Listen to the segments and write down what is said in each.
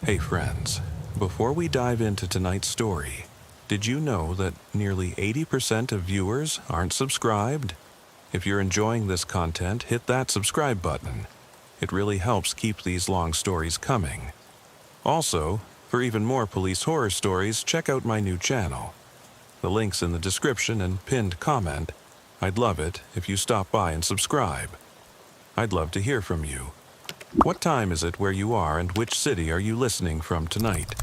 Hey friends, before we dive into tonight's story, did you know that nearly 80% of viewers aren't subscribed? If you're enjoying this content, hit that subscribe button. It really helps keep these long stories coming. Also, for even more police horror stories, check out my new channel. The link's in the description and pinned comment. I'd love it if you stop by and subscribe. I'd love to hear from you. What time is it where you are and which city are you listening from tonight?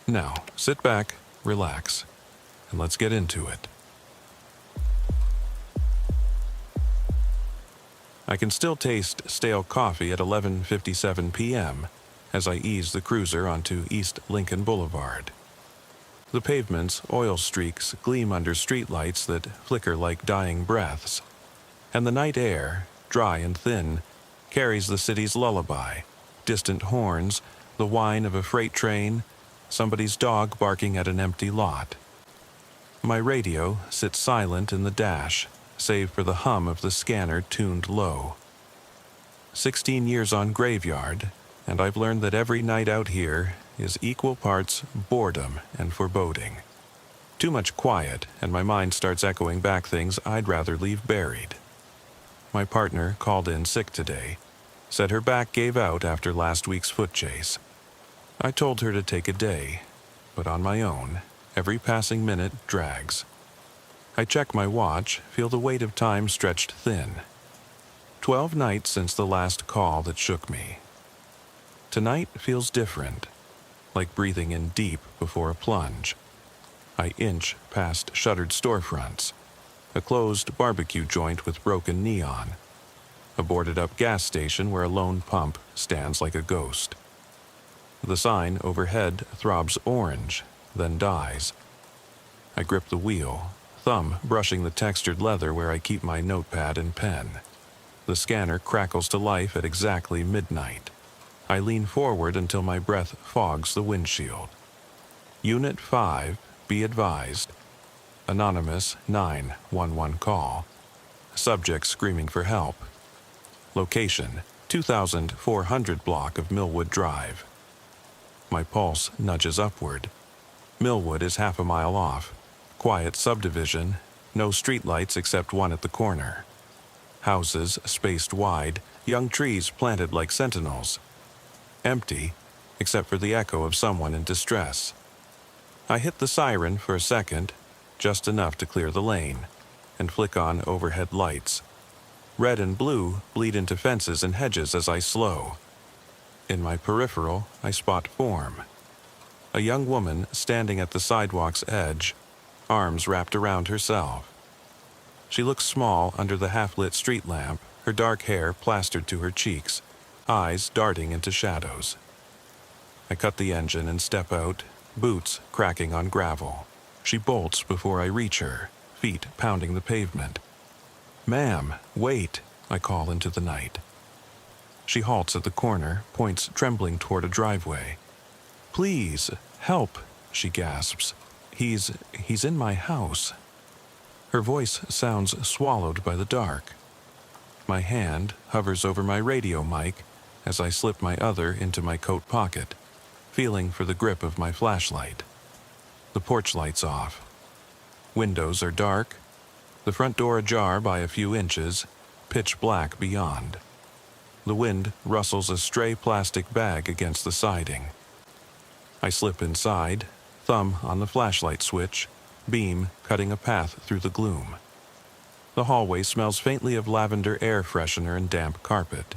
Now, sit back, relax, and let's get into it. I can still taste stale coffee at 11:57 p.m. as I ease the cruiser onto East Lincoln Boulevard. The pavement's oil streaks gleam under streetlights that flicker like dying breaths, and the night air, dry and thin, carries the city's lullaby, distant horns, the whine of a freight train, somebody's dog barking at an empty lot. My radio sits silent in the dash, save for the hum of the scanner tuned low. 16 years on graveyard, and I've learned that every night out here is equal parts boredom and foreboding. Too much quiet, and my mind starts echoing back things I'd rather leave buried. My partner called in sick today, said her back gave out after last week's foot chase. I told her to take a day, but on my own, every passing minute drags. I check my watch, feel the weight of time stretched thin. 12 nights since the last call that shook me. Tonight feels different, like breathing in deep before a plunge. I inch past shuttered storefronts, a closed barbecue joint with broken neon, a boarded-up gas station where a lone pump stands like a ghost. The sign overhead throbs orange, then dies. I grip the wheel, thumb brushing the textured leather where I keep my notepad and pen. The scanner crackles to life at exactly midnight. I lean forward until my breath fogs the windshield. Unit 5, be advised. Anonymous 911 call. Subject screaming for help. Location, 2400 block of Millwood Drive. My pulse nudges upward. Millwood is half a mile off. Quiet subdivision, no streetlights except one at the corner. Houses spaced wide, young trees planted like sentinels. Empty, except for the echo of someone in distress. I hit the siren for a second, just enough to clear the lane, and flick on overhead lights. Red and blue bleed into fences and hedges as I slow. In my peripheral, I spot form. A young woman standing at the sidewalk's edge, arms wrapped around herself. She looks small under the half-lit street lamp, her dark hair plastered to her cheeks, eyes darting into shadows. I cut the engine and step out, boots cracking on gravel. She bolts before I reach her, feet pounding the pavement. "Ma'am, wait," I call into the night. She halts at the corner, points trembling toward a driveway. "Please, help," she gasps. He's in my house." Her voice sounds swallowed by the dark. My hand hovers over my radio mic as I slip my other into my coat pocket, feeling for the grip of my flashlight. The porch light's off. Windows are dark, the front door ajar by a few inches, pitch black beyond. The wind rustles a stray plastic bag against the siding. I slip inside, thumb on the flashlight switch, beam cutting a path through the gloom. The hallway smells faintly of lavender air freshener and damp carpet.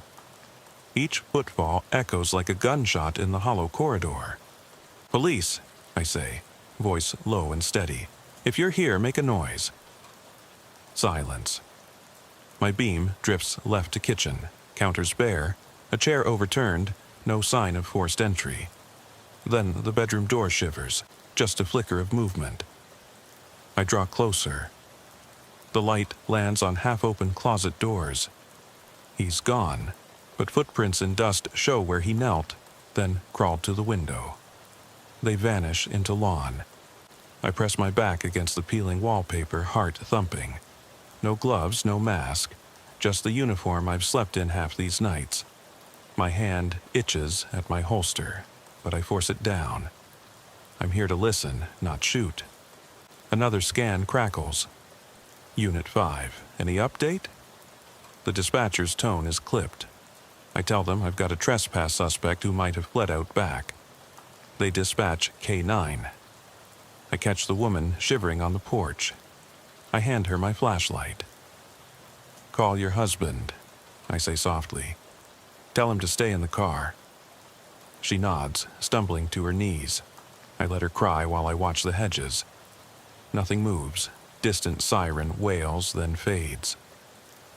Each footfall echoes like a gunshot in the hollow corridor. "Police," I say, voice low and steady. "If you're here, make a noise." Silence. My beam drifts left to kitchen, counters bare, a chair overturned, no sign of forced entry. Then the bedroom door shivers, just a flicker of movement. I draw closer. The light lands on half-open closet doors. He's gone, but footprints in dust show where he knelt, then crawled to the window. They vanish into lawn. I press my back against the peeling wallpaper, heart thumping. No gloves, no mask, just the uniform I've slept in half these nights. My hand itches at my holster. but I force it down. I'm here to listen, not shoot. Another scan crackles. Unit 5, any update? The dispatcher's tone is clipped. I tell them I've got a trespass suspect who might have fled out back. They dispatch K9. I catch the woman shivering on the porch. I hand her my flashlight. "Call your husband," I say softly. "Tell him to stay in the car." She nods, stumbling to her knees. I let her cry while I watch the hedges. Nothing moves. Distant siren wails, then fades.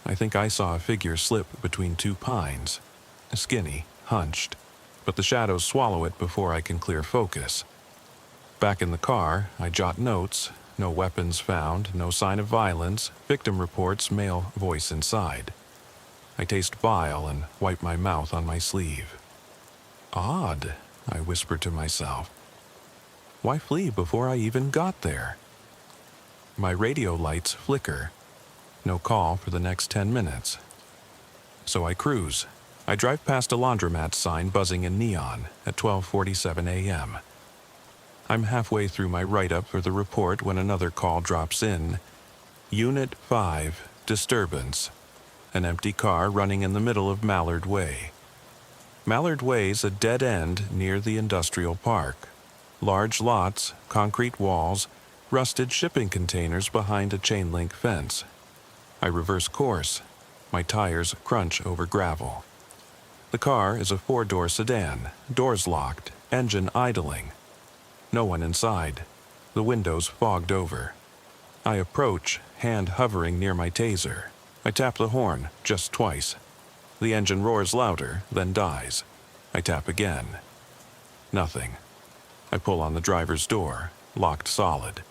I think I saw a figure slip between two pines. Skinny, hunched, but the shadows swallow it before I can clear focus. Back in the car, I jot notes. No weapons found, no sign of violence, victim reports, male voice inside. I taste bile and wipe my mouth on my sleeve. Odd, I whisper to myself. Why flee before I even got there? My radio lights flicker. No call for the next 10 minutes. So I cruise. I drive past a laundromat sign buzzing in neon at 12:47 a.m. I'm halfway through my write-up for the report when another call drops in. Unit 5, disturbance. An empty car running in the middle of Mallard Way. Mallard Way's a dead end near the industrial park. Large lots, concrete walls, rusted shipping containers behind a chain-link fence. I reverse course. My tires crunch over gravel. The car is a 4-door sedan, doors locked, engine idling. No one inside. The windows fogged over. I approach, hand hovering near my taser. I tap the horn, just twice. The engine roars louder, then dies. I tap again. Nothing. I pull on the driver's door, locked solid.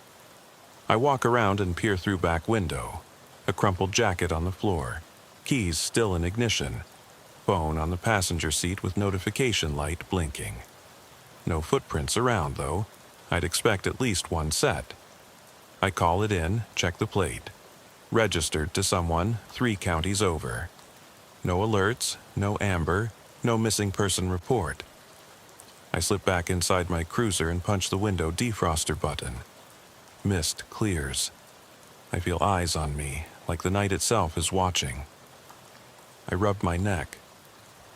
I walk around and peer through back window. A crumpled jacket on the floor. Keys still in ignition. Phone on the passenger seat with notification light blinking. No footprints around, though. I'd expect at least one set. I call it in, check the plate. Registered to someone 3 counties over. No alerts, no amber, no missing person report. I slip back inside my cruiser and punch the window defroster button. Mist clears. I feel eyes on me, like the night itself is watching. I rub my neck.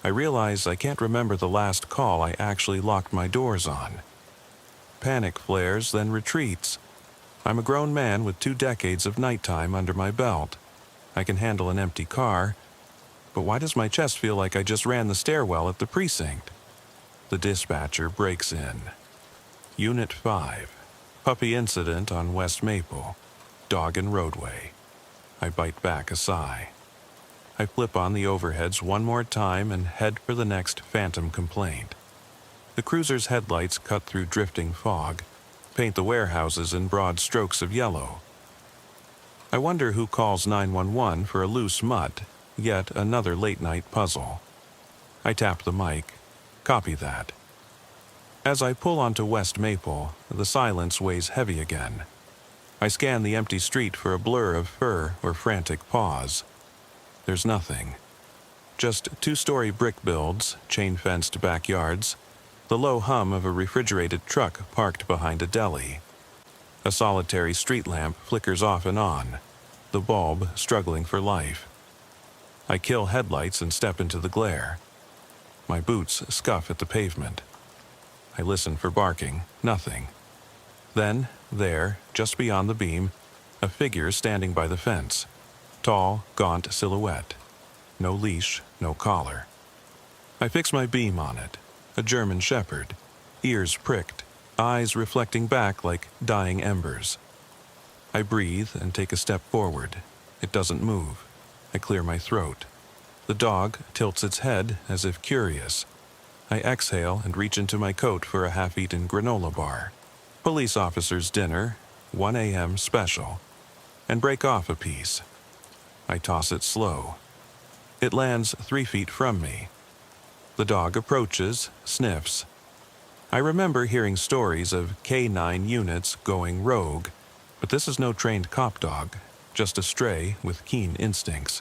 I realize I can't remember the last call I actually locked my doors on. Panic flares, then retreats. I'm a grown man with 2 decades of nighttime under my belt. I can handle an empty car, but why does my chest feel like I just ran the stairwell at the precinct? The dispatcher breaks in. Unit 5. Puppy incident on West Maple. Dog and roadway. I bite back a sigh. I flip on the overheads one more time and head for the next phantom complaint. The cruiser's headlights cut through drifting fog, paint the warehouses in broad strokes of yellow. I wonder who calls 911 for a loose mutt, yet another late-night puzzle. I tap the mic. Copy that. As I pull onto West Maple, the silence weighs heavy again. I scan the empty street for a blur of fur or frantic pause. There's nothing. Just 2-story brick builds, chain-fenced backyards, the low hum of a refrigerated truck parked behind a deli. A solitary street lamp flickers off and on, the bulb struggling for life. I kill headlights and step into the glare. My boots scuff at the pavement. I listen for barking, nothing. Then, there, just beyond the beam, a figure standing by the fence. Tall, gaunt silhouette. No leash, no collar. I fix my beam on it. A German shepherd. Ears pricked, eyes reflecting back like dying embers. I breathe and take a step forward. It doesn't move. I clear my throat. The dog tilts its head as if curious. I exhale and reach into my coat for a half-eaten granola bar. Police officer's dinner, 1 a.m. special, and break off a piece. I toss it slow. It lands 3 feet from me. The dog approaches, sniffs. I remember hearing stories of K9 units going rogue, but this is no trained cop dog, just a stray with keen instincts.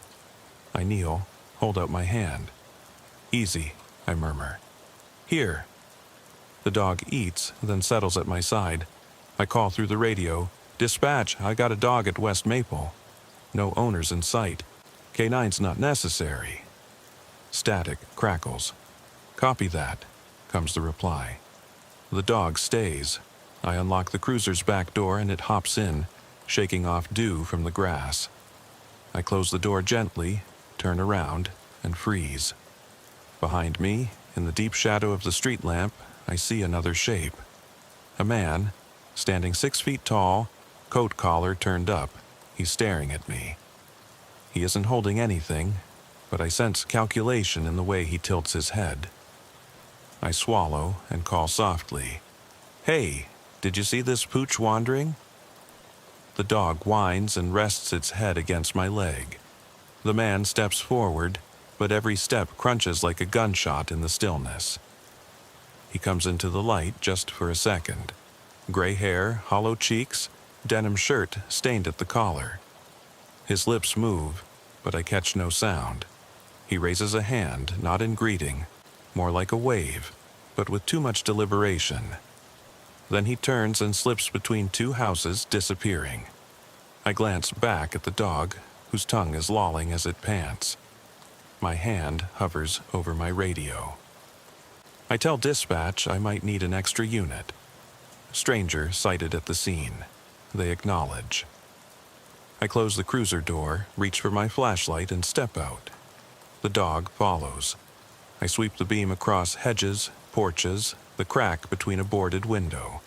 I kneel, hold out my hand. Easy, I murmur. Here. The dog eats, then settles at my side. I call through the radio, "Dispatch, I got a dog at West Maple." No owners in sight. Canine's not necessary. Static crackles. "Copy that," comes the reply. The dog stays. I unlock the cruiser's back door and it hops in, shaking off dew from the grass. I close the door gently, turn around, and freeze. Behind me, in the deep shadow of the street lamp, I see another shape. A man, standing 6 feet tall, coat collar turned up. He's staring at me. He isn't holding anything, but I sense calculation in the way he tilts his head. I swallow and call softly, "Hey, did you see this pooch wandering?" The dog whines and rests its head against my leg. The man steps forward, but every step crunches like a gunshot in the stillness. He comes into the light just for a second. Gray hair, hollow cheeks, denim shirt stained at the collar. His lips move, but I catch no sound. He raises a hand, not in greeting, more like a wave, but with too much deliberation. Then he turns and slips between two houses, disappearing. I glance back at the dog, whose tongue is lolling as it pants. My hand hovers over my radio. I tell dispatch I might need an extra unit. Stranger sighted at the scene. They acknowledge. I close the cruiser door, reach for my flashlight, and step out. The dog follows. I sweep the beam across hedges, porches, the crack between a boarded window.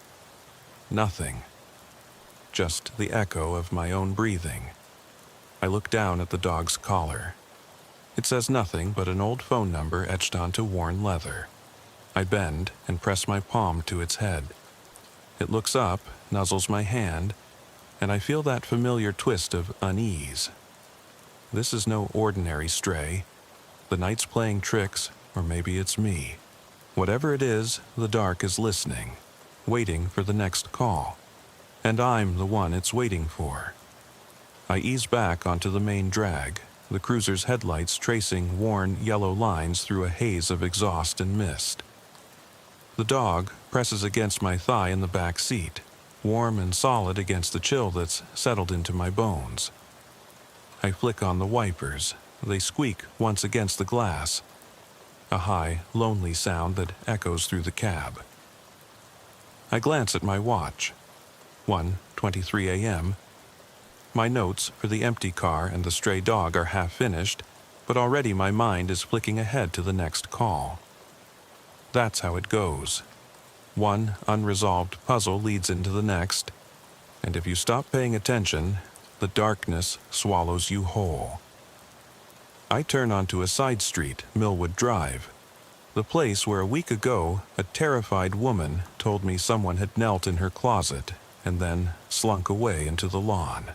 Nothing. Just the echo of my own breathing. I look down at the dog's collar. It says nothing but an old phone number etched onto worn leather. I bend and press my palm to its head. It looks up, nuzzles my hand, and I feel that familiar twist of unease. This is no ordinary stray. The night's playing tricks, or maybe it's me. Whatever it is, the dark is listening, waiting for the next call. And I'm the one it's waiting for. I ease back onto the main drag, the cruiser's headlights tracing worn yellow lines through a haze of exhaust and mist. The dog presses against my thigh in the back seat, warm and solid against the chill that's settled into my bones. I flick on the wipers. They squeak once against the glass. A high, lonely sound that echoes through the cab. I glance at my watch. 1:23 a.m. My notes for the empty car and the stray dog are half finished, but already my mind is flicking ahead to the next call. That's how it goes. One unresolved puzzle leads into the next, and if you stop paying attention, the darkness swallows you whole. I turn onto a side street, Millwood Drive, the place where a week ago a terrified woman told me someone had knelt in her closet and then slunk away into the lawn.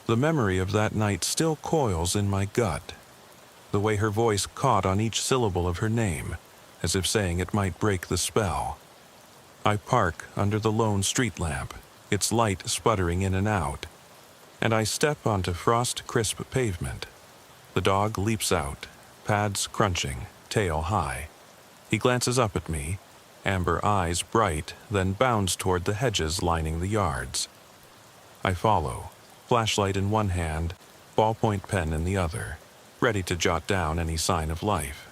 The memory of that night still coils in my gut, the way her voice caught on each syllable of her name, as if saying it might break the spell. I park under the lone street lamp, its light sputtering in and out, and I step onto frost-crisp pavement. The dog leaps out, pads crunching, tail high. He glances up at me, amber eyes bright, then bounds toward the hedges lining the yards. I follow, flashlight in one hand, ballpoint pen in the other, ready to jot down any sign of life.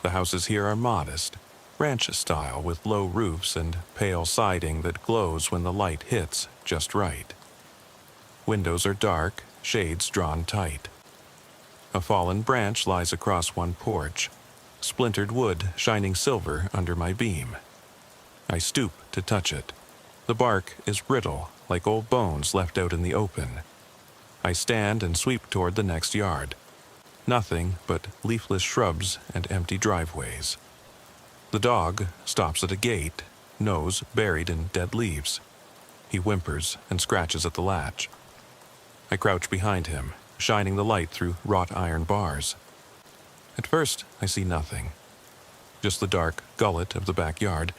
The houses here are modest, ranch style with low roofs and pale siding that glows when the light hits just right. Windows are dark, shades drawn tight. A fallen branch lies across one porch, splintered wood shining silver under my beam. I stoop to touch it. The bark is brittle, like old bones left out in the open. I stand and sweep toward the next yard. Nothing but leafless shrubs and empty driveways. The dog stops at a gate, nose buried in dead leaves. He whimpers and scratches at the latch. I crouch behind him, shining the light through wrought iron bars. At first, I see nothing. Just the dark gullet of the backyard.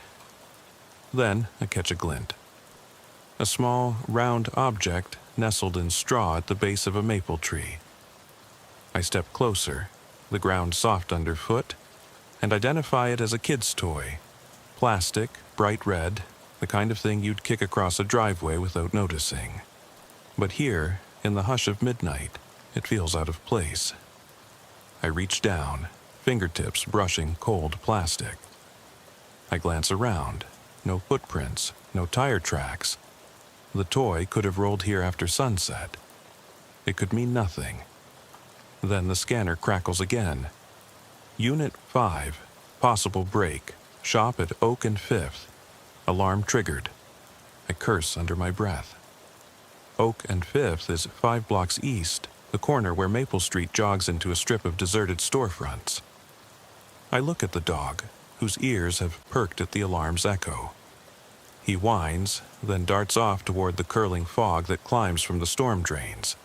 Then I catch a glint. A small, round object nestled in straw at the base of a maple tree. I step closer, the ground soft underfoot, and identify it as a kid's toy. Plastic, bright red, the kind of thing you'd kick across a driveway without noticing. But here, in the hush of midnight, it feels out of place. I reach down, fingertips brushing cold plastic. I glance around. No footprints, no tire tracks. The toy could have rolled here after sunset. It could mean nothing. Then the scanner crackles again. Unit 5, possible break, shop at Oak and 5th. Alarm triggered. I curse under my breath. Oak and 5th is 5 blocks east, the corner where Maple Street jogs into a strip of deserted storefronts. I look at the dog, whose ears have perked at the alarm's echo. He whines, then darts off toward the curling fog that climbs from the storm drains.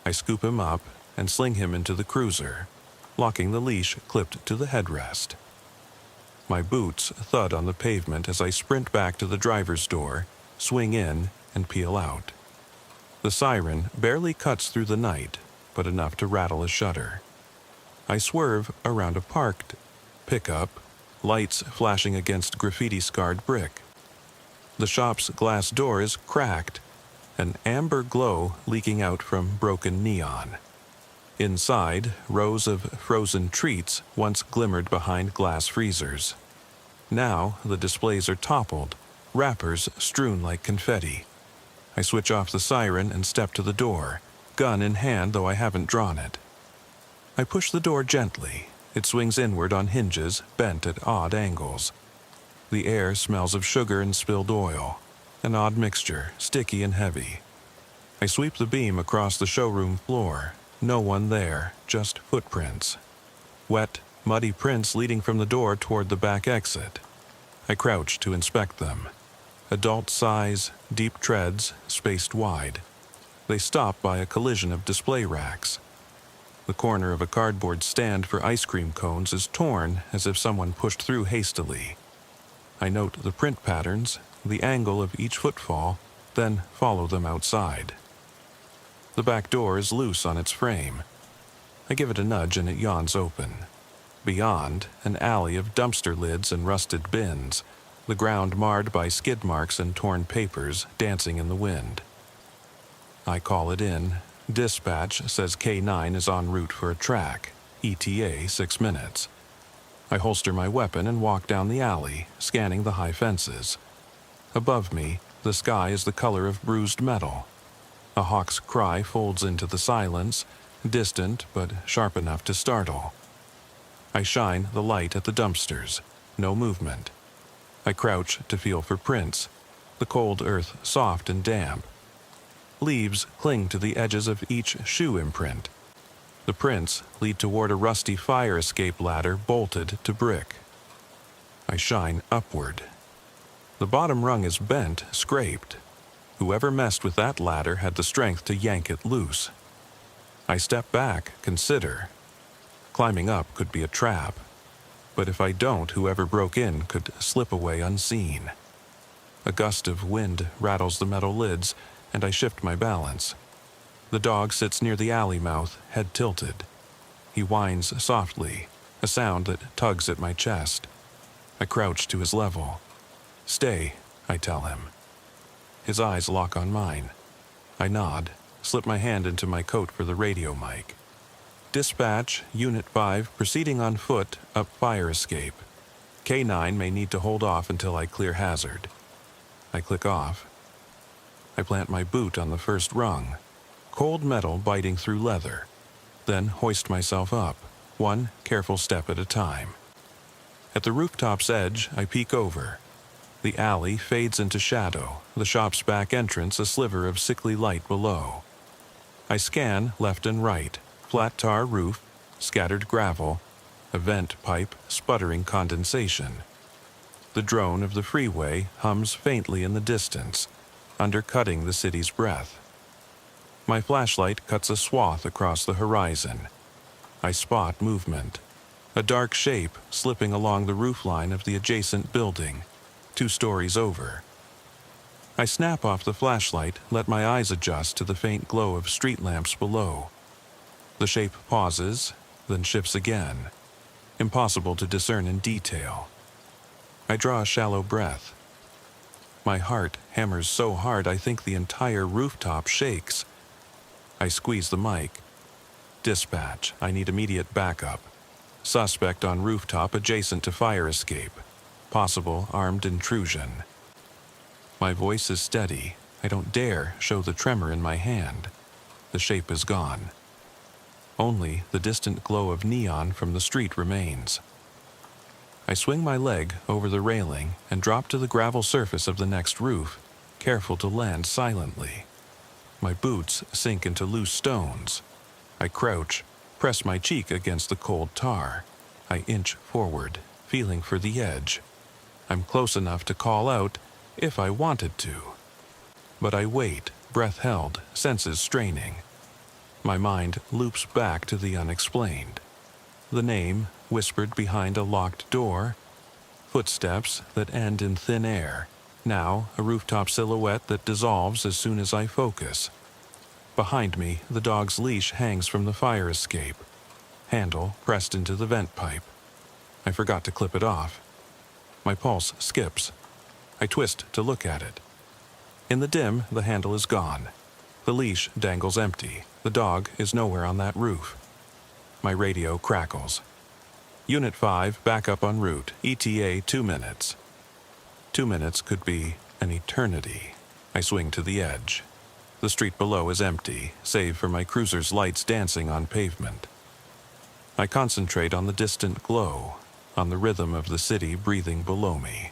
I scoop him up and sling him into the cruiser, locking the leash clipped to the headrest. My boots thud on the pavement as I sprint back to the driver's door, swing in, and peel out. The siren barely cuts through the night, but enough to rattle a shutter. I swerve around a parked pickup, lights flashing against graffiti-scarred brick. The shop's glass door is cracked, an amber glow leaking out from broken neon. Inside, rows of frozen treats once glimmered behind glass freezers. Now the displays are toppled, wrappers strewn like confetti. I switch off the siren and step to the door, gun in hand though I haven't drawn it. I push the door gently. It swings inward on hinges, bent at odd angles. The air smells of sugar and spilled oil, an odd mixture, sticky and heavy. I sweep the beam across the showroom floor. No one there, just footprints. Wet, muddy prints leading from the door toward the back exit. I crouch to inspect them. Adult size, deep treads, spaced wide. They stop by a collision of display racks. The corner of a cardboard stand for ice cream cones is torn as if someone pushed through hastily. I note the print patterns, the angle of each footfall, then follow them outside. The back door is loose on its frame. I give it a nudge and it yawns open. Beyond, an alley of dumpster lids and rusted bins, the ground marred by skid marks and torn papers dancing in the wind. I call it in. Dispatch says K9 is en route for a track, ETA 6 minutes. I holster my weapon and walk down the alley, scanning the high fences. Above me, the sky is the color of bruised metal. A hawk's cry folds into the silence, distant but sharp enough to startle. I shine the light at the dumpsters. No movement. I crouch to feel for prints, the cold earth soft and damp. Leaves cling to the edges of each shoe imprint. The prints lead toward a rusty fire escape ladder bolted to brick. I shine upward. The bottom rung is bent, scraped. Whoever messed with that ladder had the strength to yank it loose. I step back, consider. Climbing up could be a trap. But if I don't, whoever broke in could slip away unseen. A gust of wind rattles the metal lids, and I shift my balance. The dog sits near the alley mouth, head tilted. He whines softly, a sound that tugs at my chest. I crouch to his level. "Stay," I tell him. His eyes lock on mine. I nod, slip my hand into my coat for the radio mic. "Dispatch, Unit 5, proceeding on foot, up fire escape. K9 may need to hold off until I clear hazard." I click off. I plant my boot on the first rung, cold metal biting through leather, then hoist myself up, one careful step at a time. At the rooftop's edge, I peek over. The alley fades into shadow, the shop's back entrance a sliver of sickly light below. I scan left and right, flat tar roof, scattered gravel, a vent pipe sputtering condensation. The drone of the freeway hums faintly in the distance, undercutting the city's breath. My flashlight cuts a swath across the horizon. I spot movement. A dark shape slipping along the roofline of the adjacent building, 2 stories over. I snap off the flashlight, let my eyes adjust to the faint glow of street lamps below. The shape pauses, then shifts again. Impossible to discern in detail. I draw a shallow breath. My heart hammers so hard I think the entire rooftop shakes. I squeeze the mic. Dispatch, I need immediate backup. Suspect on rooftop adjacent to fire escape. Possible armed intrusion. My voice is steady. I don't dare show the tremor in my hand. The shape is gone. Only the distant glow of neon from the street remains. I swing my leg over the railing and drop to the gravel surface of the next roof, careful to land silently. My boots sink into loose stones. I crouch, press my cheek against the cold tar. I inch forward, feeling for the edge. I'm close enough to call out if I wanted to. But I wait, breath held, senses straining. My mind loops back to the unexplained. The name whispered behind a locked door. Footsteps that end in thin air. Now a rooftop silhouette that dissolves as soon as I focus. Behind me, the dog's leash hangs from the fire escape. Handle pressed into the vent pipe. I forgot to clip it off. My pulse skips. I twist to look at it. In the dim, the handle is gone. The leash dangles empty. The dog is nowhere on that roof. My radio crackles. Unit 5, back up en route. ETA 2 minutes. 2 minutes could be an eternity. I swing to the edge. The street below is empty, save for my cruiser's lights dancing on pavement. I concentrate on the distant glow, on the rhythm of the city breathing below me.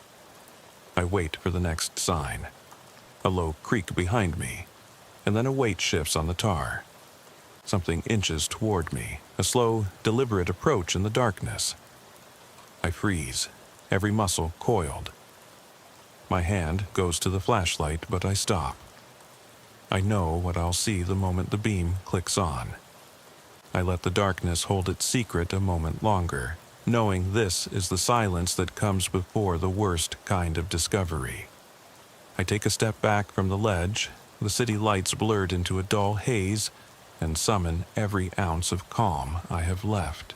I wait for the next sign. A low creak behind me, and then a weight shifts on the tar. Something inches toward me, a slow, deliberate approach in the darkness. I freeze, every muscle coiled. My hand goes to the flashlight, but I stop. I know what I'll see the moment the beam clicks on. I let the darkness hold its secret a moment longer, knowing this is the silence that comes before the worst kind of discovery. I take a step back from the ledge, the city lights blurred into a dull haze, and summon every ounce of calm I have left.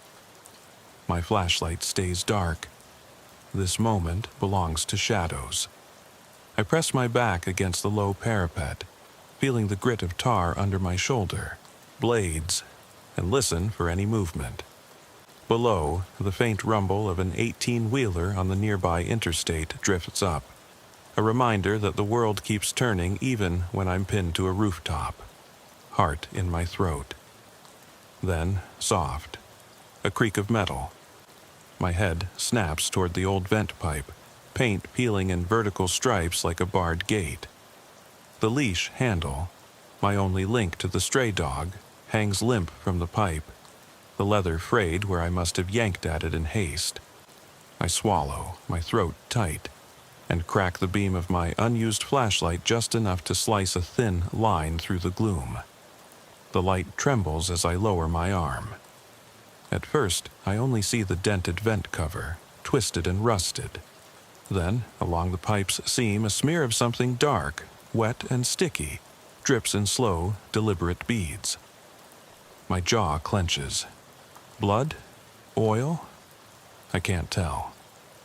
My flashlight stays dark. This moment belongs to shadows. I press my back against the low parapet, feeling the grit of tar under my shoulder, blades, and listen for any movement. Below, the faint rumble of an 18-wheeler on the nearby interstate drifts up, a reminder that the world keeps turning even when I'm pinned to a rooftop. Heart in my throat. Then, soft, a creak of metal. My head snaps toward the old vent pipe, paint peeling in vertical stripes like a barred gate. The leash handle, my only link to the stray dog, hangs limp from the pipe, the leather frayed where I must have yanked at it in haste. I swallow, my throat tight, and crack the beam of my unused flashlight just enough to slice a thin line through the gloom. The light trembles as I lower my arm. At first, I only see the dented vent cover, twisted and rusted. Then, along the pipe's seam, a smear of something dark, wet and sticky, drips in slow, deliberate beads. My jaw clenches. Blood? Oil? I can't tell.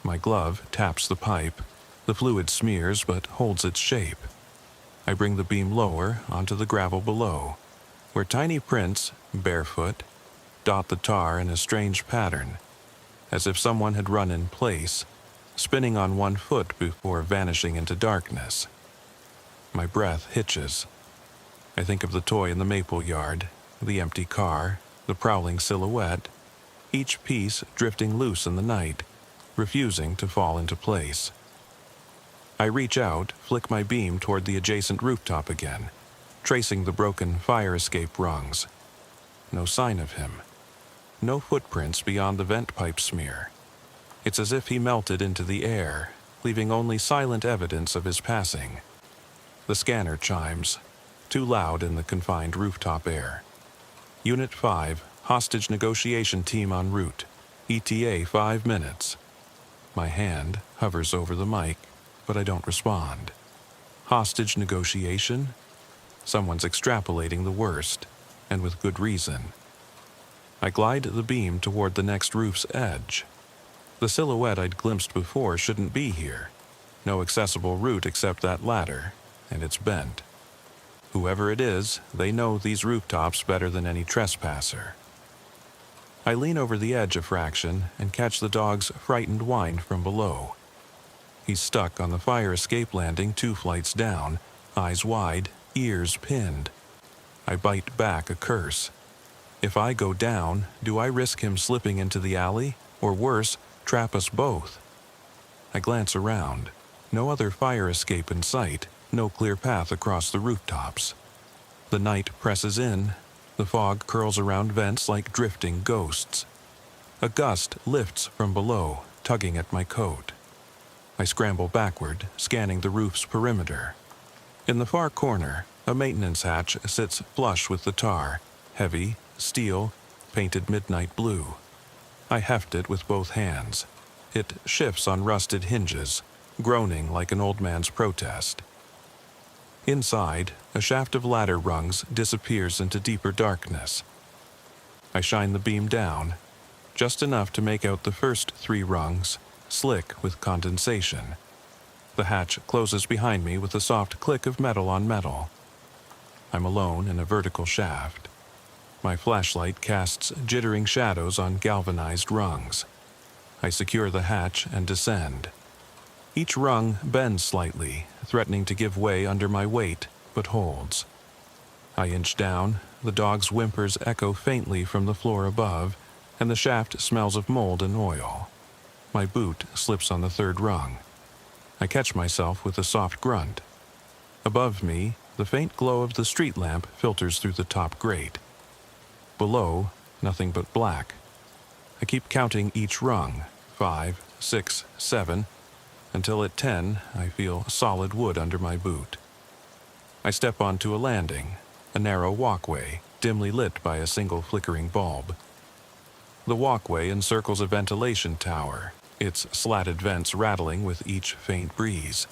My glove taps the pipe. The fluid smears but holds its shape. I bring the beam lower onto the gravel below, where tiny prints, barefoot, dot the tar in a strange pattern, as if someone had run in place, spinning on one foot before vanishing into darkness. My breath hitches. I think of the toy in the maple yard, the empty car, the prowling silhouette, each piece drifting loose in the night, refusing to fall into place. I reach out, flick my beam toward the adjacent rooftop again, tracing the broken fire escape rungs. No sign of him. No footprints beyond the vent pipe smear. It's as if he melted into the air, leaving only silent evidence of his passing. The scanner chimes, too loud in the confined rooftop air. Unit 5, hostage negotiation team en route. ETA 5 minutes. My hand hovers over the mic, but I don't respond. Hostage negotiation? Someone's extrapolating the worst, and with good reason. I glide the beam toward the next roof's edge. The silhouette I'd glimpsed before shouldn't be here. No accessible route except that ladder, and it's bent. Whoever it is, they know these rooftops better than any trespasser. I lean over the edge a fraction and catch the dog's frightened whine from below. He's stuck on the fire escape landing 2 flights down, eyes wide, ears pinned. I bite back a curse. If I go down, do I risk him slipping into the alley, or worse, trap us both? I glance around. No other fire escape in sight, no clear path across the rooftops. The night presses in. The fog curls around vents like drifting ghosts. A gust lifts from below, tugging at my coat. I scramble backward, scanning the roof's perimeter. In the far corner, a maintenance hatch sits flush with the tar, heavy, steel, painted midnight blue. I heft it with both hands. It shifts on rusted hinges, groaning like an old man's protest. Inside, a shaft of ladder rungs disappears into deeper darkness. I shine the beam down, just enough to make out the first 3 rungs, slick with condensation. The hatch closes behind me with a soft click of metal on metal. I'm alone in a vertical shaft. My flashlight casts jittering shadows on galvanized rungs. I secure the hatch and descend. Each rung bends slightly, threatening to give way under my weight, but holds. I inch down, the dog's whimpers echo faintly from the floor above, and the shaft smells of mold and oil. My boot slips on the 3rd rung. I catch myself with a soft grunt. Above me, the faint glow of the street lamp filters through the top grate. Below, nothing but black. I keep counting each rung, 5, 6, 7, until at 10 I feel solid wood under my boot. I step onto a landing, a narrow walkway, dimly lit by a single flickering bulb. The walkway encircles a ventilation tower, its slatted vents rattling with each faint breeze.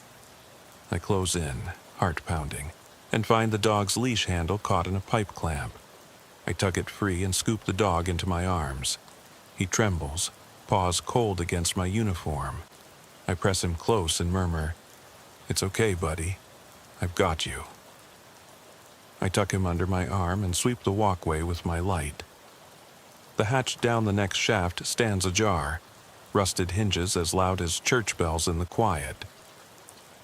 I close in, heart pounding, and find the dog's leash handle caught in a pipe clamp. I tug it free and scoop the dog into my arms. He trembles, paws cold against my uniform. I press him close and murmur, "It's okay, buddy. I've got you." I tuck him under my arm and sweep the walkway with my light. The hatch down the next shaft stands ajar, rusted hinges as loud as church bells in the quiet.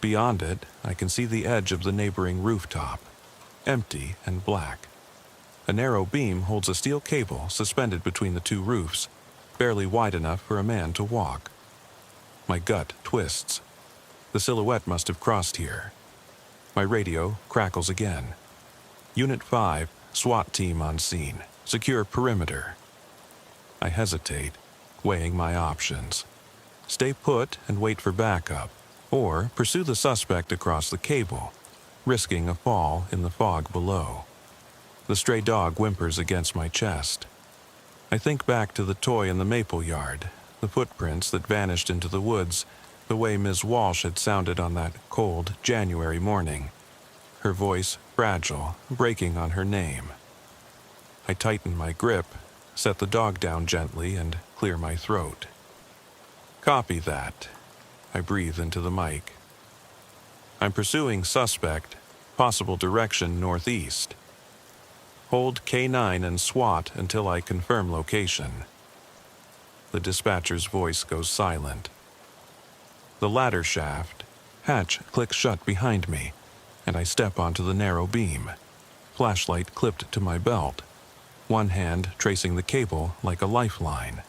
Beyond it, I can see the edge of the neighboring rooftop, empty and black. A narrow beam holds a steel cable suspended between the 2 roofs, barely wide enough for a man to walk. My gut twists. The silhouette must have crossed here. My radio crackles again. Unit 5, SWAT team on scene. Secure perimeter. I hesitate, weighing my options. Stay put and wait for backup, or pursue the suspect across the cable, risking a fall in the fog below. The stray dog whimpers against my chest. I think back to the toy in the maple yard, the footprints that vanished into the woods, the way Ms. Walsh had sounded on that cold January morning. Her voice fragile, breaking on her name. I tighten my grip, set the dog down gently, and clear my throat. "Copy that." I breathe into the mic. "I'm pursuing suspect, possible direction northeast. Hold K9 and SWAT until I confirm location." The dispatcher's voice goes silent. The ladder shaft, hatch clicks shut behind me, and I step onto the narrow beam, flashlight clipped to my belt, one hand tracing the cable like a lifeline.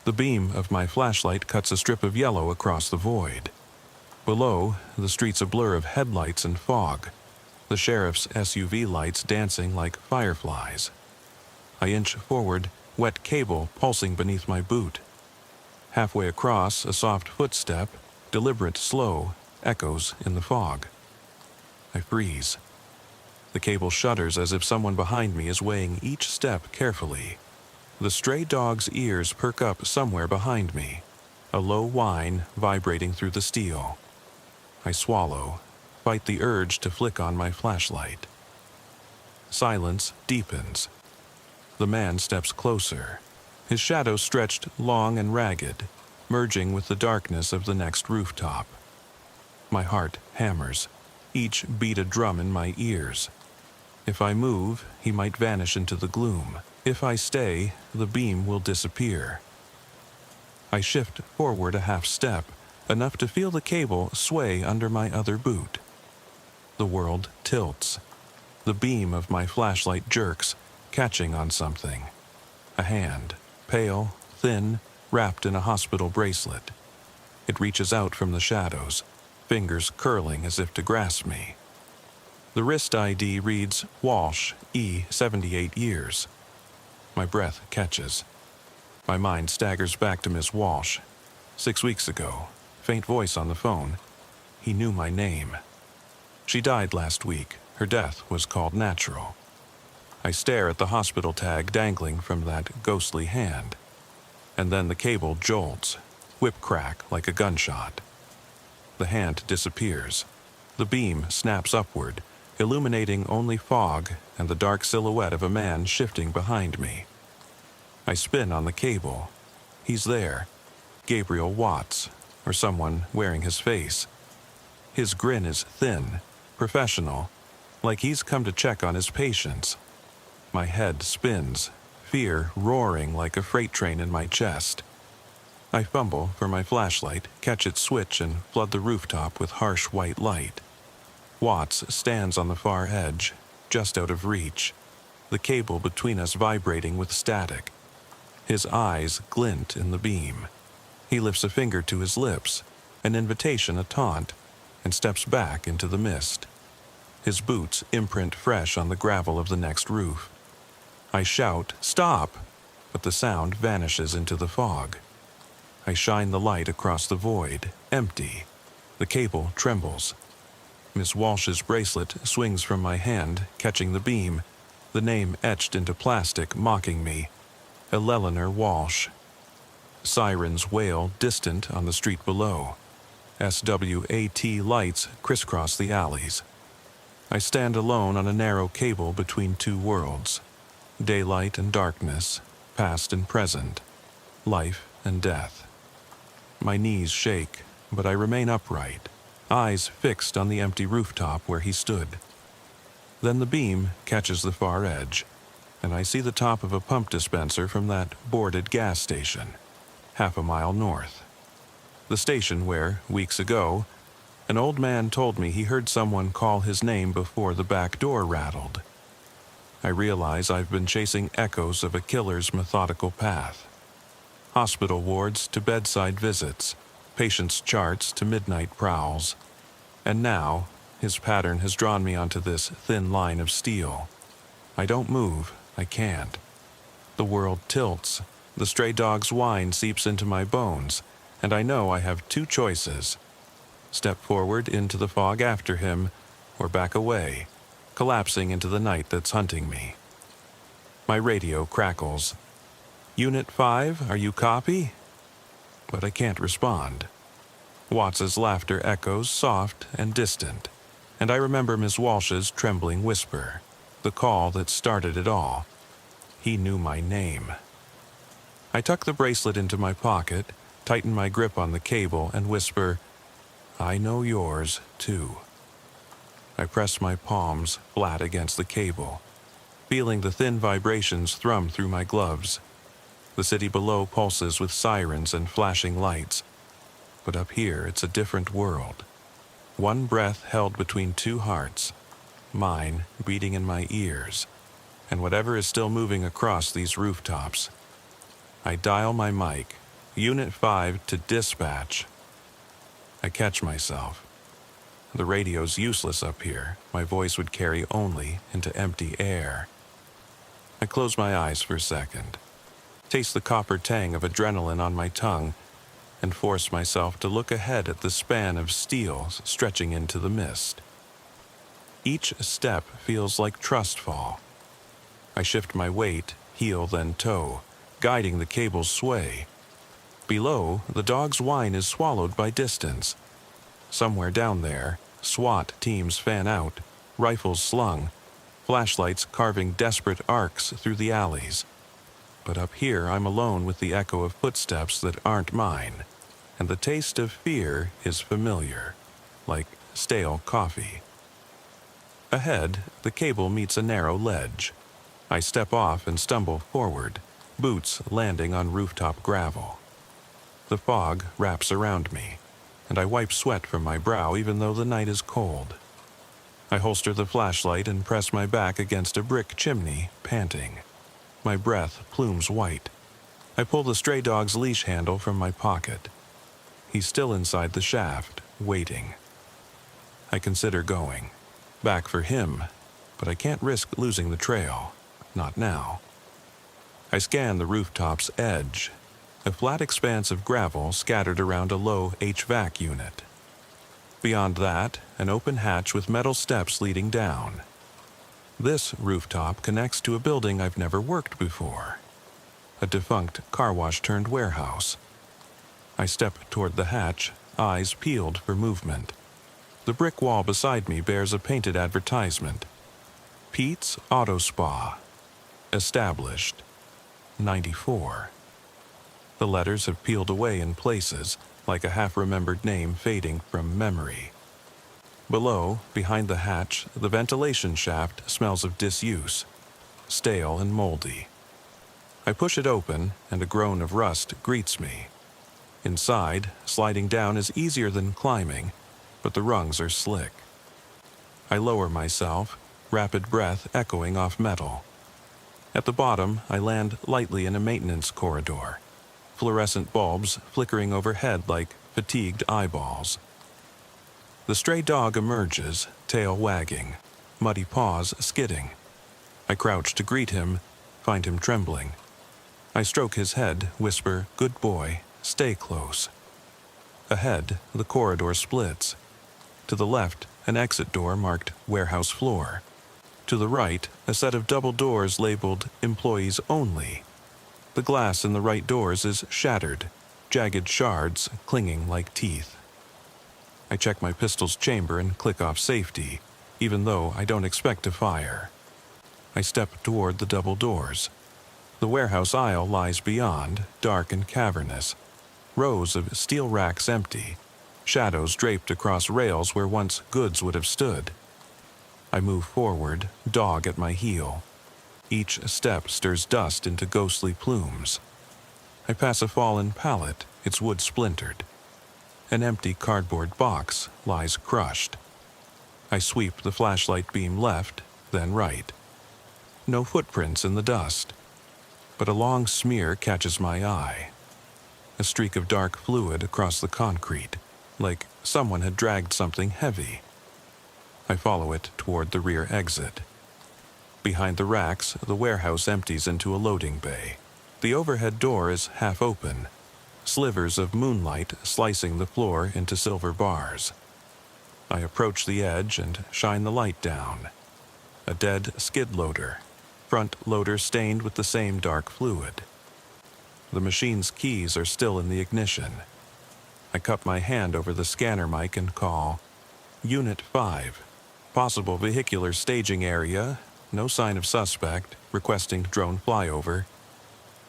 The beam of my flashlight cuts a strip of yellow across the void. Below, the street's a blur of headlights and fog, the sheriff's SUV lights dancing like fireflies. I inch forward, wet cable pulsing beneath my boot. Halfway across, a soft footstep, deliberate, slow, echoes in the fog. I freeze. The cable shudders as if someone behind me is weighing each step carefully. The stray dog's ears perk up somewhere behind me, a low whine vibrating through the steel. I swallow, fight the urge to flick on my flashlight. Silence deepens. The man steps closer. His shadow stretched long and ragged, merging with the darkness of the next rooftop. My heart hammers, each beat a drum in my ears. If I move, he might vanish into the gloom. If I stay, the beam will disappear. I shift forward a half step, enough to feel the cable sway under my other boot. The world tilts. The beam of my flashlight jerks, catching on something. A hand, pale, thin, wrapped in a hospital bracelet. It reaches out from the shadows, fingers curling as if to grasp me. The wrist ID reads Walsh, E, 78 years. My breath catches. My mind staggers back to Miss Walsh. 6 weeks ago, faint voice on the phone. He knew my name. She died last week. Her death was called natural. I stare at the hospital tag dangling from that ghostly hand. And then the cable jolts, whip crack like a gunshot. The hand disappears. The beam snaps upward, illuminating only fog and the dark silhouette of a man shifting behind me. I spin on the cable. He's there. Gabriel Watts, or someone wearing his face. His grin is thin, professional, like he's come to check on his patients. My head spins, fear roaring like a freight train in my chest. I fumble for my flashlight, catch its switch, and flood the rooftop with harsh white light. Watts stands on the far edge, just out of reach, the cable between us vibrating with static. His eyes glint in the beam. He lifts a finger to his lips, an invitation, a taunt, and steps back into the mist. His boots imprint fresh on the gravel of the next roof. I shout, "Stop!" but the sound vanishes into the fog. I shine the light across the void, empty. The cable trembles. Miss Walsh's bracelet swings from my hand, catching the beam, the name etched into plastic mocking me. Eleanor Walsh. Sirens wail distant on the street below. SWAT lights crisscross the alleys. I stand alone on a narrow cable between two worlds. Daylight and darkness, past and present, life and death. My knees shake, but I remain upright, eyes fixed on the empty rooftop where he stood. Then the beam catches the far edge, and I see the top of a pump dispenser from that boarded gas station, half a mile north. The station where, weeks ago, an old man told me he heard someone call his name before the back door rattled. I realize I've been chasing echoes of a killer's methodical path. Hospital wards to bedside visits, patients' charts to midnight prowls. And now, his pattern has drawn me onto this thin line of steel. I don't move, I can't. The world tilts, the stray dog's whine seeps into my bones, and I know I have two choices. Step forward into the fog after him, or back away, collapsing into the night that's hunting me. My radio crackles. "Unit 5, are you copy?" But I can't respond. Watts's laughter echoes soft and distant, and I remember Miss Walsh's trembling whisper, the call that started it all. He knew my name. I tuck the bracelet into my pocket, tighten my grip on the cable, and whisper, "I know yours, too." I press my palms flat against the cable, feeling the thin vibrations thrum through my gloves. The city below pulses with sirens and flashing lights, but up here it's a different world. One breath held between two hearts, mine beating in my ears, and whatever is still moving across these rooftops. I dial my mic, Unit 5 to dispatch. I catch myself. The radio's useless up here. My voice would carry only into empty air. I close my eyes for a second, taste the copper tang of adrenaline on my tongue, and force myself to look ahead at the span of steel stretching into the mist. Each step feels like trust fall. I shift my weight, heel then toe, guiding the cable's sway. Below, the dog's whine is swallowed by distance. Somewhere down there, SWAT teams fan out, rifles slung, flashlights carving desperate arcs through the alleys. but up here I'm alone with the echo of footsteps that aren't mine, and the taste of fear is familiar, like stale coffee. Ahead, the cable meets a narrow ledge. I step off and stumble forward, boots landing on rooftop gravel. The fog wraps around me, and I wipe sweat from my brow even though the night is cold. I holster the flashlight and press my back against a brick chimney, panting. My breath plumes white. I pull the stray dog's leash handle from my pocket. He's still inside the shaft, waiting. I consider going. Back for him, but I can't risk losing the trail. Not now. I scan the rooftop's edge, a flat expanse of gravel scattered around a low HVAC unit. Beyond that, an open hatch with metal steps leading down. This rooftop connects to a building I've never worked before. A defunct car wash turned warehouse. I step toward the hatch, eyes peeled for movement. The brick wall beside me bears a painted advertisement. Pete's Auto Spa. Established. 94. The letters have peeled away in places, like a half-remembered name fading from memory. Below, behind the hatch, the ventilation shaft smells of disuse, stale and moldy. I push it open, and a groan of rust greets me. Inside, sliding down is easier than climbing, but the rungs are slick. I lower myself, rapid breath echoing off metal. At the bottom, I land lightly in a maintenance corridor, fluorescent bulbs flickering overhead like fatigued eyeballs. The stray dog emerges, tail wagging, muddy paws skidding. I crouch to greet him, find him trembling. I stroke his head, whisper, "Good boy, stay close." Ahead, the corridor splits. To the left, an exit door marked warehouse floor. To the right, a set of double doors labeled employees only. The glass in the right doors is shattered, jagged shards clinging like teeth. I check my pistol's chamber and click off safety, even though I don't expect to fire. I step toward the double doors. The warehouse aisle lies beyond, dark and cavernous. Rows of steel racks empty, shadows draped across rails where once goods would have stood. I move forward, dog at my heel. Each step stirs dust into ghostly plumes. I pass a fallen pallet, its wood splintered. An empty cardboard box lies crushed. I sweep the flashlight beam left, then right. No footprints in the dust, but a long smear catches my eye. A streak of dark fluid across the concrete, like someone had dragged something heavy. I follow it toward the rear exit. Behind the racks, the warehouse empties into a loading bay. The overhead door is half open, slivers of moonlight slicing the floor into silver bars. I approach the edge and shine the light down. A dead skid loader, front loader stained with the same dark fluid. The machine's keys are still in the ignition. I cup my hand over the scanner mic and call, "Unit 5, possible vehicular staging area, no sign of suspect, requesting drone flyover."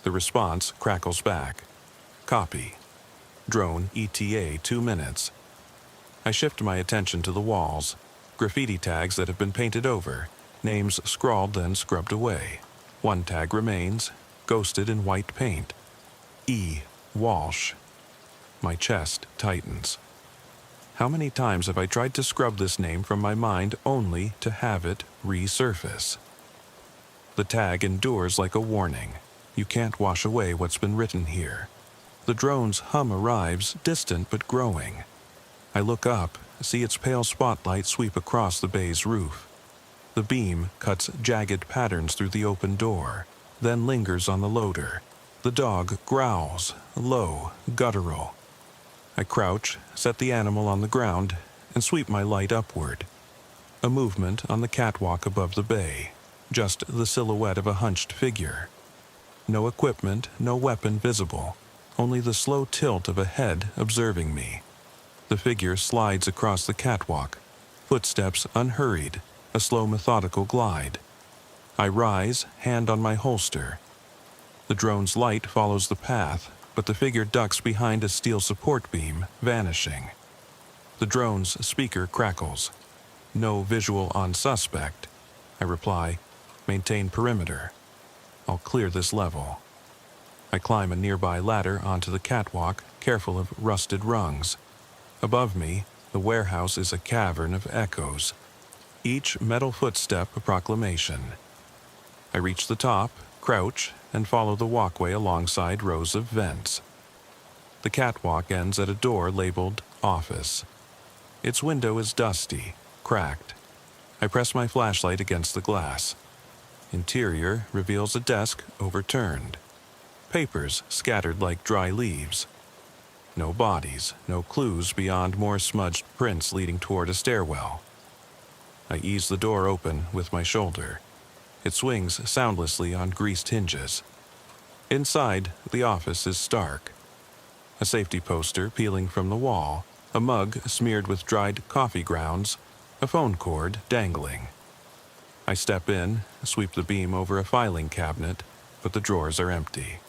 The response crackles back. "Copy. Drone ETA 2 minutes." I shift my attention to the walls, graffiti tags that have been painted over, names scrawled then scrubbed away. One tag remains, ghosted in white paint. E. Walsh. My chest tightens. How many times have I tried to scrub this name from my mind only to have it resurface? The tag endures like a warning. You can't wash away what's been written here. The drone's hum arrives, distant but growing. I look up, see its pale spotlight sweep across the bay's roof. The beam cuts jagged patterns through the open door, then lingers on the loader. The dog growls, low, guttural. I crouch, set the animal on the ground, and sweep my light upward. A movement on the catwalk above the bay, just the silhouette of a hunched figure. No equipment, no weapon visible, only the slow tilt of a head observing me. The figure slides across the catwalk, footsteps unhurried, a slow methodical glide. I rise, hand on my holster. The drone's light follows the path, but the figure ducks behind a steel support beam, vanishing. The drone's speaker crackles. No visual on suspect. I reply, maintain perimeter. I'll clear this level. I climb a nearby ladder onto the catwalk, careful of rusted rungs. Above me, the warehouse is a cavern of echoes. Each metal footstep a proclamation. I reach the top, crouch, and follow the walkway alongside rows of vents. The catwalk ends at a door labeled Office. Its window is dusty, cracked. I press my flashlight against the glass. Interior reveals a desk overturned. Papers scattered like dry leaves. No bodies, no clues beyond more smudged prints leading toward a stairwell. I ease the door open with my shoulder. It swings soundlessly on greased hinges. Inside, the office is stark. A safety poster peeling from the wall, a mug smeared with dried coffee grounds, a phone cord dangling. I step in, sweep the beam over a filing cabinet, but the drawers are empty.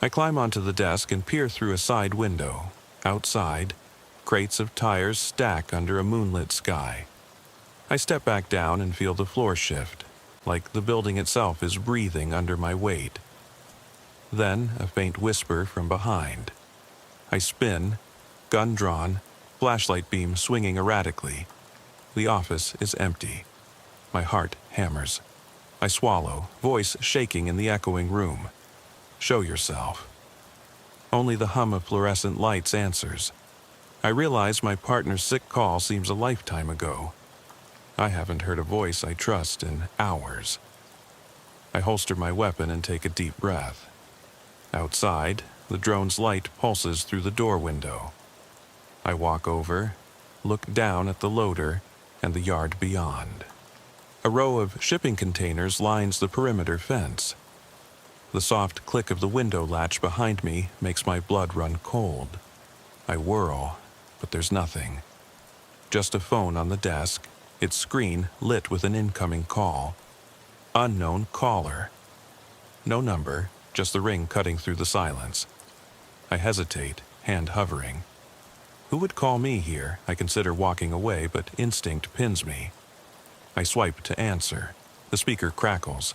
I climb onto the desk and peer through a side window. Outside, crates of tires stack under a moonlit sky. I step back down and feel the floor shift, like the building itself is breathing under my weight. Then a faint whisper from behind. I spin, gun drawn, flashlight beam swinging erratically. The office is empty. My heart hammers. I swallow, voice shaking in the echoing room. Show yourself. Only the hum of fluorescent lights answers. I realize my partner's sick call seems a lifetime ago. I haven't heard a voice I trust in hours. I holster my weapon and take a deep breath. Outside, the drone's light pulses through the door window. I walk over, look down at the loader and the yard beyond. A row of shipping containers lines the perimeter fence. The soft click of the window latch behind me makes my blood run cold. I whirl, but there's nothing. Just a phone on the desk, its screen lit with an incoming call. Unknown caller. No number, just the ring cutting through the silence. I hesitate, hand hovering. Who would call me here? I consider walking away, but instinct pins me. I swipe to answer. The speaker crackles.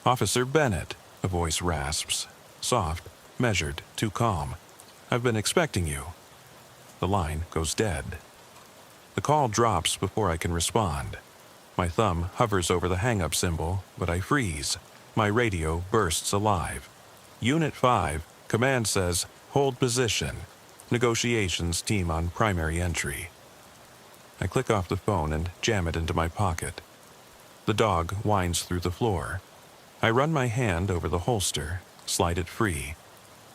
Officer Bennett, a voice rasps. Soft, measured, too calm. I've been expecting you. The line goes dead. The call drops before I can respond. My thumb hovers over the hang-up symbol, but I freeze. My radio bursts alive. Unit 5, command says, hold position. Negotiations team on primary entry. I click off the phone and jam it into my pocket. The dog whines through the floor. I run my hand over the holster, slide it free.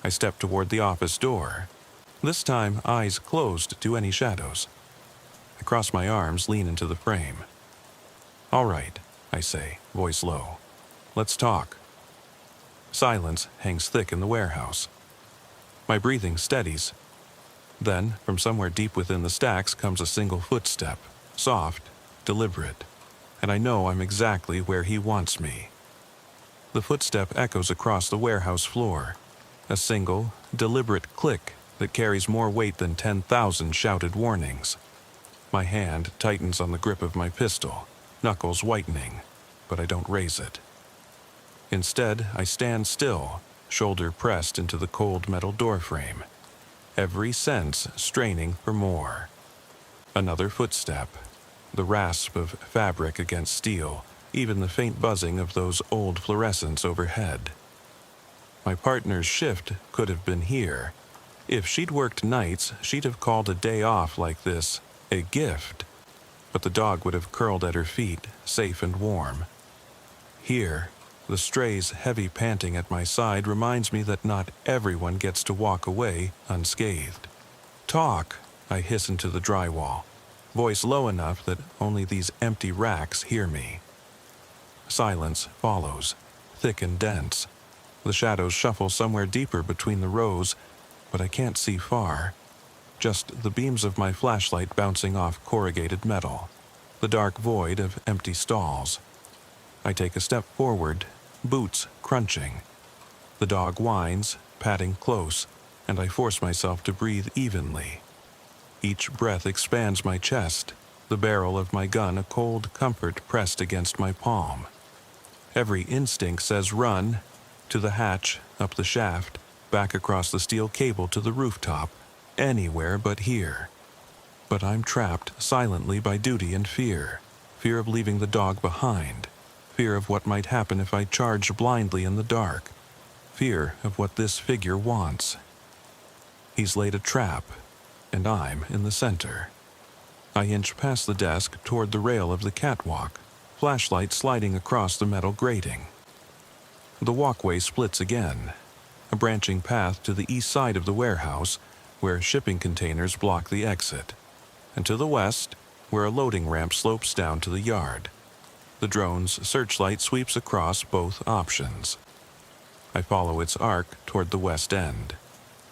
I step toward the office door. This time, eyes closed to any shadows. I cross my arms, lean into the frame. All right, I say, voice low. Let's talk. Silence hangs thick in the warehouse. My breathing steadies. Then, from somewhere deep within the stacks comes a single footstep, soft, deliberate, and I know I'm exactly where he wants me. The footstep echoes across the warehouse floor, a single, deliberate click that carries more weight than 10,000 shouted warnings. My hand tightens on the grip of my pistol, knuckles whitening, but I don't raise it. Instead, I stand still, shoulder pressed into the cold metal doorframe, every sense straining for more. Another footstep, the rasp of fabric against steel, even the faint buzzing of those old fluorescents overhead. My partner's shift could have been here. If she'd worked nights, she'd have called a day off like this a gift, but the dog would have curled at her feet, safe and warm. Here, the stray's heavy panting at my side reminds me that not everyone gets to walk away unscathed. Talk, I hiss into the drywall, voice low enough that only these empty racks hear me. Silence follows, thick and dense. The shadows shuffle somewhere deeper between the rows, but I can't see far. Just the beams of my flashlight bouncing off corrugated metal, the dark void of empty stalls. I take a step forward, boots crunching. The dog whines, patting close, and I force myself to breathe evenly. Each breath expands my chest, the barrel of my gun a cold comfort pressed against my palm. Every instinct says run, to the hatch, up the shaft, back across the steel cable to the rooftop, anywhere but here. But I'm trapped silently by duty and fear of leaving the dog behind, fear of what might happen if I charge blindly in the dark, fear of what this figure wants. He's laid a trap, and I'm in the center. I inch past the desk toward the rail of the catwalk, flashlight sliding across the metal grating. The walkway splits again, a branching path to the east side of the warehouse where shipping containers block the exit, and to the west where a loading ramp slopes down to the yard. The drone's searchlight sweeps across both options. I follow its arc toward the west end.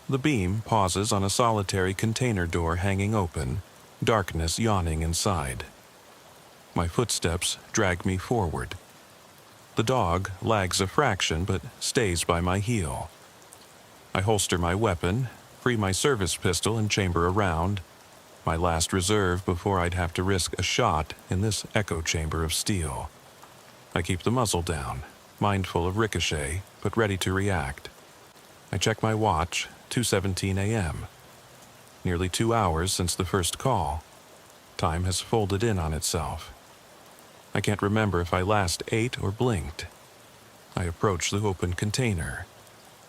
The beam pauses on a solitary container door hanging open, darkness yawning inside. My footsteps drag me forward. The dog lags a fraction but stays by my heel. I holster my weapon, free my service pistol and chamber a round, my last reserve before I'd have to risk a shot in this echo chamber of steel. I keep the muzzle down, mindful of ricochet, but ready to react. I check my watch, 2:17 a.m. Nearly 2 hours since the first call. Time has folded in on itself. I can't remember if I last ate or blinked. I approach the open container.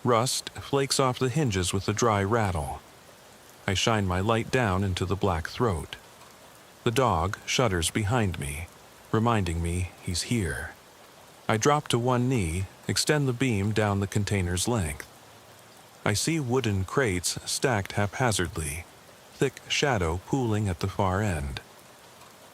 Rust flakes off the hinges with a dry rattle. I shine my light down into the black throat. The dog shudders behind me, reminding me he's here. I drop to one knee, extend the beam down the container's length. I see wooden crates stacked haphazardly, thick shadow pooling at the far end.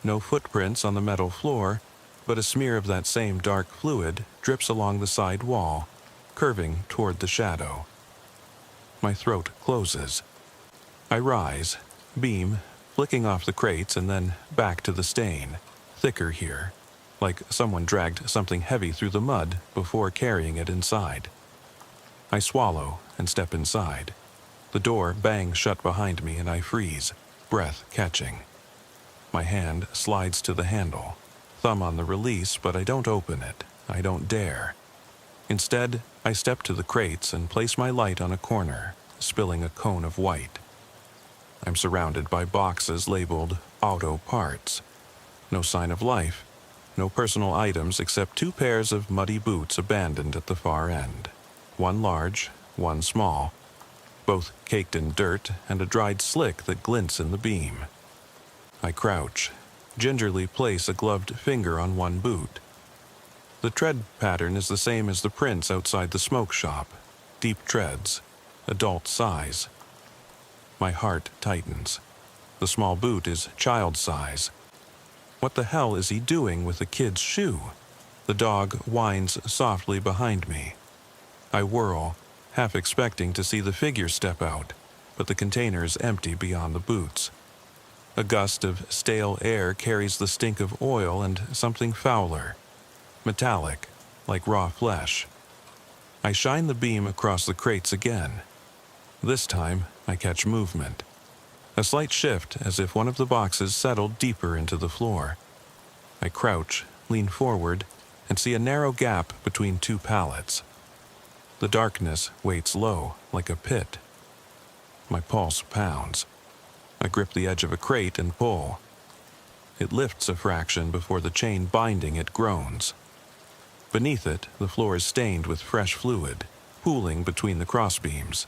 No footprints on the metal floor, but a smear of that same dark fluid drips along the side wall, curving toward the shadow. My throat closes. I rise, beam, flicking off the crates and then back to the stain, thicker here, like someone dragged something heavy through the mud before carrying it inside. I swallow and step inside. The door bangs shut behind me and I freeze, breath catching. My hand slides to the handle, thumb on the release, but I don't open it. I don't dare. Instead, I step to the crates and place my light on a corner, spilling a cone of white. I'm surrounded by boxes labeled auto parts. No sign of life, no personal items except 2 pairs of muddy boots abandoned at the far end. One large, one small, both caked in dirt and a dried slick that glints in the beam. I crouch, gingerly place a gloved finger on one boot. The tread pattern is the same as the prints outside the smoke shop, deep treads, adult size. My heart tightens. The small boot is child size. What the hell is he doing with a kid's shoe? The dog whines softly behind me. I whirl, half expecting to see the figure step out, but the container is empty beyond the boots. A gust of stale air carries the stink of oil and something fouler, metallic, like raw flesh. I shine the beam across the crates again. This time, I catch movement. A slight shift as if one of the boxes settled deeper into the floor. I crouch, lean forward, and see a narrow gap between 2 pallets. The darkness waits low, like a pit. My pulse pounds. I grip the edge of a crate and pull. It lifts a fraction before the chain binding it groans. Beneath it, the floor is stained with fresh fluid, pooling between the crossbeams.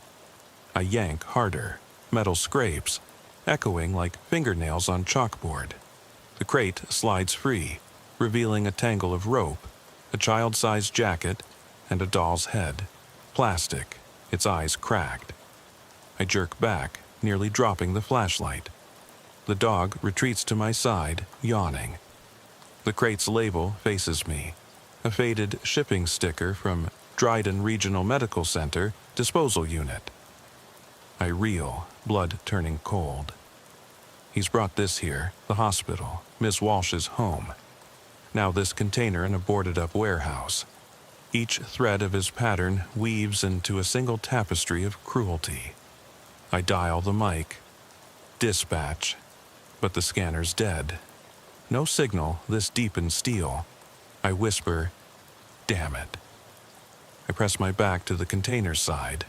I yank harder. Metal scrapes, echoing like fingernails on chalkboard. The crate slides free, revealing a tangle of rope, a child-sized jacket, and a doll's head. Plastic, its eyes cracked. I jerk back, nearly dropping the flashlight. The dog retreats to my side, yawning. The crate's label faces me, a faded shipping sticker from Dryden Regional Medical Center Disposal Unit. I reel, blood turning cold. He's brought this here, the hospital, Miss Walsh's home. Now this container in a boarded-up warehouse. Each thread of his pattern weaves into a single tapestry of cruelty. I dial the mic. Dispatch. But the scanner's dead. No signal this deep in steel. I whisper, "Damn it." I press my back to the container's side,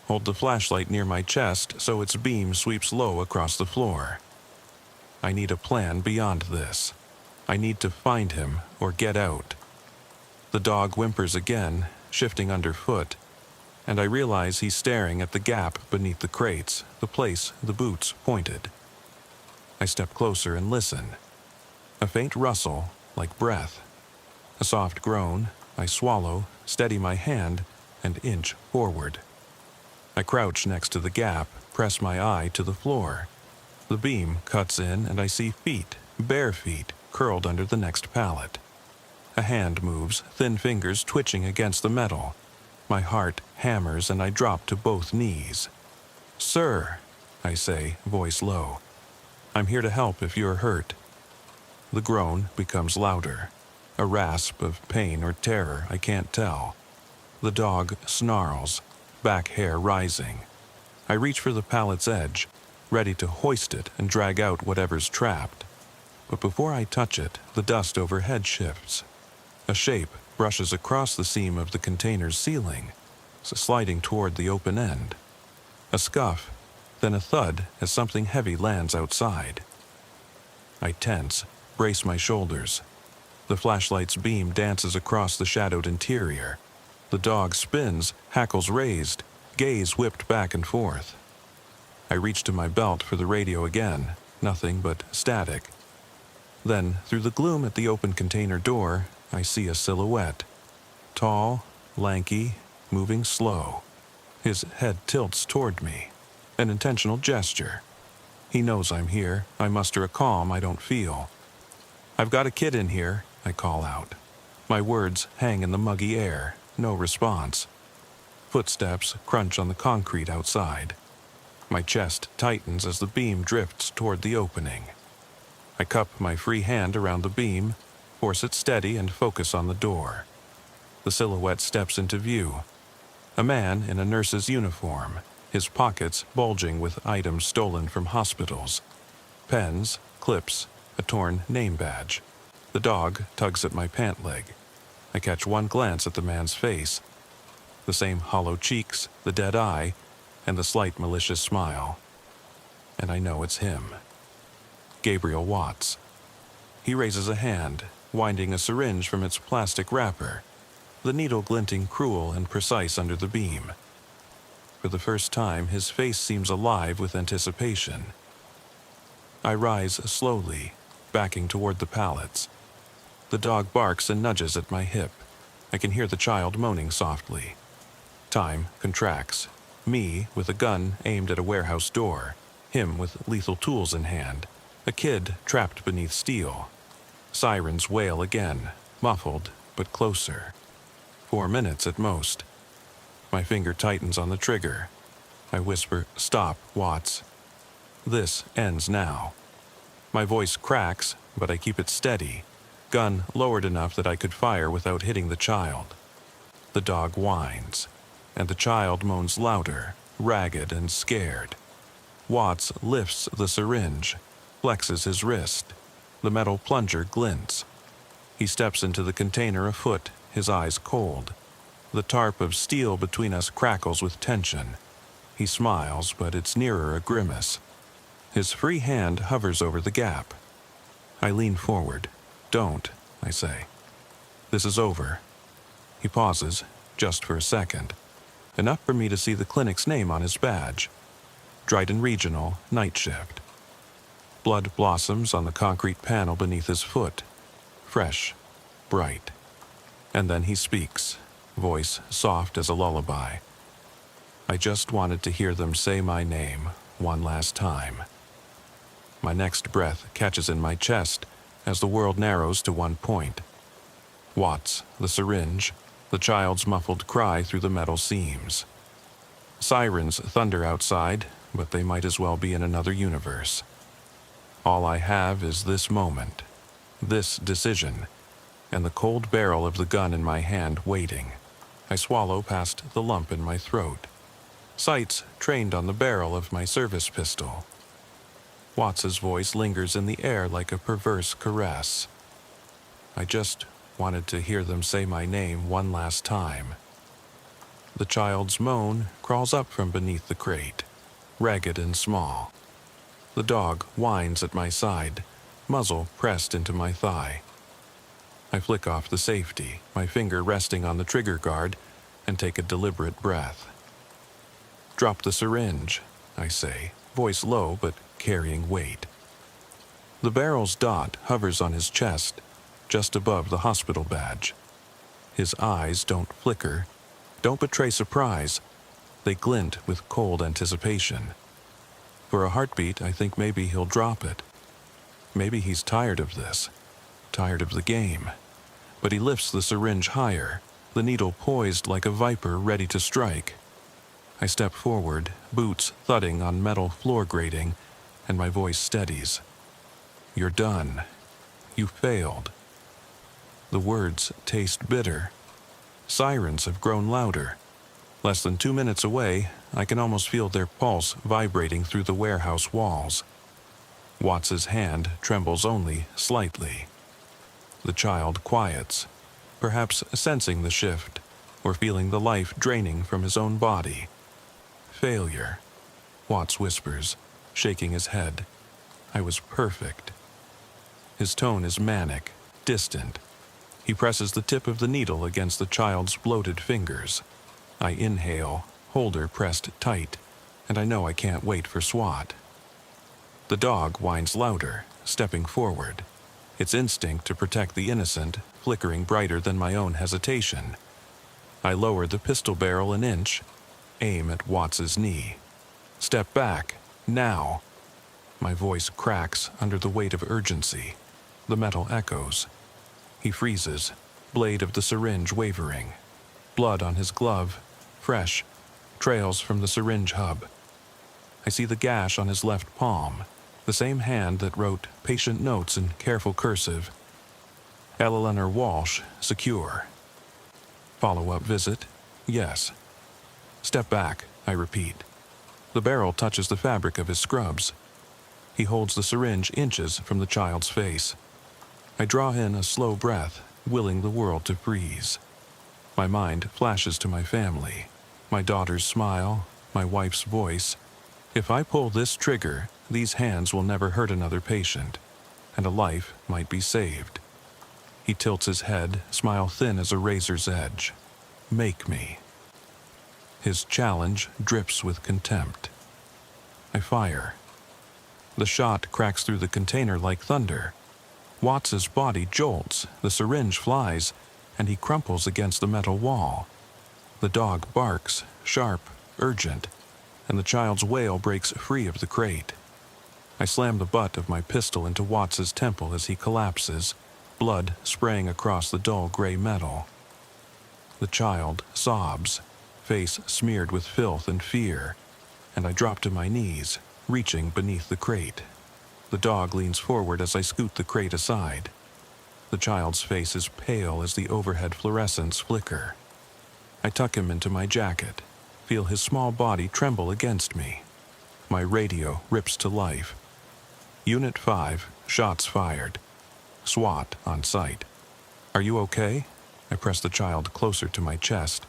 hold the flashlight near my chest so its beam sweeps low across the floor. I need a plan beyond this. I need to find him or get out. The dog whimpers again, shifting underfoot, and I realize he's staring at the gap beneath the crates, the place the boots pointed. I step closer and listen. A faint rustle, like breath. A soft groan. I swallow, steady my hand, and inch forward. I crouch next to the gap, press my eye to the floor. The beam cuts in and I see feet, bare feet, curled under the next pallet. A hand moves, thin fingers twitching against the metal. My heart hammers and I drop to both knees. "Sir," I say, voice low. "I'm here to help if you're hurt." The groan becomes louder. A rasp of pain or terror, I can't tell. The dog snarls, back hair rising. I reach for the pallet's edge, ready to hoist it and drag out whatever's trapped. But before I touch it, the dust overhead shifts. A shape brushes across the seam of the container's ceiling, sliding toward the open end. A scuff, then a thud as something heavy lands outside. I tense, brace my shoulders. The flashlight's beam dances across the shadowed interior. The dog spins, hackles raised, gaze whipped back and forth. I reach to my belt for the radio again, nothing but static. Then, through the gloom at the open container door, I see a silhouette. Tall, lanky, moving slow. His head tilts toward me. An intentional gesture. He knows I'm here. I muster a calm I don't feel. "I've got a kid in here," I call out. My words hang in the muggy air, no response. Footsteps crunch on the concrete outside. My chest tightens as the beam drifts toward the opening. I cup my free hand around the beam, force it steady and focus on the door. The silhouette steps into view. A man in a nurse's uniform, his pockets bulging with items stolen from hospitals. Pens, clips, a torn name badge. The dog tugs at my pant leg. I catch one glance at the man's face. The same hollow cheeks, the dead eye, and the slight malicious smile. And I know it's him. Gabriel Watts. He raises a hand, winding a syringe from its plastic wrapper, the needle glinting cruel and precise under the beam. For the first time, his face seems alive with anticipation. I rise slowly, backing toward the pallets. The dog barks and nudges at my hip. I can hear the child moaning softly. Time contracts. Me with a gun aimed at a warehouse door. Him with lethal tools in hand. A kid trapped beneath steel. Sirens wail again, muffled but closer. 4 minutes at most. My finger tightens on the trigger. I whisper, "Stop, Watts." This ends now. My voice cracks, but I keep it steady. Gun lowered enough that I could fire without hitting the child. The dog whines, and the child moans louder, ragged and scared. Watts lifts the syringe, flexes his wrist. The metal plunger glints. He steps into the container a foot, his eyes cold. The tarp of steel between us crackles with tension. He smiles, but it's nearer a grimace. His free hand hovers over the gap. I lean forward. "Don't," I say. "This is over." He pauses, just for a second. Enough for me to see the clinic's name on his badge. Dryden Regional, night shift. Blood blossoms on the concrete panel beneath his foot. Fresh, bright. And then he speaks, voice soft as a lullaby. I just wanted to hear them say my name one last time. My next breath catches in my chest as the world narrows to one point. Watts, the syringe, the child's muffled cry through the metal seams. Sirens thunder outside, but they might as well be in another universe. All I have is this moment, this decision, and the cold barrel of the gun in my hand waiting. I swallow past the lump in my throat. Sights trained on the barrel of my service pistol. Watts's voice lingers in the air like a perverse caress. I just wanted to hear them say my name one last time. The child's moan crawls up from beneath the crate, ragged and small. The dog whines at my side, muzzle pressed into my thigh. I flick off the safety, my finger resting on the trigger guard, and take a deliberate breath. "Drop the syringe," I say, voice low but carrying weight. The barrel's dot hovers on his chest, just above the hospital badge. His eyes don't flicker, don't betray surprise. They glint with cold anticipation. For a heartbeat, I think maybe he'll drop it. Maybe he's tired of this, tired of the game. But he lifts the syringe higher, the needle poised like a viper ready to strike. I step forward, boots thudding on metal floor grating, and my voice steadies. "You're done. You failed." The words taste bitter. Sirens have grown louder. Less than 2 minutes away, I can almost feel their pulse vibrating through the warehouse walls. Watts's hand trembles only slightly. The child quiets, perhaps sensing the shift, or feeling the life draining from his own body. "Failure," Watts whispers, shaking his head. "I was perfect." His tone is manic, distant. He presses the tip of the needle against the child's bloated fingers. I inhale, holder pressed tight, and I know I can't wait for SWAT. The dog whines louder, stepping forward, its instinct to protect the innocent flickering brighter than my own hesitation. I lower the pistol barrel an inch, aim at Watts's knee. "Step back, now." My voice cracks under the weight of urgency. The metal echoes. He freezes, blade of the syringe wavering. Blood on his glove, fresh, trails from the syringe hub. I see the gash on his left palm, the same hand that wrote patient notes in careful cursive. Eleanor Walsh, secure. Follow-up visit? Yes. "Step back," I repeat. The barrel touches the fabric of his scrubs. He holds the syringe inches from the child's face. I draw in a slow breath, willing the world to freeze. My mind flashes to my family, my daughter's smile, my wife's voice. If I pull this trigger, these hands will never hurt another patient, and a life might be saved. He tilts his head, smile thin as a razor's edge. "Make me." His challenge drips with contempt. I fire. The shot cracks through the container like thunder. Watts's body jolts, the syringe flies, and he crumples against the metal wall. The dog barks, sharp, urgent, and the child's wail breaks free of the crate. I slam the butt of my pistol into Watts's temple as he collapses, blood spraying across the dull gray metal. The child sobs, face smeared with filth and fear, and I drop to my knees, reaching beneath the crate. The dog leans forward as I scoot the crate aside. The child's face is pale as the overhead fluorescents flicker. I tuck him into my jacket, feel his small body tremble against me. My radio rips to life. Unit 5, shots fired. SWAT on site. "Are you okay?" I press the child closer to my chest,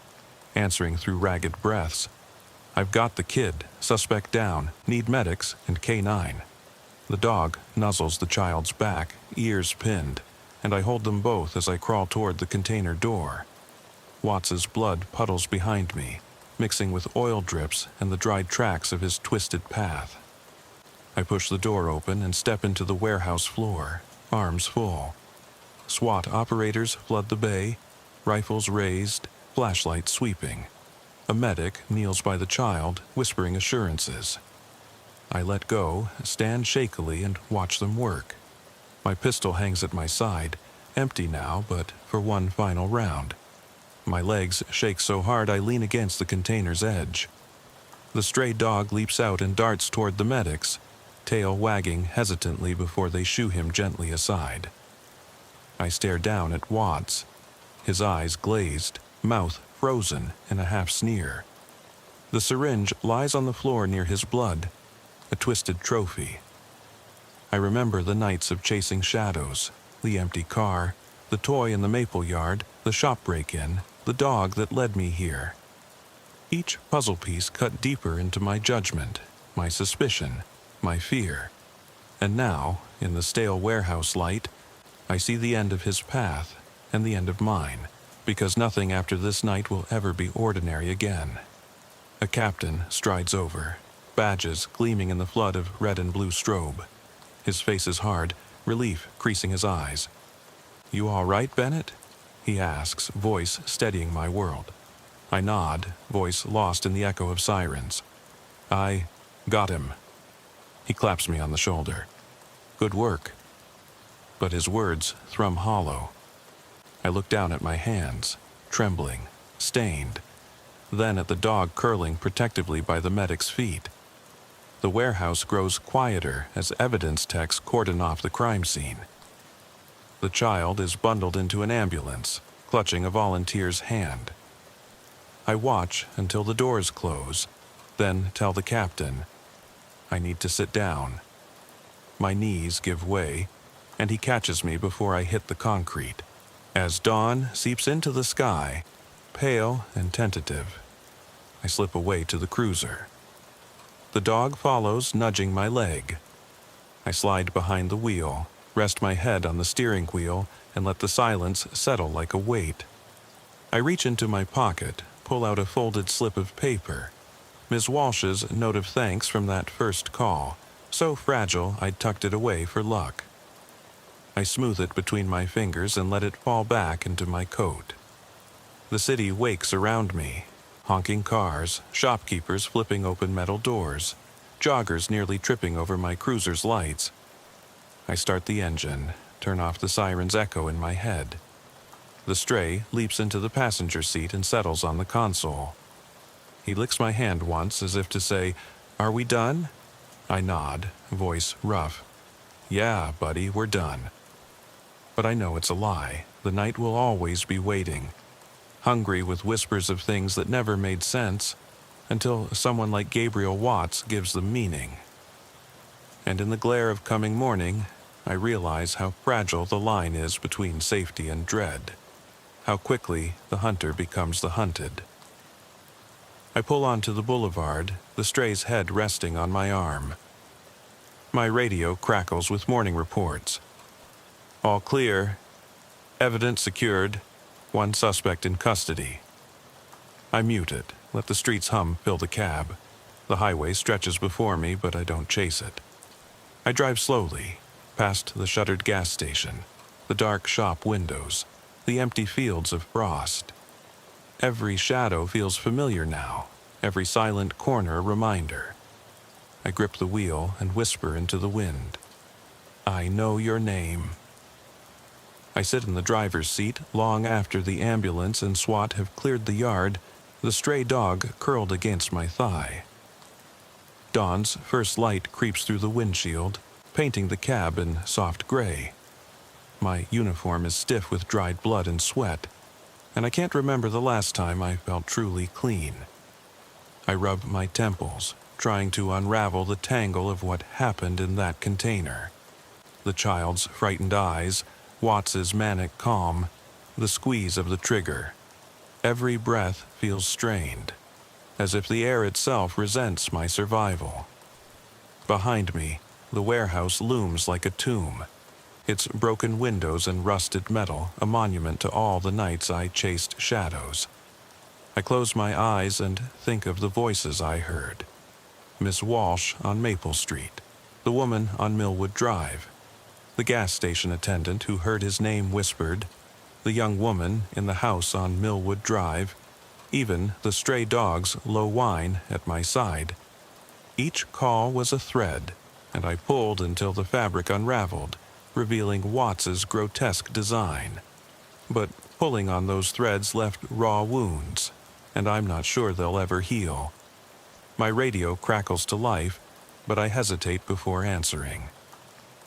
answering through ragged breaths. "I've got the kid, suspect down, need medics, and K9. The dog nuzzles the child's back, ears pinned, and I hold them both as I crawl toward the container door. Watts's blood puddles behind me, mixing with oil drips and the dried tracks of his twisted path. I push the door open and step into the warehouse floor, arms full. SWAT operators flood the bay, rifles raised, flashlights sweeping. A medic kneels by the child, whispering assurances. I let go, stand shakily, and watch them work. My pistol hangs at my side, empty now, but for one final round. My legs shake so hard I lean against the container's edge. The stray dog leaps out and darts toward the medics, tail wagging hesitantly before they shoo him gently aside. I stare down at Watts, his eyes glazed, mouth frozen in a half sneer. The syringe lies on the floor near his blood, a twisted trophy. I remember the nights of chasing shadows, the empty car, the toy in the maple yard, the shop break-in, the dog that led me here. Each puzzle piece cut deeper into my judgment, my suspicion, my fear. And now, in the stale warehouse light, I see the end of his path and the end of mine, because nothing after this night will ever be ordinary again. A captain strides over, badges gleaming in the flood of red and blue strobe. His face is hard, relief creasing his eyes. "You all right, Bennett?" he asks, voice steadying my world. I nod, voice lost in the echo of sirens. "I got him." He claps me on the shoulder. "Good work." But his words thrum hollow. I look down at my hands, trembling, stained, then at the dog curling protectively by the medic's feet. The warehouse grows quieter as evidence techs cordon off the crime scene. The child is bundled into an ambulance, clutching a volunteer's hand. I watch until the doors close, then tell the captain, I need to sit down. My knees give way, and he catches me before I hit the concrete. As dawn seeps into the sky, pale and tentative, I slip away to the cruiser. The dog follows, nudging my leg. I slide behind the wheel, rest my head on the steering wheel, and let the silence settle like a weight. I reach into my pocket, pull out a folded slip of paper. Ms. Walsh's note of thanks from that first call, so fragile I'd tucked it away for luck. I smooth it between my fingers and let it fall back into my coat. The city wakes around me. Honking cars, shopkeepers flipping open metal doors, joggers nearly tripping over my cruiser's lights. I start the engine, turn off the siren's echo in my head. The stray leaps into the passenger seat and settles on the console. He licks my hand once as if to say, "Are we done?" I nod, voice rough. "Yeah, buddy, we're done." But I know it's a lie. The night will always be waiting, hungry with whispers of things that never made sense, until someone like Gabriel Watts gives them meaning. And in the glare of coming morning, I realize how fragile the line is between safety and dread, how quickly the hunter becomes the hunted. I pull onto the boulevard, the stray's head resting on my arm. My radio crackles with morning reports. All clear. Evidence secured. One suspect in custody. I mute it, let the street's hum fill the cab. The highway stretches before me, but I don't chase it. I drive slowly, past the shuttered gas station, the dark shop windows, the empty fields of frost. Every shadow feels familiar now, every silent corner a reminder. I grip the wheel and whisper into the wind. I know your name. I sit in the driver's seat long after the ambulance and SWAT have cleared the yard, the stray dog curled against my thigh. Dawn's first light creeps through the windshield, painting the cab in soft gray. My uniform is stiff with dried blood and sweat, and I can't remember the last time I felt truly clean. I rub my temples, trying to unravel the tangle of what happened in that container. The child's frightened eyes, Watts's manic calm, the squeeze of the trigger. Every breath feels strained, as if the air itself resents my survival. Behind me, the warehouse looms like a tomb, its broken windows and rusted metal a monument to all the nights I chased shadows. I close my eyes and think of the voices I heard. Miss Walsh on Maple Street, the woman on Millwood Drive, the gas station attendant who heard his name whispered, the young woman in the house on Millwood Drive, even the stray dog's low whine at my side. Each call was a thread, and I pulled until the fabric unraveled, revealing Watts's grotesque design. But pulling on those threads left raw wounds, and I'm not sure they'll ever heal. My radio crackles to life, but I hesitate before answering.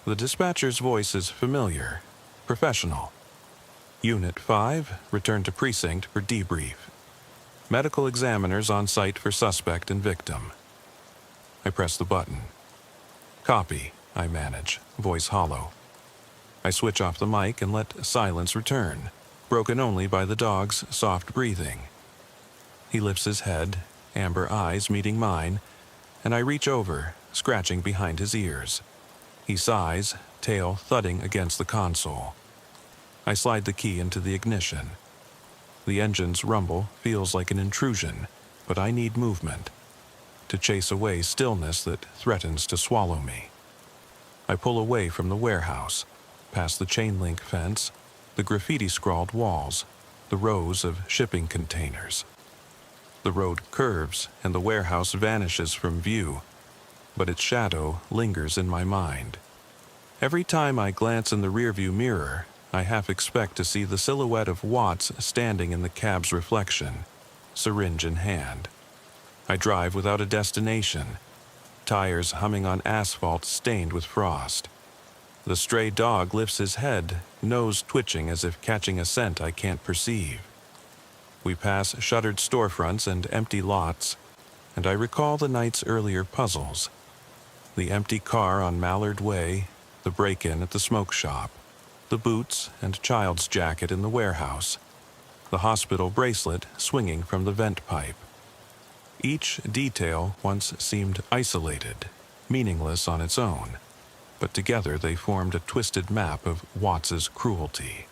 The dispatcher's voice is familiar, professional. Unit 5, return to precinct for debrief. Medical examiners on site for suspect and victim. I press the button. Copy, I manage, voice hollow. I switch off the mic and let silence return, broken only by the dog's soft breathing. He lifts his head, amber eyes meeting mine, and I reach over, scratching behind his ears. He sighs, tail thudding against the console. I slide the key into the ignition. The engine's rumble feels like an intrusion, but I need movement to chase away stillness that threatens to swallow me. I pull away from the warehouse, past the chain-link fence, the graffiti-scrawled walls, the rows of shipping containers. The road curves and the warehouse vanishes from view, but its shadow lingers in my mind. Every time I glance in the rearview mirror, I half expect to see the silhouette of Watts standing in the cab's reflection, syringe in hand. I drive without a destination, tires humming on asphalt stained with frost. The stray dog lifts his head, nose twitching as if catching a scent I can't perceive. We pass shuttered storefronts and empty lots, and I recall the night's earlier puzzles. The empty car on Mallard Way, the break-in at the smoke shop, the boots and child's jacket in the warehouse, the hospital bracelet swinging from the vent pipe. Each detail once seemed isolated, meaningless on its own, but together they formed a twisted map of Watts's cruelty.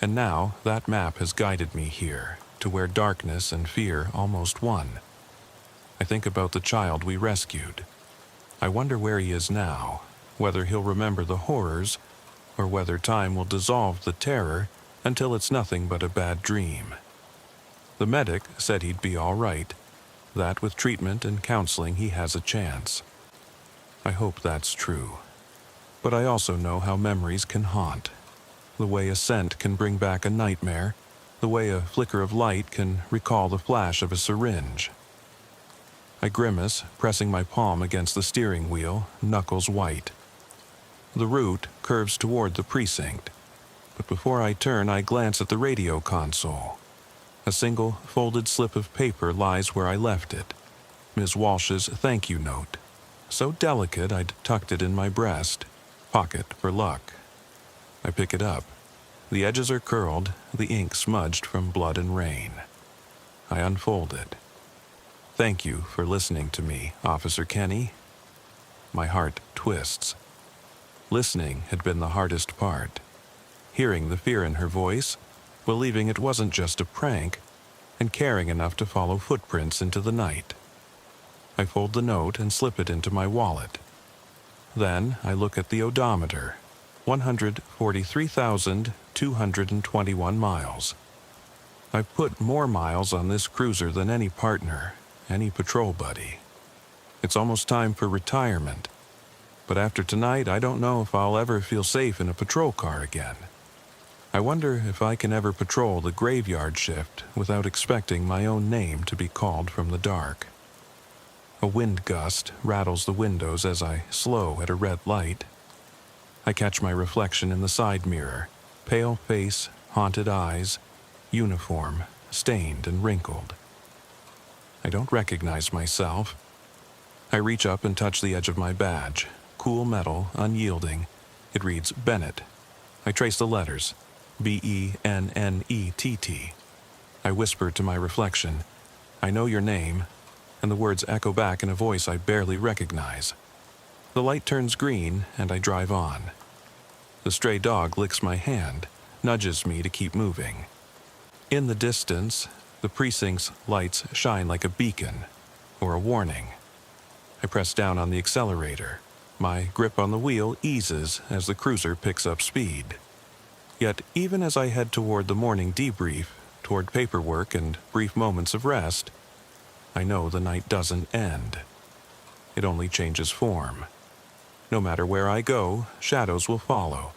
And now that map has guided me here, to where darkness and fear almost won. I think about the child we rescued. I wonder where he is now, whether he'll remember the horrors, or whether time will dissolve the terror until it's nothing but a bad dream. The medic said he'd be all right, that with treatment and counseling he has a chance. I hope that's true. But I also know how memories can haunt. The way a scent can bring back a nightmare, the way a flicker of light can recall the flash of a syringe. I grimace, pressing my palm against the steering wheel, knuckles white. The route curves toward the precinct, but before I turn I glance at the radio console. A single folded slip of paper lies where I left it. Ms. Walsh's thank you note. So delicate I'd tucked it in my breast, pocket for luck. I pick it up. The edges are curled, the ink smudged from blood and rain. I unfold it. Thank you for listening to me, Officer Kenny. My heart twists. Listening had been the hardest part. Hearing the fear in her voice, believing it wasn't just a prank, and caring enough to follow footprints into the night. I fold the note and slip it into my wallet. Then I look at the odometer. 143,221 miles. I've put more miles on this cruiser than any partner, any patrol buddy. It's almost time for retirement. But after tonight, I don't know if I'll ever feel safe in a patrol car again. I wonder if I can ever patrol the graveyard shift without expecting my own name to be called from the dark. A wind gust rattles the windows as I slow at a red light. I catch my reflection in the side mirror, pale face, haunted eyes, uniform, stained and wrinkled. I don't recognize myself. I reach up and touch the edge of my badge. Cool metal, unyielding. It reads Bennett. I trace the letters, B-E-N-N-E-T-T. I whisper to my reflection, I know your name, and the words echo back in a voice I barely recognize. The light turns green, and I drive on. The stray dog licks my hand, nudges me to keep moving. In the distance, the precinct's lights shine like a beacon, or a warning. I press down on the accelerator. My grip on the wheel eases as the cruiser picks up speed. Yet, even as I head toward the morning debrief, toward paperwork and brief moments of rest, I know the night doesn't end. It only changes form. No matter where I go, shadows will follow.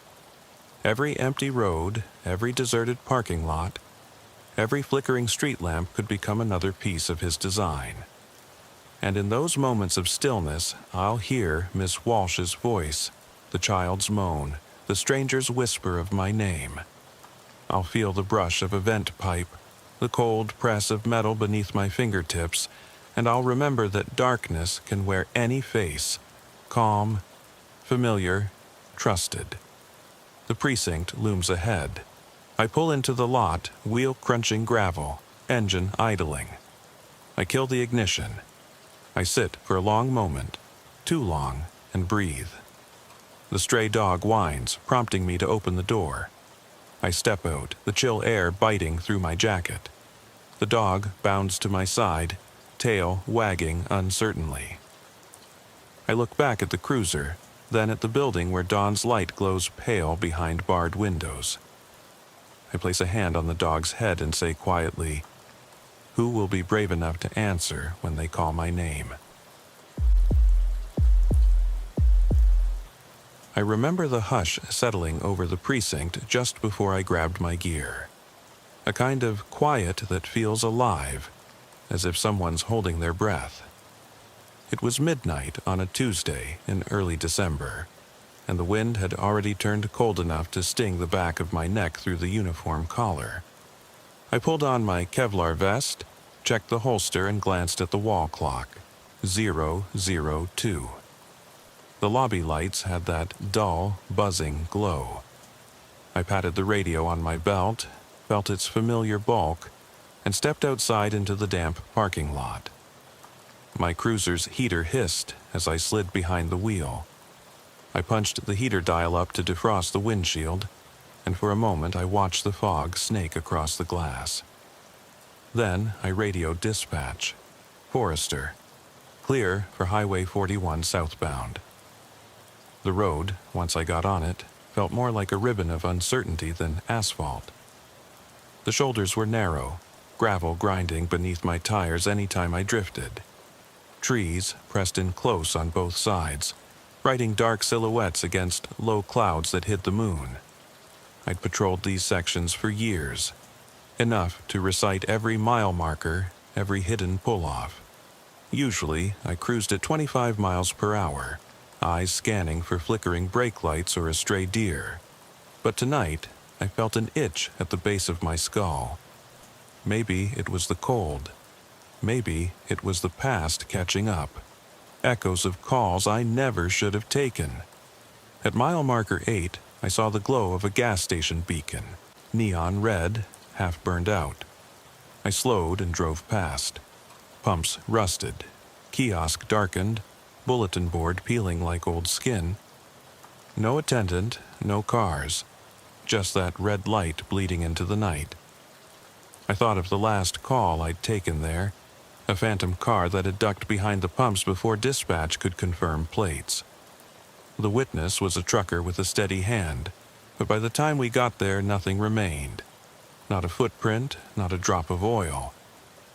Every empty road, every deserted parking lot, every flickering street lamp could become another piece of his design. And in those moments of stillness, I'll hear Miss Walsh's voice, the child's moan, the stranger's whisper of my name. I'll feel the brush of a vent pipe, the cold press of metal beneath my fingertips, and I'll remember that darkness can wear any face, calm, familiar, trusted. The precinct looms ahead. I pull into the lot, wheel crunching gravel, engine idling. I kill the ignition. I sit for a long moment, too long, and breathe. The stray dog whines, prompting me to open the door. I step out, the chill air biting through my jacket. The dog bounds to my side, tail wagging uncertainly. I look back at the cruiser, then at the building where dawn's light glows pale behind barred windows. I place a hand on the dog's head and say quietly, "Who will be brave enough to answer when they call my name?" I remember the hush settling over the precinct just before I grabbed my gear. A kind of quiet that feels alive, as if someone's holding their breath. It was midnight on a Tuesday in early December, and the wind had already turned cold enough to sting the back of my neck through the uniform collar. I pulled on my Kevlar vest, checked the holster, and glanced at the wall clock. 0:02. The lobby lights had that dull, buzzing glow. I patted the radio on my belt, felt its familiar bulk, and stepped outside into the damp parking lot. My cruiser's heater hissed as I slid behind the wheel. I punched the heater dial up to defrost the windshield, and for a moment I watched the fog snake across the glass. Then I radioed dispatch. Forrester. Clear for Highway 41 southbound. The road, once I got on it, felt more like a ribbon of uncertainty than asphalt. The shoulders were narrow, gravel grinding beneath my tires any time I drifted. Trees pressed in close on both sides, writing dark silhouettes against low clouds that hid the moon. I'd patrolled these sections for years, enough to recite every mile marker, every hidden pull-off. Usually, I cruised at 25 miles per hour, eyes scanning for flickering brake lights or a stray deer. But tonight, I felt an itch at the base of my skull. Maybe it was the cold. Maybe it was the past catching up. Echoes of calls I never should have taken. At mile marker 8, I saw the glow of a gas station beacon, neon red, half burned out. I slowed and drove past. Pumps rusted, kiosk darkened, bulletin board peeling like old skin. No attendant, no cars, just that red light bleeding into the night. I thought of the last call I'd taken there, a phantom car that had ducked behind the pumps before dispatch could confirm plates. The witness was a trucker with a steady hand, but by the time we got there, nothing remained. Not a footprint, not a drop of oil.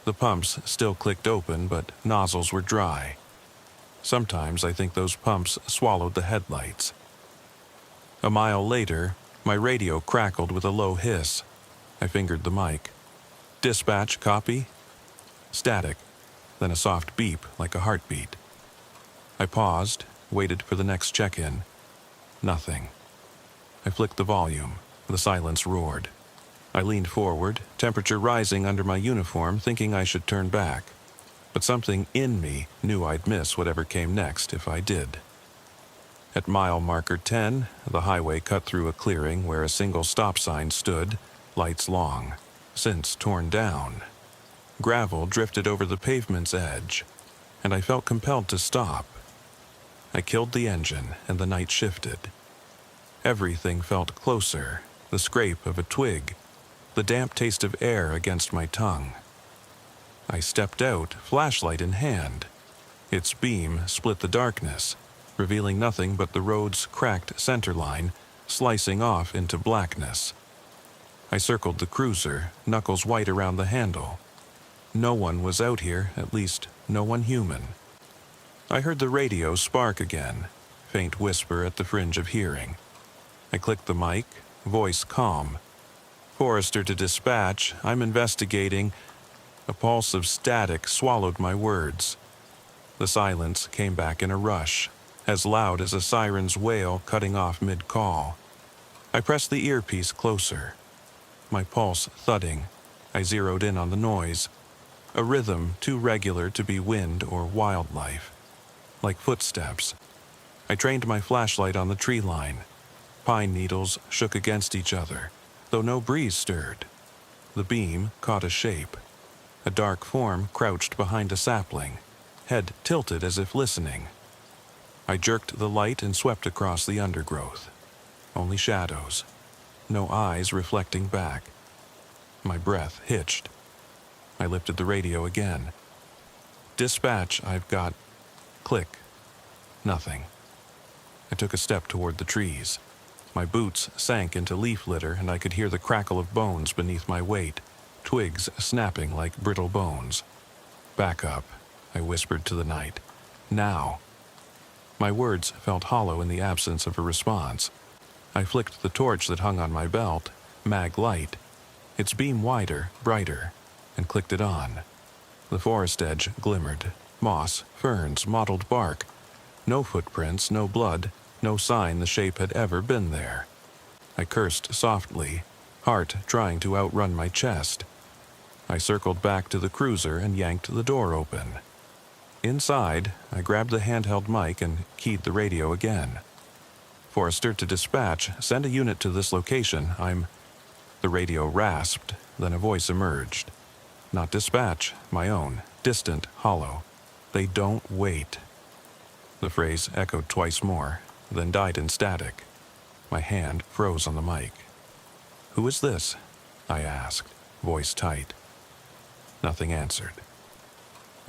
The pumps still clicked open, but nozzles were dry. Sometimes I think those pumps swallowed the headlights. A mile later, my radio crackled with a low hiss. I fingered the mic. Dispatch, copy? Static, then a soft beep like a heartbeat. I paused, waited for the next check-in. Nothing. I flicked the volume. The silence roared. I leaned forward, temperature rising under my uniform, thinking I should turn back. But something in me knew I'd miss whatever came next if I did. At mile marker 10, the highway cut through a clearing where a single stop sign stood, lights long, since torn down. Gravel drifted over the pavement's edge, and I felt compelled to stop. I killed the engine, and the night shifted. Everything felt closer, the scrape of a twig, the damp taste of air against my tongue. I stepped out, flashlight in hand. Its beam split the darkness, revealing nothing but the road's cracked centerline, slicing off into blackness. I circled the cruiser, knuckles white around the handle. No one was out here, at least no one human. I heard the radio spark again, faint whisper at the fringe of hearing. I clicked the mic, voice calm. Forrester to dispatch, I'm investigating. A pulse of static swallowed my words. The silence came back in a rush, as loud as a siren's wail cutting off mid-call. I pressed the earpiece closer, my pulse thudding, I zeroed in on the noise, a rhythm too regular to be wind or wildlife, like footsteps. I trained my flashlight on the tree line. Pine needles shook against each other, though no breeze stirred. The beam caught a shape. A dark form crouched behind a sapling, head tilted as if listening. I jerked the light and swept across the undergrowth. Only shadows. No eyes reflecting back. My breath hitched. I lifted the radio again. "Dispatch, I've got..." Click. Nothing. I took a step toward the trees. My boots sank into leaf litter and I could hear the crackle of bones beneath my weight, twigs snapping like brittle bones. "Back up," I whispered to the night. "Now." My words felt hollow in the absence of a response. I flicked the torch that hung on my belt, mag light, its beam wider, brighter, and clicked it on. The forest edge glimmered. Moss, ferns, mottled bark. No footprints, no blood, no sign the shape had ever been there. I cursed softly, heart trying to outrun my chest. I circled back to the cruiser and yanked the door open. Inside, I grabbed the handheld mic and keyed the radio again. "Forrester to dispatch, send a unit to this location, I'm..." The radio rasped, then a voice emerged. Not dispatch, my own, distant, hollow. "They don't wait." The phrase echoed twice more, then died in static. My hand froze on the mic. "Who is this?" I asked, voice tight. Nothing answered.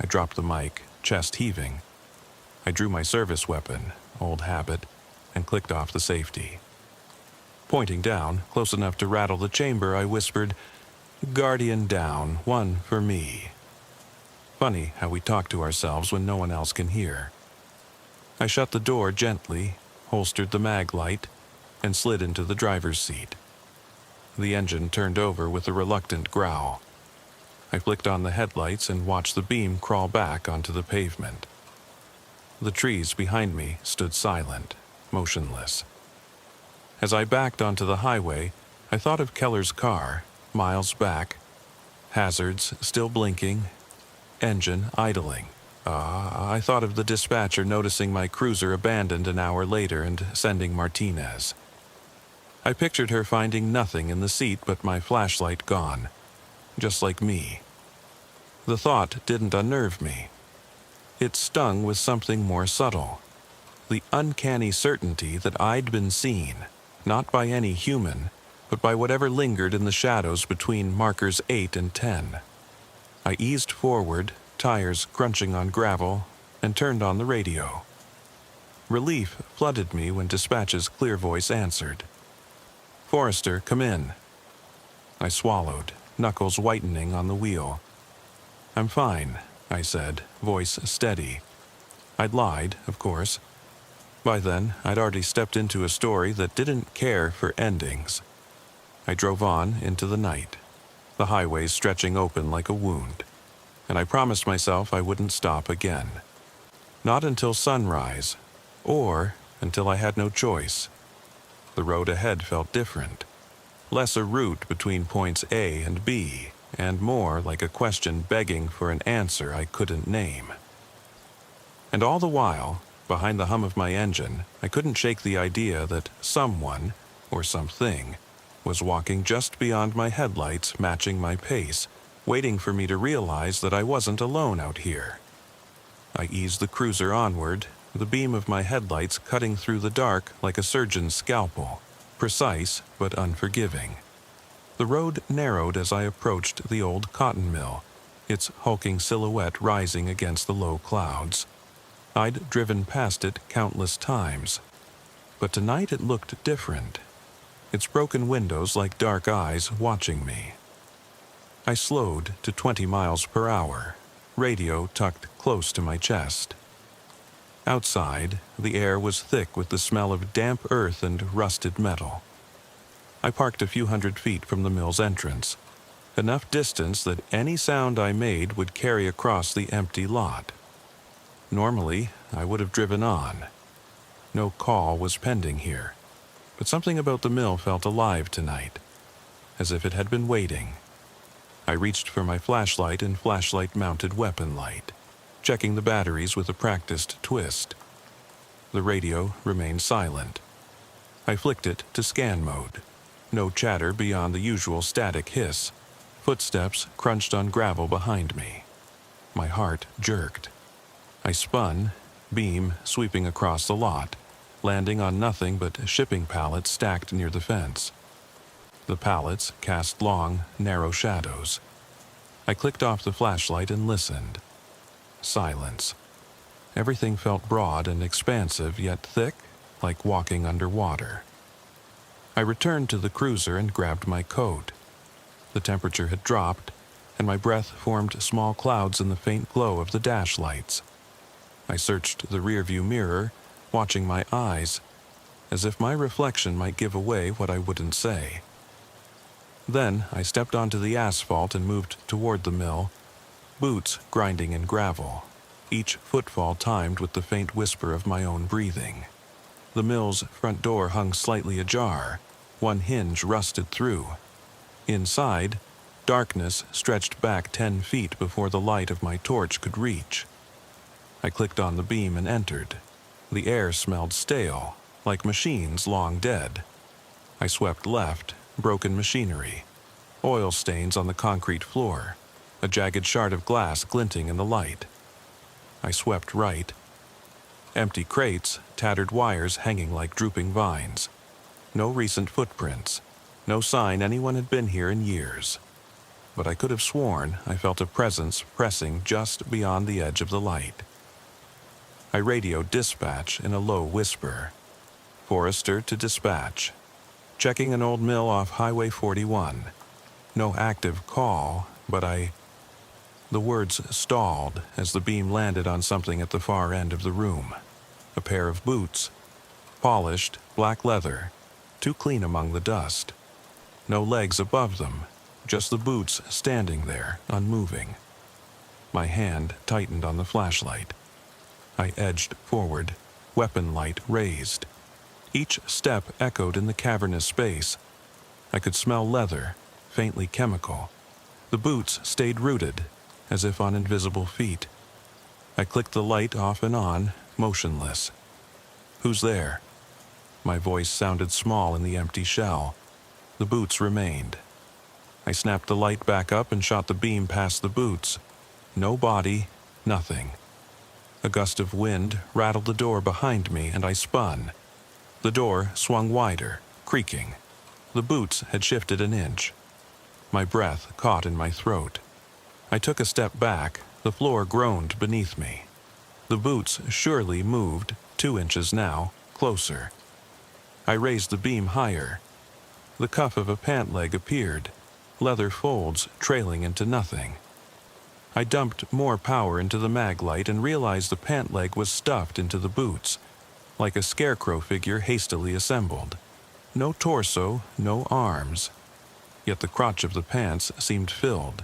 I dropped the mic, chest heaving. I drew my service weapon, old habit, and clicked off the safety. Pointing down, close enough to rattle the chamber, I whispered, "Guardian down, one for me." Funny how we talk to ourselves when no one else can hear. I shut the door gently, holstered the mag light, and slid into the driver's seat. The engine turned over with a reluctant growl. I flicked on the headlights and watched the beam crawl back onto the pavement. The trees behind me stood silent, motionless. As I backed onto the highway, I thought of Keller's car, miles back, hazards still blinking, engine idling. I thought of the dispatcher noticing my cruiser abandoned an hour later and sending Martinez. I pictured her finding nothing in the seat but my flashlight gone, just like me. The thought didn't unnerve me. It stung with something more subtle, the uncanny certainty that I'd been seen, not by any human, but by whatever lingered in the shadows between markers 8 and 10. I eased forward, tires crunching on gravel, and turned on the radio. Relief flooded me when dispatch's clear voice answered. "Forrester, come in." I swallowed, knuckles whitening on the wheel. "I'm fine," I said, voice steady. I'd lied, of course. By then, I'd already stepped into a story that didn't care for endings. I drove on into the night, the highway stretching open like a wound, and I promised myself I wouldn't stop again. Not until sunrise, or until I had no choice. The road ahead felt different, less a route between points A and B, and more like a question begging for an answer I couldn't name. And all the while, behind the hum of my engine, I couldn't shake the idea that someone, or something, was walking just beyond my headlights, matching my pace, waiting for me to realize that I wasn't alone out here. I eased the cruiser onward, the beam of my headlights cutting through the dark like a surgeon's scalpel, precise but unforgiving. The road narrowed as I approached the old cotton mill, its hulking silhouette rising against the low clouds. I'd driven past it countless times, but tonight it looked different, its broken windows like dark eyes watching me. I slowed to 20 miles per hour, radio tucked close to my chest. Outside, the air was thick with the smell of damp earth and rusted metal. I parked a few hundred feet from the mill's entrance, enough distance that any sound I made would carry across the empty lot. Normally, I would have driven on. No call was pending here, but something about the mill felt alive tonight, as if it had been waiting. I reached for my flashlight and flashlight-mounted weapon light, checking the batteries with a practiced twist. The radio remained silent. I flicked it to scan mode. No chatter beyond the usual static hiss. Footsteps crunched on gravel behind me. My heart jerked. I spun, beam sweeping across the lot, landing on nothing but shipping pallets stacked near the fence. The pallets cast long, narrow shadows. I clicked off the flashlight and listened. Silence. Everything felt broad and expansive, yet thick, like walking underwater. I returned to the cruiser and grabbed my coat. The temperature had dropped, and my breath formed small clouds in the faint glow of the dash lights. I searched the rearview mirror, watching my eyes, as if my reflection might give away what I wouldn't say. Then I stepped onto the asphalt and moved toward the mill, boots grinding in gravel, each footfall timed with the faint whisper of my own breathing. The mill's front door hung slightly ajar, one hinge rusted through. Inside, darkness stretched back 10 feet before the light of my torch could reach. I clicked on the beam and entered. The air smelled stale, like machines long dead. I swept left, broken machinery, oil stains on the concrete floor, a jagged shard of glass glinting in the light. I swept right. Empty crates, tattered wires hanging like drooping vines. No recent footprints, no sign anyone had been here in years. But I could have sworn I felt a presence pressing just beyond the edge of the light. I radioed dispatch in a low whisper. Forrester to dispatch. Checking an old mill off Highway 41. No active call, but The words stalled as the beam landed on something at the far end of the room. A pair of boots. Polished, black leather, too clean among the dust. No legs above them, just the boots standing there, unmoving. My hand tightened on the flashlight. I edged forward, weapon light raised. Each step echoed in the cavernous space. I could smell leather, faintly chemical. The boots stayed rooted, as if on invisible feet. I clicked the light off and on, motionless. Who's there? My voice sounded small in the empty shell. The boots remained. I snapped the light back up and shot the beam past the boots. No body, nothing. A gust of wind rattled the door behind me, and I spun. The door swung wider, creaking. The boots had shifted an inch. My breath caught in my throat. I took a step back. The floor groaned beneath me. The boots surely moved, 2 inches now, closer. I raised the beam higher. The cuff of a pant leg appeared, leather folds trailing into nothing. I dumped more power into the mag light and realized the pant leg was stuffed into the boots, like a scarecrow figure hastily assembled. No torso, no arms. Yet the crotch of the pants seemed filled,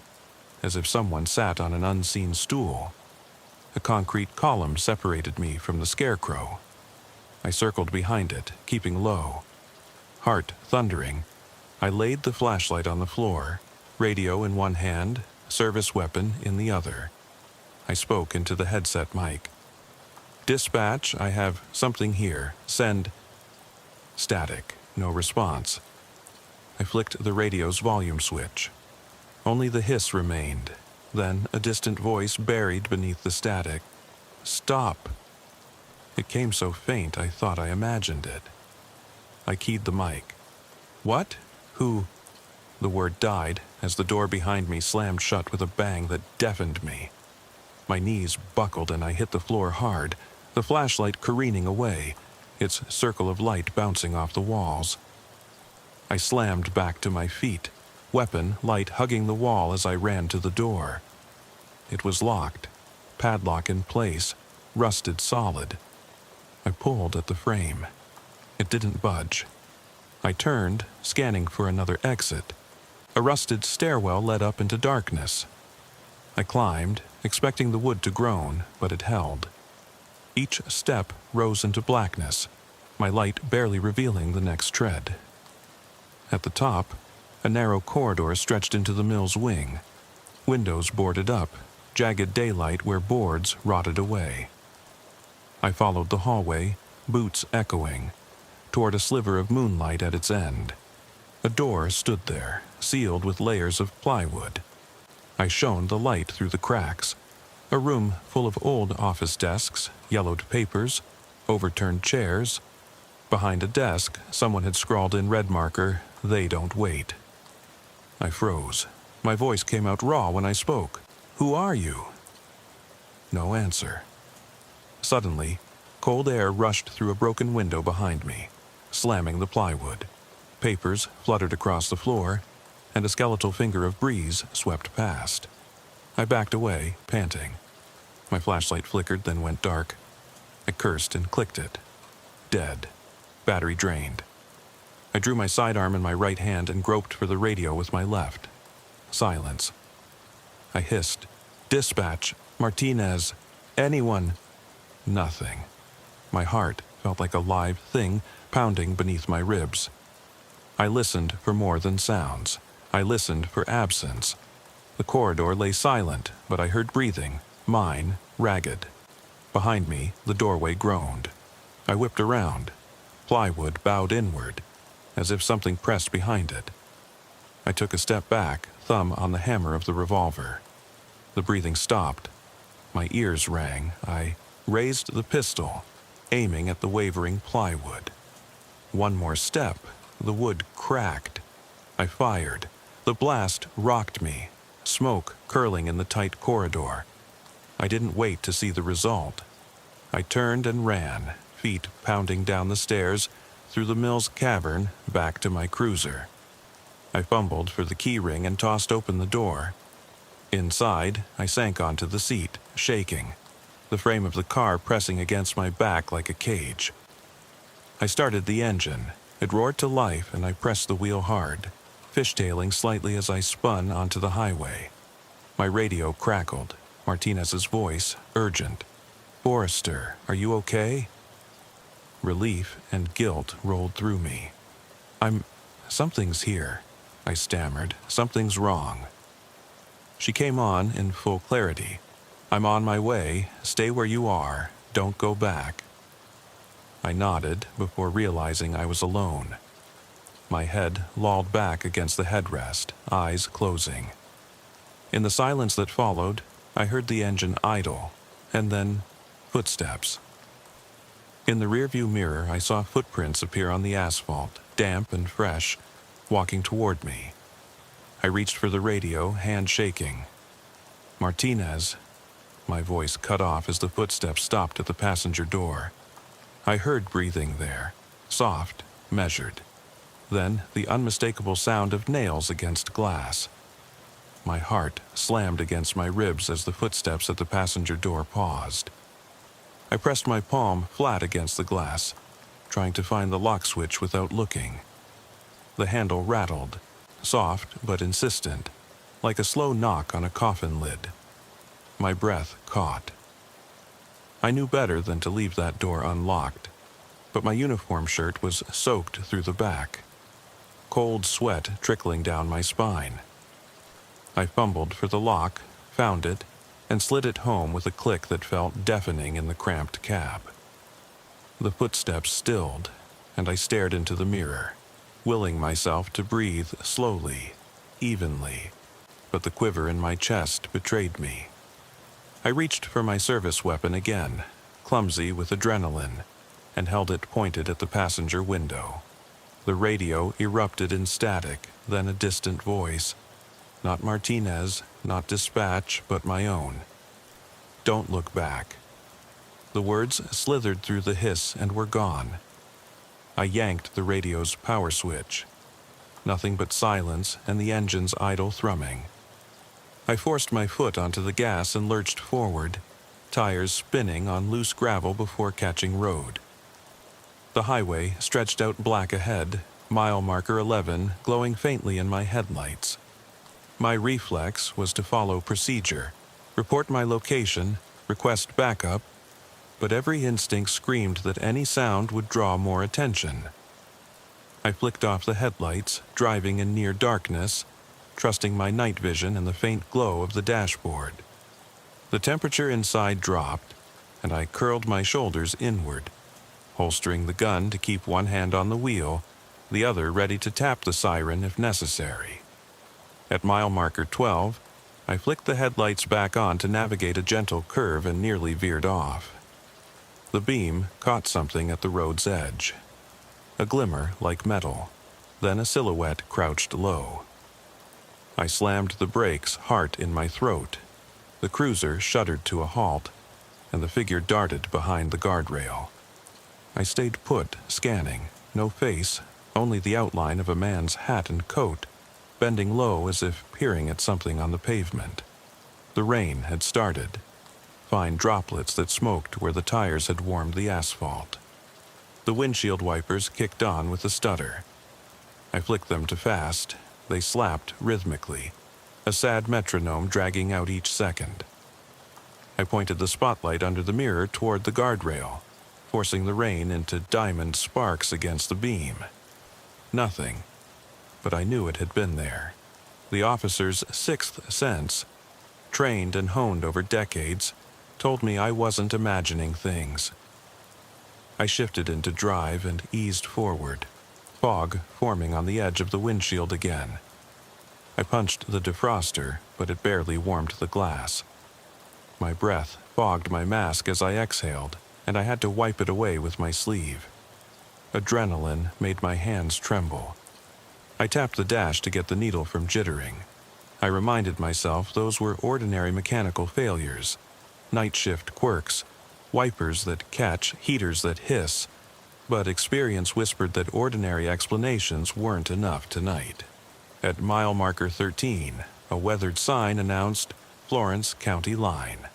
as if someone sat on an unseen stool. A concrete column separated me from the scarecrow. I circled behind it, keeping low. Heart thundering, I laid the flashlight on the floor, radio in one hand, service weapon in the other. I spoke into the headset mic. Dispatch, I have something here. Send. Static. No response. I flicked the radio's volume switch. Only the hiss remained. Then a distant voice buried beneath the static. Stop. It came so faint I thought I imagined it. I keyed the mic. What? Who? The word died as the door behind me slammed shut with a bang that deafened me. My knees buckled and I hit the floor hard, the flashlight careening away, its circle of light bouncing off the walls. I slammed back to my feet, weapon light hugging the wall as I ran to the door. It was locked, padlock in place, rusted solid. I pulled at the frame. It didn't budge. I turned, scanning for another exit. A rusted stairwell led up into darkness. I climbed, expecting the wood to groan, but it held. Each step rose into blackness, my light barely revealing the next tread. At the top, a narrow corridor stretched into the mill's wing, Windows boarded up, jagged daylight where boards rotted away. I followed the hallway, boots echoing, toward a sliver of moonlight at its end. A door stood there, sealed with layers of plywood. I shone the light through the cracks. A room full of old office desks, yellowed papers, overturned chairs. Behind a desk, someone had scrawled in red marker, "They don't wait." I froze. My voice came out raw when I spoke. "Who are you?" No answer. Suddenly, cold air rushed through a broken window behind me, slamming the plywood. Papers fluttered across the floor, and a skeletal finger of breeze swept past. I backed away, panting. My flashlight flickered, then went dark. I cursed and clicked it. Dead. Battery drained. I drew my sidearm in my right hand and groped for the radio with my left. Silence. I hissed, "Dispatch, Martinez, anyone." Nothing. My heart felt like a live thing pounding beneath my ribs. I listened for more than sounds. I listened for absence. The corridor lay silent, but I heard breathing, mine ragged. Behind me, the doorway groaned. I whipped around. Plywood bowed inward, as if something pressed behind it. I took a step back, thumb on the hammer of the revolver. The breathing stopped. My ears rang. I raised the pistol, aiming at the wavering plywood. One more step. The wood cracked. I fired. The blast rocked me, smoke curling in the tight corridor. I didn't wait to see the result. I turned and ran, feet pounding down the stairs, through the mill's cavern, back to my cruiser. I fumbled for the key ring and tossed open the door. Inside, I sank onto the seat, shaking, the frame of the car pressing against my back like a cage. I started the engine. It roared to life, and I pressed the wheel hard, fishtailing slightly as I spun onto the highway. My radio crackled. Martinez's voice, urgent. "Forrester, are you okay?" Relief and guilt rolled through me. Something's here," I stammered. "Something's wrong." She came on in full clarity. "I'm on my way. Stay where you are. Don't go back." I nodded before realizing I was alone. My head lolled back against the headrest, eyes closing. In the silence that followed, I heard the engine idle, and then footsteps. In the rearview mirror, I saw footprints appear on the asphalt, damp and fresh, walking toward me. I reached for the radio, hand shaking. "Martinez." My voice cut off as the footsteps stopped at the passenger door. I heard breathing there, soft, measured. Then the unmistakable sound of nails against glass. My heart slammed against my ribs as the footsteps at the passenger door paused. I pressed my palm flat against the glass, trying to find the lock switch without looking. The handle rattled, soft but insistent, like a slow knock on a coffin lid. My breath caught. I knew better than to leave that door unlocked, but my uniform shirt was soaked through the back, cold sweat trickling down my spine. I fumbled for the lock, found it, and slid it home with a click that felt deafening in the cramped cab. The footsteps stilled, and I stared into the mirror, willing myself to breathe slowly, evenly, but the quiver in my chest betrayed me. I reached for my service weapon again, clumsy with adrenaline, and held it pointed at the passenger window. The radio erupted in static, then a distant voice. Not Martinez, not dispatch, but my own. "Don't look back." The words slithered through the hiss and were gone. I yanked the radio's power switch. Nothing but silence and the engine's idle thrumming. I forced my foot onto the gas and lurched forward, tires spinning on loose gravel before catching road. The highway stretched out black ahead, mile marker 11 glowing faintly in my headlights. My reflex was to follow procedure, report my location, request backup, but every instinct screamed that any sound would draw more attention. I flicked off the headlights, driving in near darkness, trusting my night vision and the faint glow of the dashboard. The temperature inside dropped, and I curled my shoulders inward, holstering the gun to keep one hand on the wheel, the other ready to tap the siren if necessary. At mile marker 12, I flicked the headlights back on to navigate a gentle curve and nearly veered off. The beam caught something at the road's edge. A glimmer like metal, then a silhouette crouched low. I slammed the brakes, heart in my throat. The cruiser shuddered to a halt, and the figure darted behind the guardrail. I stayed put, scanning. No face, only the outline of a man's hat and coat, bending low as if peering at something on the pavement. The rain had started, fine droplets that smoked where the tires had warmed the asphalt. The windshield wipers kicked on with a stutter. I flicked them to fast. They slapped rhythmically, a sad metronome dragging out each second. I pointed the spotlight under the mirror toward the guardrail, forcing the rain into diamond sparks against the beam. Nothing, but I knew it had been there. The officer's sixth sense, trained and honed over decades, told me I wasn't imagining things. I shifted into drive and eased forward, fog forming on the edge of the windshield again. I punched the defroster, but it barely warmed the glass. My breath fogged my mask as I exhaled, and I had to wipe it away with my sleeve. Adrenaline made my hands tremble. I tapped the dash to get the needle from jittering. I reminded myself those were ordinary mechanical failures, night shift quirks, wipers that catch, heaters that hiss, but experience whispered that ordinary explanations weren't enough tonight. At mile marker 13, a weathered sign announced Florence County Line.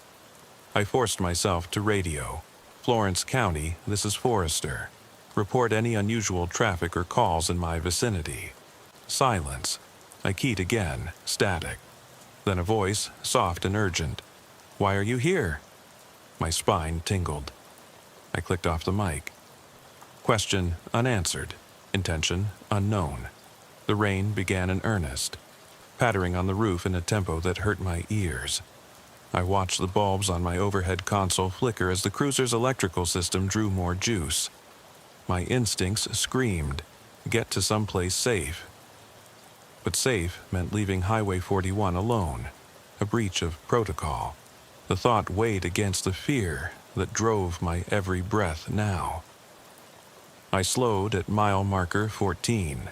I forced myself to radio. Florence County, this is Forrester. Report any unusual traffic or calls in my vicinity. Silence. I keyed again, static. Then a voice, soft and urgent. Why are you here? My spine tingled. I clicked off the mic. Question unanswered. Intention unknown. The rain began in earnest, pattering on the roof in a tempo that hurt my ears. I watched the bulbs on my overhead console flicker as the cruiser's electrical system drew more juice. My instincts screamed, get to someplace safe. But safe meant leaving Highway 41 alone, a breach of protocol. The thought weighed against the fear that drove my every breath now. I slowed at mile marker 14,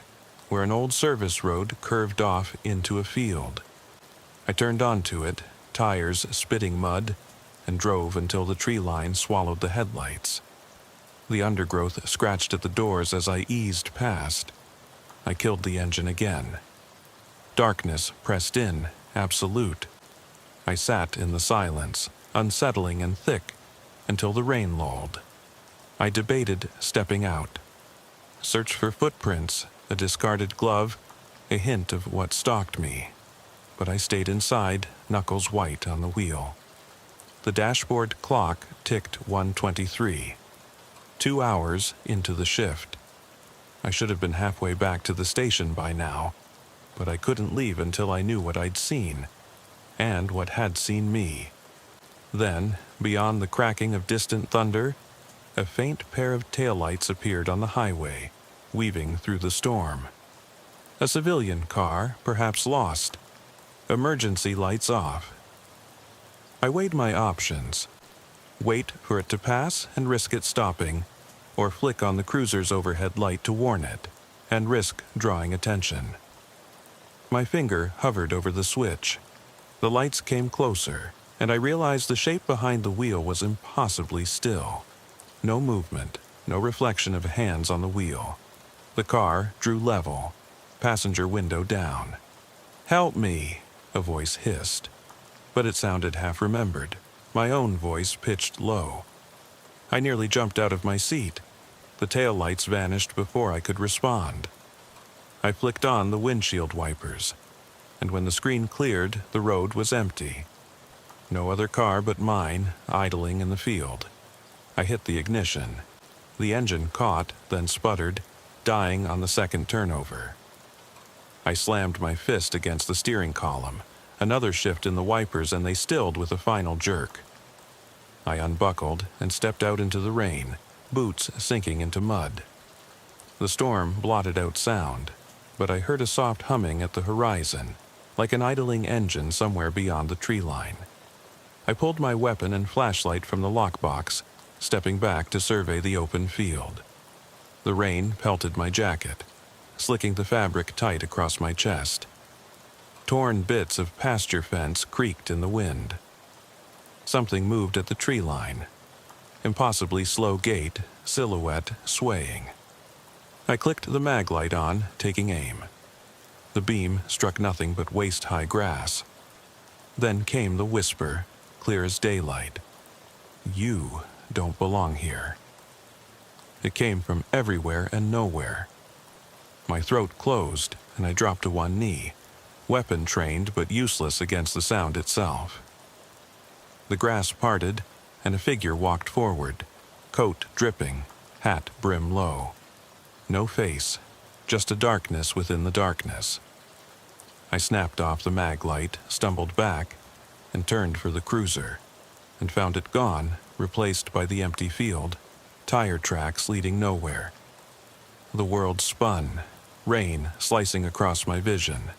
where an old service road curved off into a field. I turned onto it, tires spitting mud, and drove until the tree line swallowed the headlights. The undergrowth scratched at the doors as I eased past. I killed the engine again. Darkness pressed in, absolute. I sat in the silence, unsettling and thick, until the rain lulled. I debated stepping out. Search for footprints, a discarded glove, a hint of what stalked me. But I stayed inside, knuckles white on the wheel. The dashboard clock ticked 1:23. 2 hours into the shift. I should have been halfway back to the station by now, but I couldn't leave until I knew what I'd seen, and what had seen me. Then, beyond the cracking of distant thunder, a faint pair of taillights appeared on the highway, weaving through the storm. A civilian car, perhaps lost. Emergency lights off. I weighed my options. Wait for it to pass and risk it stopping, or flick on the cruiser's overhead light to warn it, and risk drawing attention. My finger hovered over the switch. The lights came closer, and I realized the shape behind the wheel was impossibly still. No movement, no reflection of hands on the wheel. The car drew level, passenger window down. "Help me," a voice hissed. But it sounded half-remembered, my own voice pitched low. I nearly jumped out of my seat. The taillights vanished before I could respond. I flicked on the windshield wipers, and when the screen cleared, the road was empty. No other car but mine, idling in the field. I hit the ignition. The engine caught, then sputtered, dying on the second turnover. I slammed my fist against the steering column. Another shift in the wipers and they stilled with a final jerk. I unbuckled and stepped out into the rain, boots sinking into mud. The storm blotted out sound, but I heard a soft humming at the horizon, like an idling engine somewhere beyond the tree line. I pulled my weapon and flashlight from the lockbox, stepping back to survey the open field. The rain pelted my jacket, slicking the fabric tight across my chest. Torn bits of pasture fence creaked in the wind. Something moved at the tree line. Impossibly slow gait, silhouette swaying. I clicked the mag light on, taking aim. The beam struck nothing but waist-high grass. Then came the whisper, clear as daylight. You don't belong here. It came from everywhere and nowhere. My throat closed, and I dropped to one knee, weapon trained but useless against the sound itself. The grass parted, and a figure walked forward, coat dripping, hat brim low. No face, just a darkness within the darkness. I snapped off the mag light, stumbled back, and turned for the cruiser, and found it gone, replaced by the empty field, tire tracks leading nowhere. The world spun, rain slicing across my vision.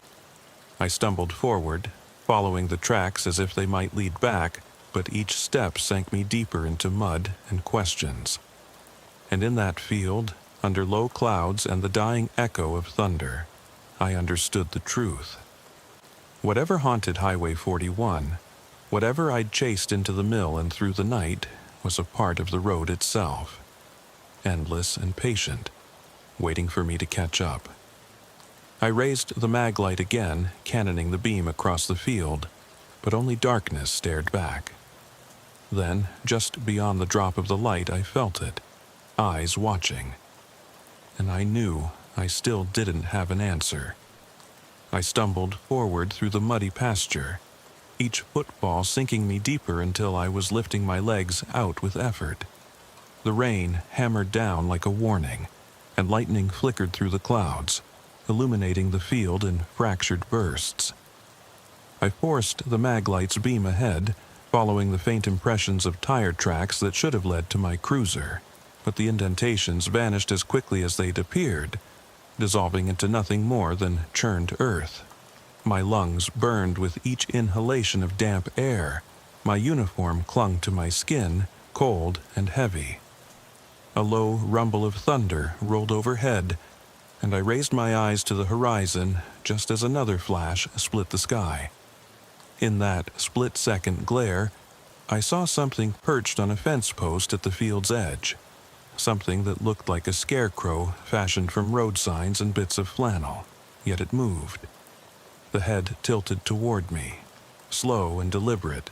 I stumbled forward, following the tracks as if they might lead back, but each step sank me deeper into mud and questions. And in that field, under low clouds and the dying echo of thunder, I understood the truth. Whatever haunted Highway 41, whatever I'd chased into the mill and through the night, was a part of the road itself, endless and patient, waiting for me to catch up. I raised the mag light again, cannoning the beam across the field, but only darkness stared back. Then, just beyond the drop of the light, I felt it, eyes watching. And I knew I still didn't have an answer. I stumbled forward through the muddy pasture, each footfall sinking me deeper until I was lifting my legs out with effort. The rain hammered down like a warning, and lightning flickered through the clouds, illuminating the field in fractured bursts. I forced the mag light's beam ahead, following the faint impressions of tire tracks that should have led to my cruiser, but the indentations vanished as quickly as they'd appeared, dissolving into nothing more than churned earth. My lungs burned with each inhalation of damp air. My uniform clung to my skin, cold and heavy. A low rumble of thunder rolled overhead, and I raised my eyes to the horizon just as another flash split the sky. In that split-second glare, I saw something perched on a fence post at the field's edge, something that looked like a scarecrow fashioned from road signs and bits of flannel, yet it moved. The head tilted toward me, slow and deliberate,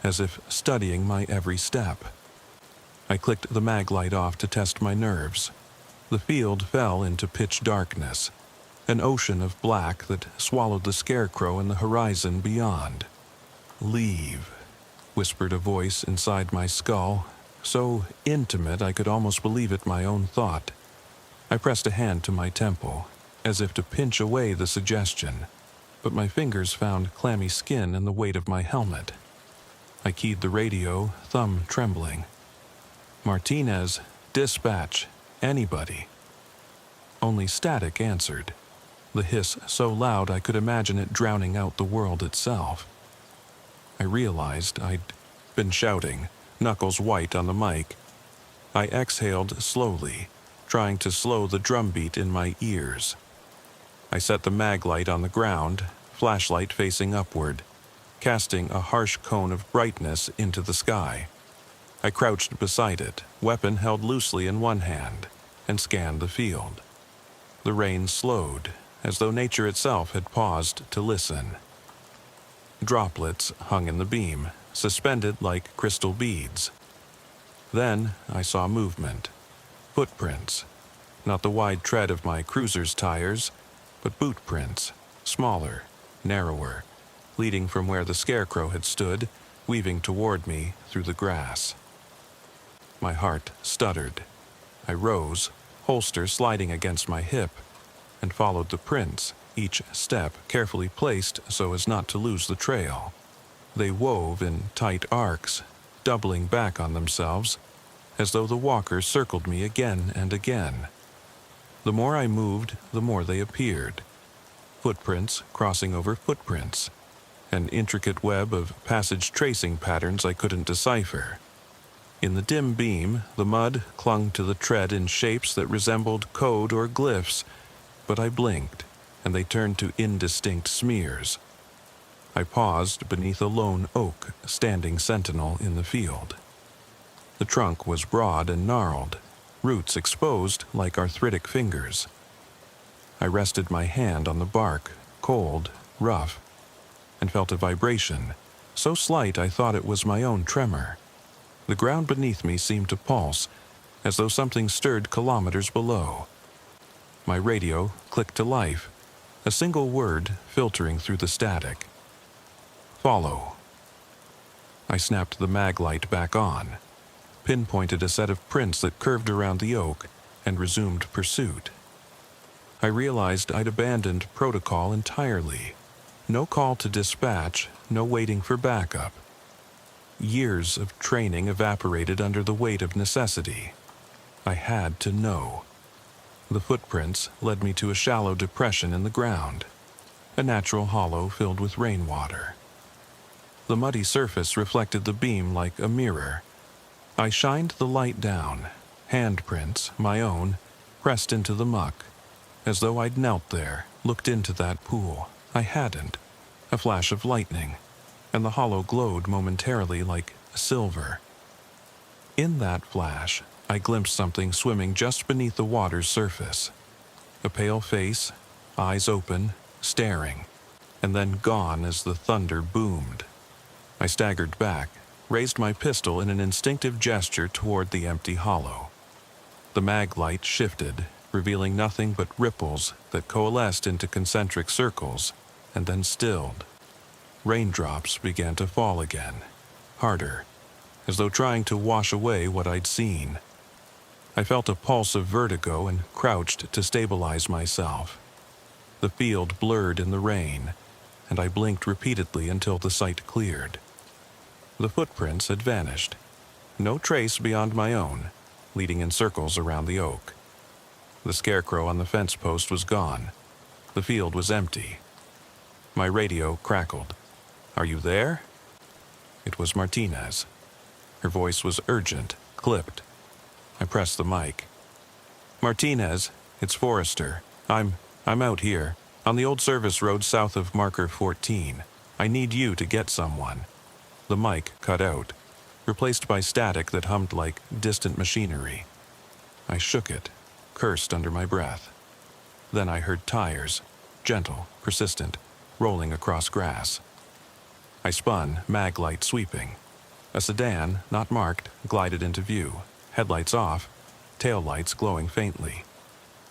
as if studying my every step. I clicked the mag light off to test my nerves. The field fell into pitch darkness, an ocean of black that swallowed the scarecrow and the horizon beyond. "Leave," whispered a voice inside my skull, so intimate I could almost believe it my own thought. I pressed a hand to my temple, as if to pinch away the suggestion, but my fingers found clammy skin and the weight of my helmet. I keyed the radio, thumb trembling. "Martinez, dispatch, anybody." Only static answered, the hiss so loud I could imagine it drowning out the world itself. I realized I'd been shouting, knuckles white on the mic. I exhaled slowly, trying to slow the drumbeat in my ears. I set the mag light on the ground, flashlight facing upward, casting a harsh cone of brightness into the sky. I crouched beside it, weapon held loosely in one hand, and scanned the field. The rain slowed, as though nature itself had paused to listen. Droplets hung in the beam, suspended like crystal beads. Then I saw movement. Footprints. Not the wide tread of my cruiser's tires, but boot prints, smaller, narrower, leading from where the scarecrow had stood, weaving toward me through the grass. My heart stuttered. I rose, holster sliding against my hip, and followed the prints, each step carefully placed so as not to lose the trail. They wove in tight arcs, doubling back on themselves, as though the walkers circled me again and again. The more I moved, the more they appeared. Footprints crossing over footprints, an intricate web of passage tracing patterns I couldn't decipher. In the dim beam, the mud clung to the tread in shapes that resembled code or glyphs, but I blinked, and they turned to indistinct smears. I paused beneath a lone oak standing sentinel in the field. The trunk was broad and gnarled, roots exposed like arthritic fingers. I rested my hand on the bark, cold, rough, and felt a vibration, so slight I thought it was my own tremor. The ground beneath me seemed to pulse, as though something stirred kilometers below. My radio clicked to life, a single word filtering through the static. Follow. I snapped the mag light back on, pinpointed a set of prints that curved around the oak, and resumed pursuit. I realized I'd abandoned protocol entirely. No call to dispatch, no waiting for backup. Years of training evaporated under the weight of necessity. I had to know. The footprints led me to a shallow depression in the ground, a natural hollow filled with rainwater. The muddy surface reflected the beam like a mirror. I shined the light down, handprints, my own, pressed into the muck, as though I'd knelt there, looked into that pool. I hadn't. A flash of lightning, and the hollow glowed momentarily like silver. In that flash, I glimpsed something swimming just beneath the water's surface. A pale face, eyes open, staring, and then gone as the thunder boomed. I staggered back, raised my pistol in an instinctive gesture toward the empty hollow. The mag light shifted, revealing nothing but ripples that coalesced into concentric circles, and then stilled. Raindrops began to fall again, harder, as though trying to wash away what I'd seen. I felt a pulse of vertigo and crouched to stabilize myself. The field blurred in the rain, and I blinked repeatedly until the sight cleared. The footprints had vanished. No trace beyond my own, leading in circles around the oak. The scarecrow on the fence post was gone. The field was empty. My radio crackled. "Are you there?" It was Martinez. Her voice was urgent, clipped. I pressed the mic. "Martinez, it's Forrester. I'm out here, on the old service road south of marker 14. I need you to get someone." The mic cut out, replaced by static that hummed like distant machinery. I shook it, cursed under my breath. Then I heard tires, gentle, persistent, rolling across grass. I spun, mag light sweeping. A sedan, not marked, glided into view, headlights off, tail lights glowing faintly.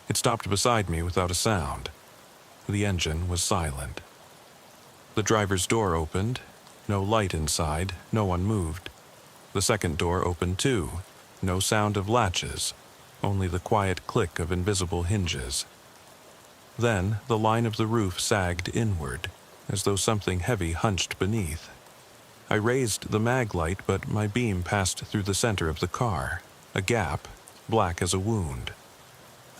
It stopped beside me without a sound. The engine was silent. The driver's door opened. No light inside, no one moved. The second door opened too. No sound of latches, only the quiet click of invisible hinges. Then the line of the roof sagged inward, as though something heavy hunched beneath. I raised the mag light, but my beam passed through the center of the car, a gap, black as a wound.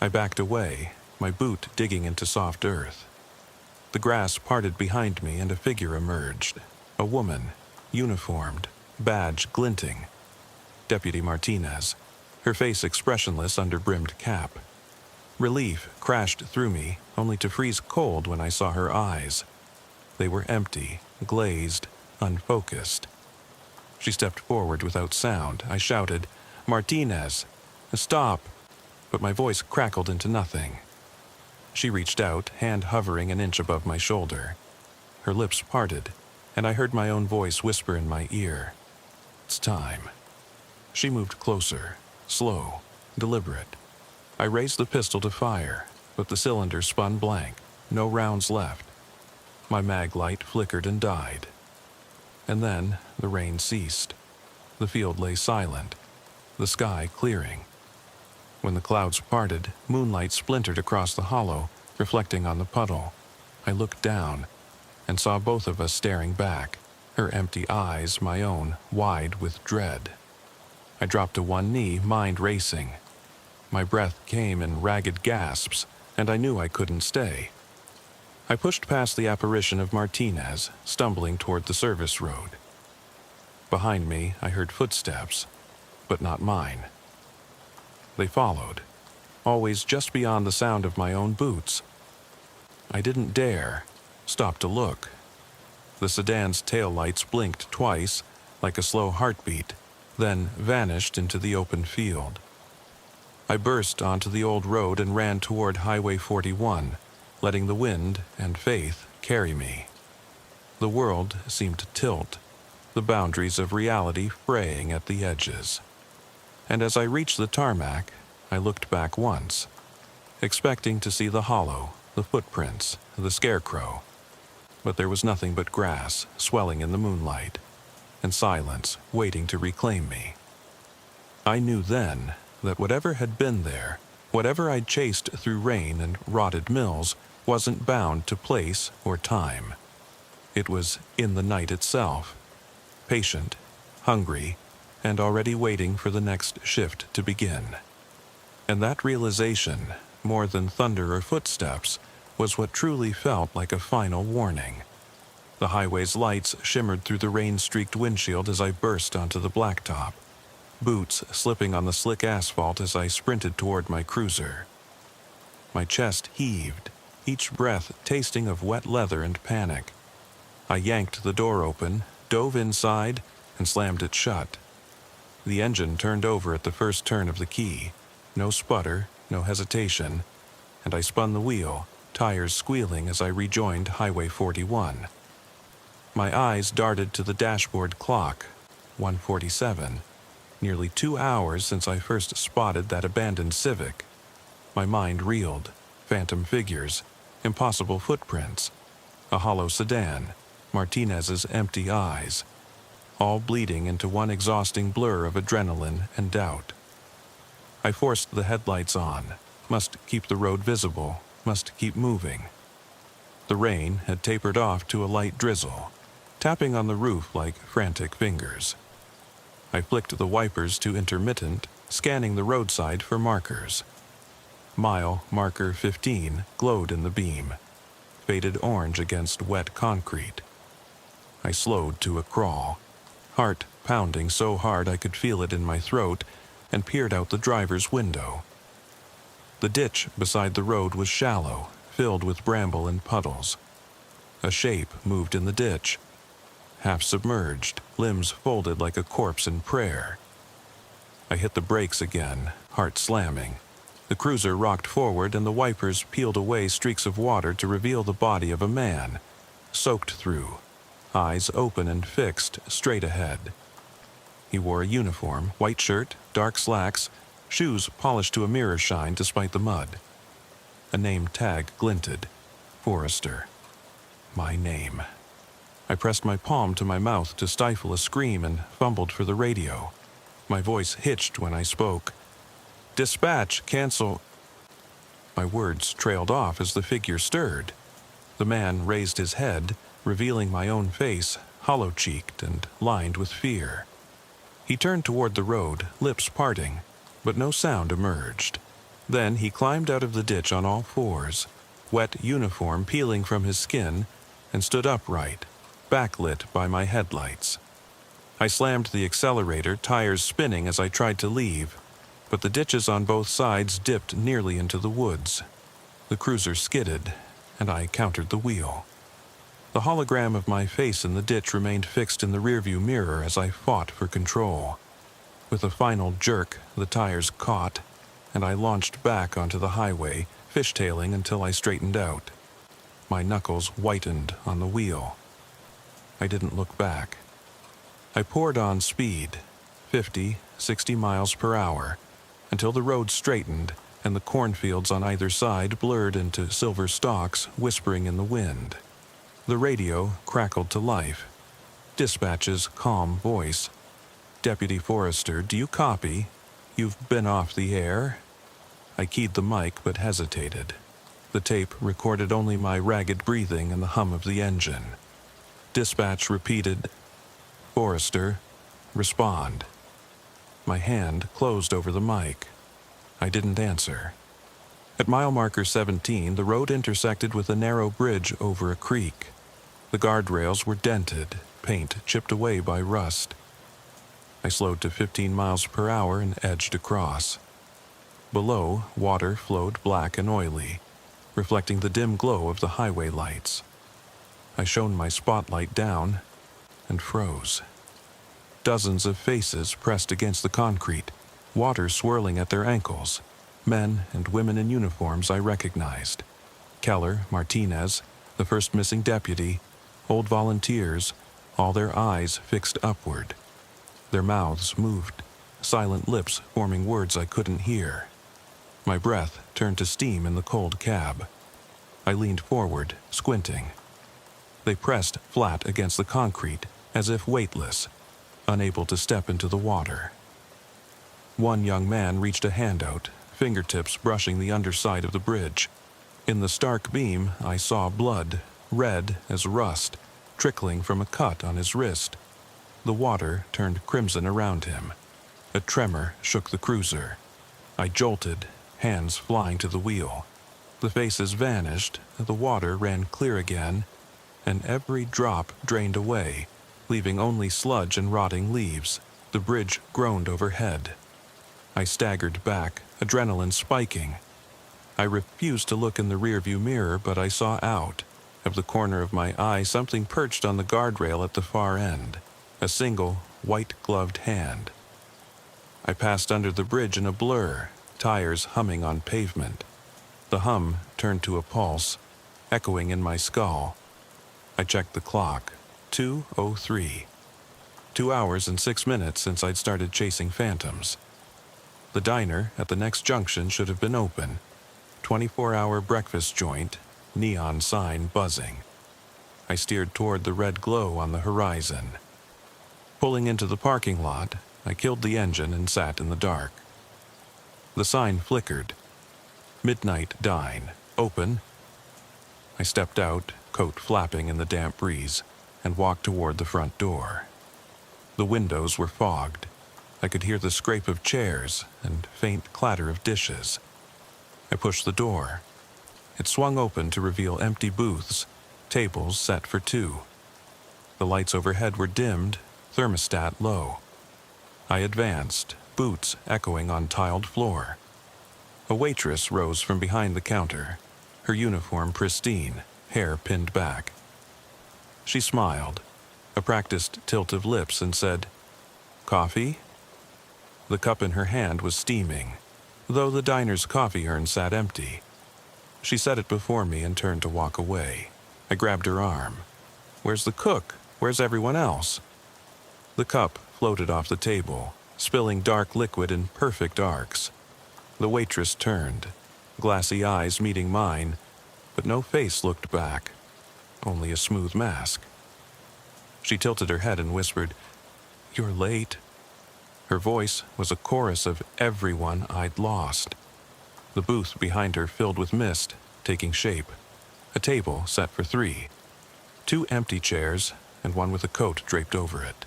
I backed away, my boot digging into soft earth. The grass parted behind me and a figure emerged. A woman, uniformed, badge glinting. Deputy Martinez, her face expressionless under brimmed cap. Relief crashed through me, only to freeze cold when I saw her eyes. They were empty, glazed, unfocused. She stepped forward without sound. I shouted, "Martinez, stop!" But my voice crackled into nothing. She reached out, hand hovering an inch above my shoulder. Her lips parted, and I heard my own voice whisper in my ear, "It's time." She moved closer, slow, deliberate. I raised the pistol to fire, but the cylinder spun blank, no rounds left. My mag light flickered and died. And then the rain ceased. The field lay silent, the sky clearing. When the clouds parted, moonlight splintered across the hollow, reflecting on the puddle. I looked down and saw both of us staring back, her empty eyes my own, wide with dread. I dropped to one knee, mind racing. My breath came in ragged gasps, and I knew I couldn't stay. I pushed past the apparition of Martinez, stumbling toward the service road. Behind me, I heard footsteps, but not mine. They followed, always just beyond the sound of my own boots. I didn't dare stop to look. The sedan's taillights blinked twice, like a slow heartbeat, then vanished into the open field. I burst onto the old road and ran toward Highway 41, letting the wind and faith carry me. The world seemed to tilt, the boundaries of reality fraying at the edges. And as I reached the tarmac, I looked back once, expecting to see the hollow, the footprints, the scarecrow. But there was nothing but grass swelling in the moonlight, and silence waiting to reclaim me. I knew then that whatever had been there, whatever I'd chased through rain and rotted mills, wasn't bound to place or time. It was in the night itself, patient, hungry, and already waiting for the next shift to begin. And that realization, more than thunder or footsteps, was what truly felt like a final warning. The highway's lights shimmered through the rain-streaked windshield as I burst onto the blacktop, boots slipping on the slick asphalt as I sprinted toward my cruiser. My chest heaved, each breath tasting of wet leather and panic. I yanked the door open, dove inside, and slammed it shut. The engine turned over at the first turn of the key. No sputter, no hesitation, and I spun the wheel, tires squealing as I rejoined Highway 41. My eyes darted to the dashboard clock, 1:47, nearly 2 hours since I first spotted that abandoned Civic. My mind reeled, phantom figures, impossible footprints, a hollow sedan, Martinez's empty eyes, all bleeding into one exhausting blur of adrenaline and doubt. I forced the headlights on, must keep the road visible, must keep moving. The rain had tapered off to a light drizzle, tapping on the roof like frantic fingers. I flicked the wipers to intermittent, scanning the roadside for markers. Mile marker 15 glowed in the beam, faded orange against wet concrete. I slowed to a crawl, heart pounding so hard I could feel it in my throat, and peered out the driver's window. The ditch beside the road was shallow, filled with bramble and puddles. A shape moved in the ditch, half submerged, limbs folded like a corpse in prayer. I hit the brakes again, heart slamming. The cruiser rocked forward and the wipers peeled away streaks of water to reveal the body of a man, soaked through, eyes open and fixed straight ahead. He wore a uniform, white shirt, dark slacks, shoes polished to a mirror shine despite the mud. A name tag glinted, Forrester. My name. I pressed my palm to my mouth to stifle a scream and fumbled for the radio. My voice hitched when I spoke. "Dispatch, cancel." My words trailed off as the figure stirred. The man raised his head, revealing my own face, hollow-cheeked and lined with fear. He turned toward the road, lips parting, but no sound emerged. Then he climbed out of the ditch on all fours, wet uniform peeling from his skin, and stood upright, backlit by my headlights. I slammed the accelerator, tires spinning as I tried to leave, but the ditches on both sides dipped nearly into the woods. The cruiser skidded, and I countered the wheel. The hologram of my face in the ditch remained fixed in the rearview mirror as I fought for control. With a final jerk, the tires caught, and I launched back onto the highway, fishtailing until I straightened out. My knuckles whitened on the wheel. I didn't look back. I poured on speed, 50, 60 miles per hour, until the road straightened and the cornfields on either side blurred into silver stalks whispering in the wind. The radio crackled to life. Dispatch's calm voice. "Deputy Forrester, do you copy? You've been off the air?" I keyed the mic but hesitated. The tape recorded only my ragged breathing and the hum of the engine. Dispatch repeated, "Forrester, respond." My hand closed over the mic. I didn't answer. At mile marker 17, the road intersected with a narrow bridge over a creek. The guardrails were dented, paint chipped away by rust. I slowed to 15 miles per hour and edged across. Below, water flowed black and oily, reflecting the dim glow of the highway lights. I shone my spotlight down and froze. Dozens of faces pressed against the concrete, water swirling at their ankles. Men and women in uniforms I recognized. Keller, Martinez, the first missing deputy, old volunteers, all their eyes fixed upward. Their mouths moved, silent lips forming words I couldn't hear. My breath turned to steam in the cold cab. I leaned forward, squinting. They pressed flat against the concrete, as if weightless, unable to step into the water. One young man reached a hand out, fingertips brushing the underside of the bridge. In the stark beam, I saw blood, red as rust, trickling from a cut on his wrist. The water turned crimson around him. A tremor shook the cruiser. I jolted, hands flying to the wheel. The faces vanished, the water ran clear again, and every drop drained away, leaving only sludge and rotting leaves. The bridge groaned overhead. I staggered back, adrenaline spiking. I refused to look in the rearview mirror, but I saw out. Of the corner of my eye, something perched on the guardrail at the far end. A single, white-gloved hand. I passed under the bridge in a blur, tires humming on pavement. The hum turned to a pulse, echoing in my skull. I checked the clock. 2:03. 2 hours and 6 minutes since I'd started chasing phantoms. The diner at the next junction should have been open. 24-hour breakfast joint, neon sign buzzing. I steered toward the red glow on the horizon. Pulling into the parking lot, I killed the engine and sat in the dark. The sign flickered. Midnight Dine, open. I stepped out, coat flapping in the damp breeze, and walked toward the front door. The windows were fogged. I could hear the scrape of chairs and faint clatter of dishes. I pushed the door. It swung open to reveal empty booths, tables set for two. The lights overhead were dimmed, thermostat low. I advanced, boots echoing on tiled floor. A waitress rose from behind the counter, her uniform pristine, hair pinned back. She smiled, a practiced tilt of lips, and said, "Coffee?" The cup in her hand was steaming, though the diner's coffee urn sat empty. She set it before me and turned to walk away. I grabbed her arm. "Where's the cook? Where's everyone else?" The cup floated off the table, spilling dark liquid in perfect arcs. The waitress turned, glassy eyes meeting mine, but no face looked back, only a smooth mask. She tilted her head and whispered, "You're late." Her voice was a chorus of everyone I'd lost. The booth behind her filled with mist, taking shape. A table set for three. 2 empty chairs, and one with a coat draped over it.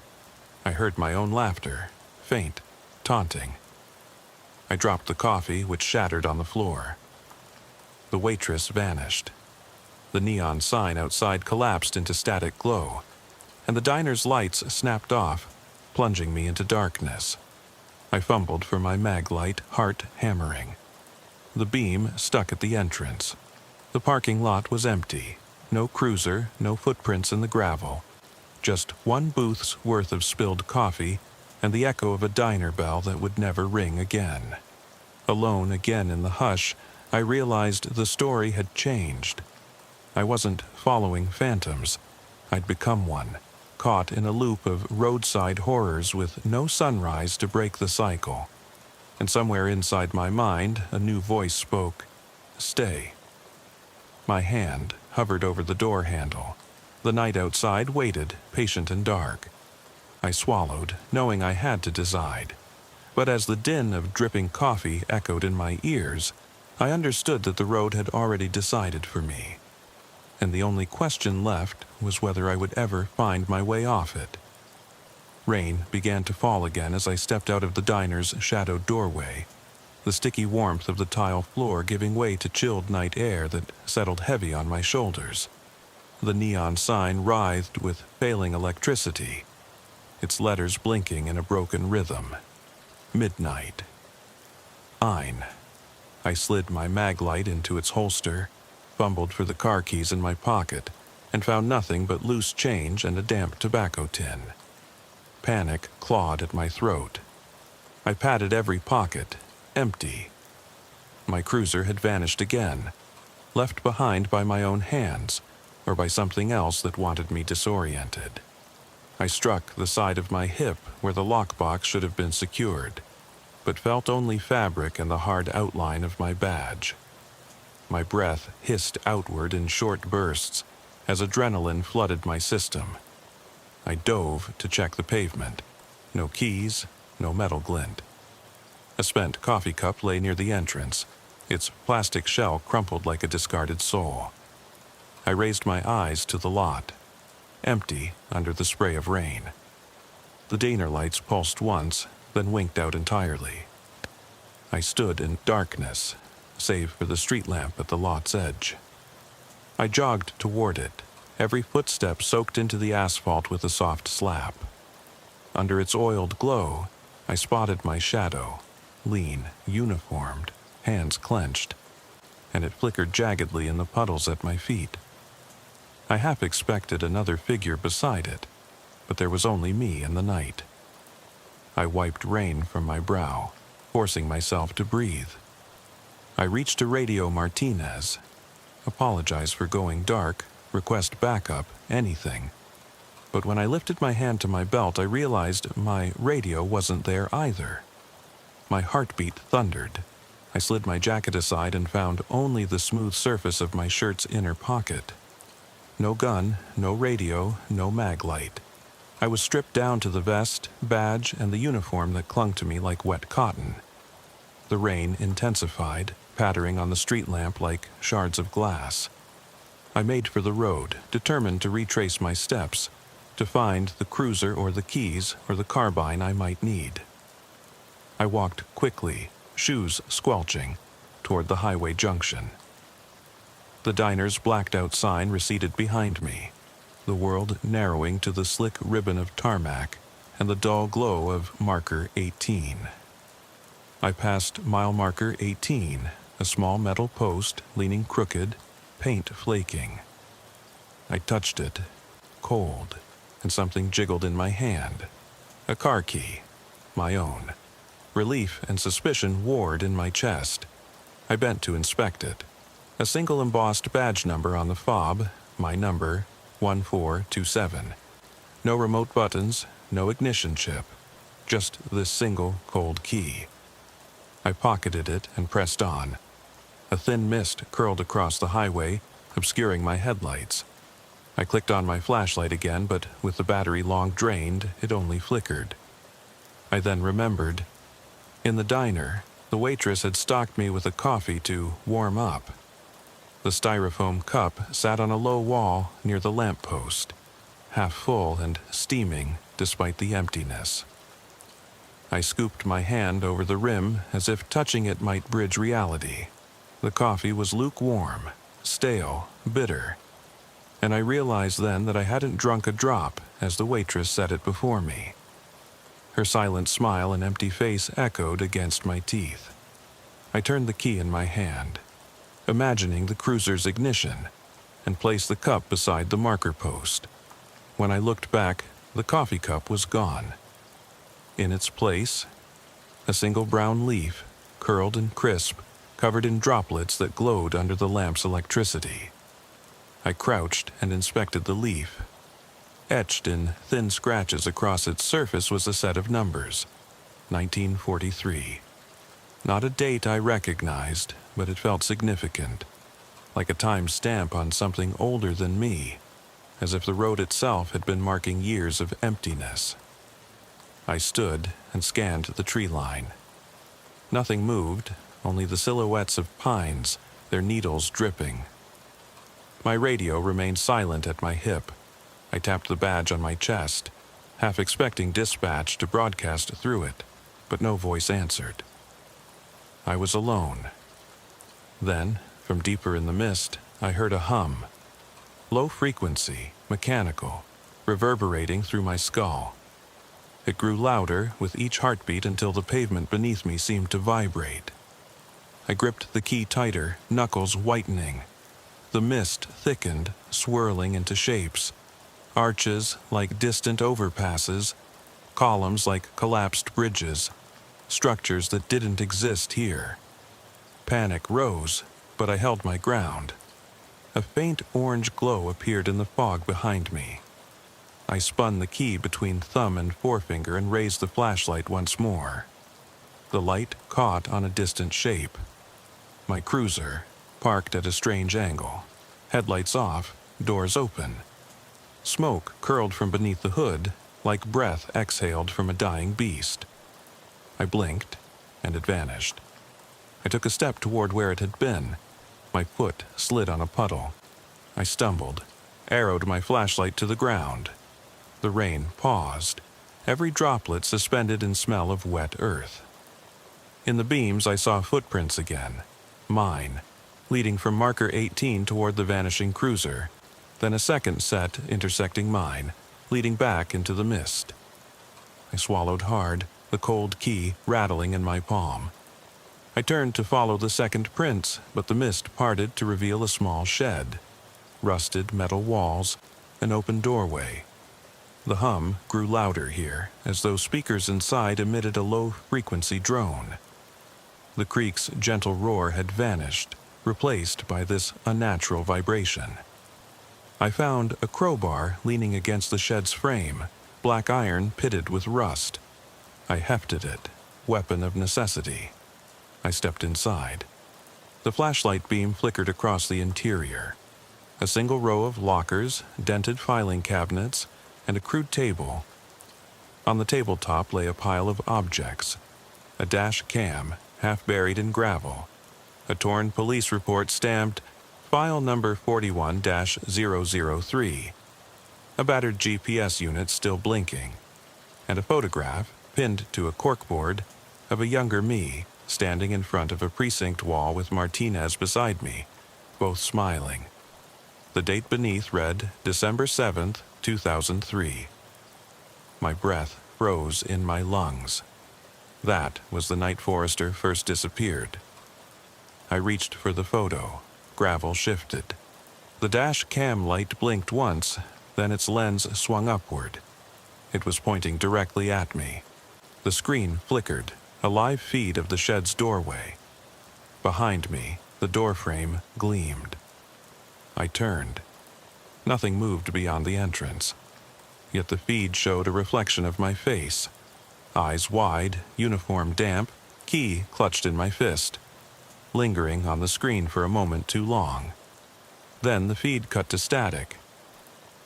I heard my own laughter, faint, taunting. I dropped the coffee, which shattered on the floor. The waitress vanished. The neon sign outside collapsed into static glow, and the diner's lights snapped off, plunging me into darkness. I fumbled for my mag light, heart hammering. The beam stuck at the entrance. The parking lot was empty. No cruiser, no footprints in the gravel. Just one booth's worth of spilled coffee and the echo of a diner bell that would never ring again. Alone again in the hush, I realized the story had changed. I wasn't following phantoms. I'd become one, caught in a loop of roadside horrors with no sunrise to break the cycle. And somewhere inside my mind, a new voice spoke, "Stay." My hand hovered over the door handle. The night outside waited, patient and dark. I swallowed, knowing I had to decide. But as the din of dripping coffee echoed in my ears, I understood that the road had already decided for me, and the only question left was whether I would ever find my way off it. Rain began to fall again as I stepped out of the diner's shadowed doorway, the sticky warmth of the tile floor giving way to chilled night air that settled heavy on my shoulders. The neon sign writhed with failing electricity, its letters blinking in a broken rhythm. Midnight. Ein. I slid my mag light into its holster, fumbled for the car keys in my pocket, and found nothing but loose change and a damp tobacco tin. Panic clawed at my throat. I patted every pocket, empty. My cruiser had vanished again, left behind by my own hands, or by something else that wanted me disoriented. I struck the side of my hip where the lockbox should have been secured, but felt only fabric and the hard outline of my badge. My breath hissed outward in short bursts as adrenaline flooded my system. I dove to check the pavement. No keys, no metal glint. A spent coffee cup lay near the entrance, its plastic shell crumpled like a discarded soul. I raised my eyes to the lot, empty under the spray of rain. The diner lights pulsed once, then winked out entirely. I stood in darkness, save for the street lamp at the lot's edge. I jogged toward it, every footstep soaked into the asphalt with a soft slap. Under its oiled glow, I spotted my shadow, lean, uniformed, hands clenched, and it flickered jaggedly in the puddles at my feet. I half expected another figure beside it, but there was only me in the night. I wiped rain from my brow, forcing myself to breathe. I reached to radio Martinez, apologize for going dark, request backup, anything. But when I lifted my hand to my belt, I realized my radio wasn't there either. My heartbeat thundered. I slid my jacket aside and found only the smooth surface of my shirt's inner pocket. No gun, no radio, no mag light. I was stripped down to the vest, badge, and the uniform that clung to me like wet cotton. The rain intensified, pattering on the street lamp like shards of glass. I made for the road, determined to retrace my steps, to find the cruiser or the keys or the carbine I might need. I walked quickly, shoes squelching, toward the highway junction. The diner's blacked-out sign receded behind me, the world narrowing to the slick ribbon of tarmac and the dull glow of marker 18. I passed mile marker 18, a small metal post leaning crooked, paint flaking. I touched it, cold, and something jiggled in my hand. A car key, my own. Relief and suspicion warred in my chest. I bent to inspect it. A single embossed badge number on the fob, my number, 1427. No remote buttons, no ignition chip. Just this single cold key. I pocketed it and pressed on. A thin mist curled across the highway, obscuring my headlights. I clicked on my flashlight again, but with the battery long drained, it only flickered. I then remembered. In the diner, the waitress had stocked me with a coffee to warm up. The styrofoam cup sat on a low wall near the lamppost, half full and steaming despite the emptiness. I scooped my hand over the rim as if touching it might bridge reality. The coffee was lukewarm, stale, bitter, and I realized then that I hadn't drunk a drop as the waitress set it before me. Her silent smile and empty face echoed against my teeth. I turned the key in my hand, imagining the cruiser's ignition, and placed the cup beside the marker post. When I looked back, the coffee cup was gone. In its place, a single brown leaf, curled and crisp, covered in droplets that glowed under the lamp's electricity. I crouched and inspected the leaf. Etched in thin scratches across its surface was a set of numbers, 1943. Not a date I recognized, but it felt significant, like a time stamp on something older than me, as if the road itself had been marking years of emptiness. I stood and scanned the tree line. Nothing moved, only the silhouettes of pines, their needles dripping. My radio remained silent at my hip. I tapped the badge on my chest, half expecting dispatch to broadcast through it, but no voice answered. I was alone. Then, from deeper in the mist, I heard a hum. Low frequency, mechanical, reverberating through my skull. It grew louder with each heartbeat until the pavement beneath me seemed to vibrate. I gripped the key tighter, knuckles whitening. The mist thickened, swirling into shapes. Arches like distant overpasses, columns like collapsed bridges, structures that didn't exist here. Panic rose, but I held my ground. A faint orange glow appeared in the fog behind me. I spun the key between thumb and forefinger and raised the flashlight once more. The light caught on a distant shape. My cruiser, parked at a strange angle. Headlights off, doors open. Smoke curled from beneath the hood, like breath exhaled from a dying beast. I blinked, and it vanished. I took a step toward where it had been. My foot slid on a puddle. I stumbled, arrowed my flashlight to the ground. The rain paused, every droplet suspended in smell of wet earth. In the beams I saw footprints again, mine, leading from marker 18 toward the vanishing cruiser, then a second set intersecting mine, leading back into the mist. I swallowed hard, the cold key rattling in my palm. I turned to follow the second prints, but the mist parted to reveal a small shed. Rusted metal walls, an open doorway. The hum grew louder here, as though speakers inside emitted a low-frequency drone. The creek's gentle roar had vanished, replaced by this unnatural vibration. I found a crowbar leaning against the shed's frame, black iron pitted with rust. I hefted it, weapon of necessity. I stepped inside. The flashlight beam flickered across the interior. A single row of lockers, dented filing cabinets, and a crude table. On the tabletop lay a pile of objects. A dash cam, half buried in gravel. A torn police report stamped File number 41-003. A battered GPS unit still blinking. And a photograph, pinned to a corkboard, of a younger me, standing in front of a precinct wall with Martinez beside me, both smiling. The date beneath read December 7th, 2003. My breath froze in my lungs. That was the night Forrester first disappeared. I reached for the photo. Gravel shifted. The dash cam light blinked once, then its lens swung upward. It was pointing directly at me. The screen flickered, a live feed of the shed's doorway. Behind me, the doorframe gleamed. I turned. Nothing moved beyond the entrance. Yet the feed showed a reflection of my face. Eyes wide, uniform damp, key clutched in my fist. Lingering on the screen for a moment too long. Then the feed cut to static.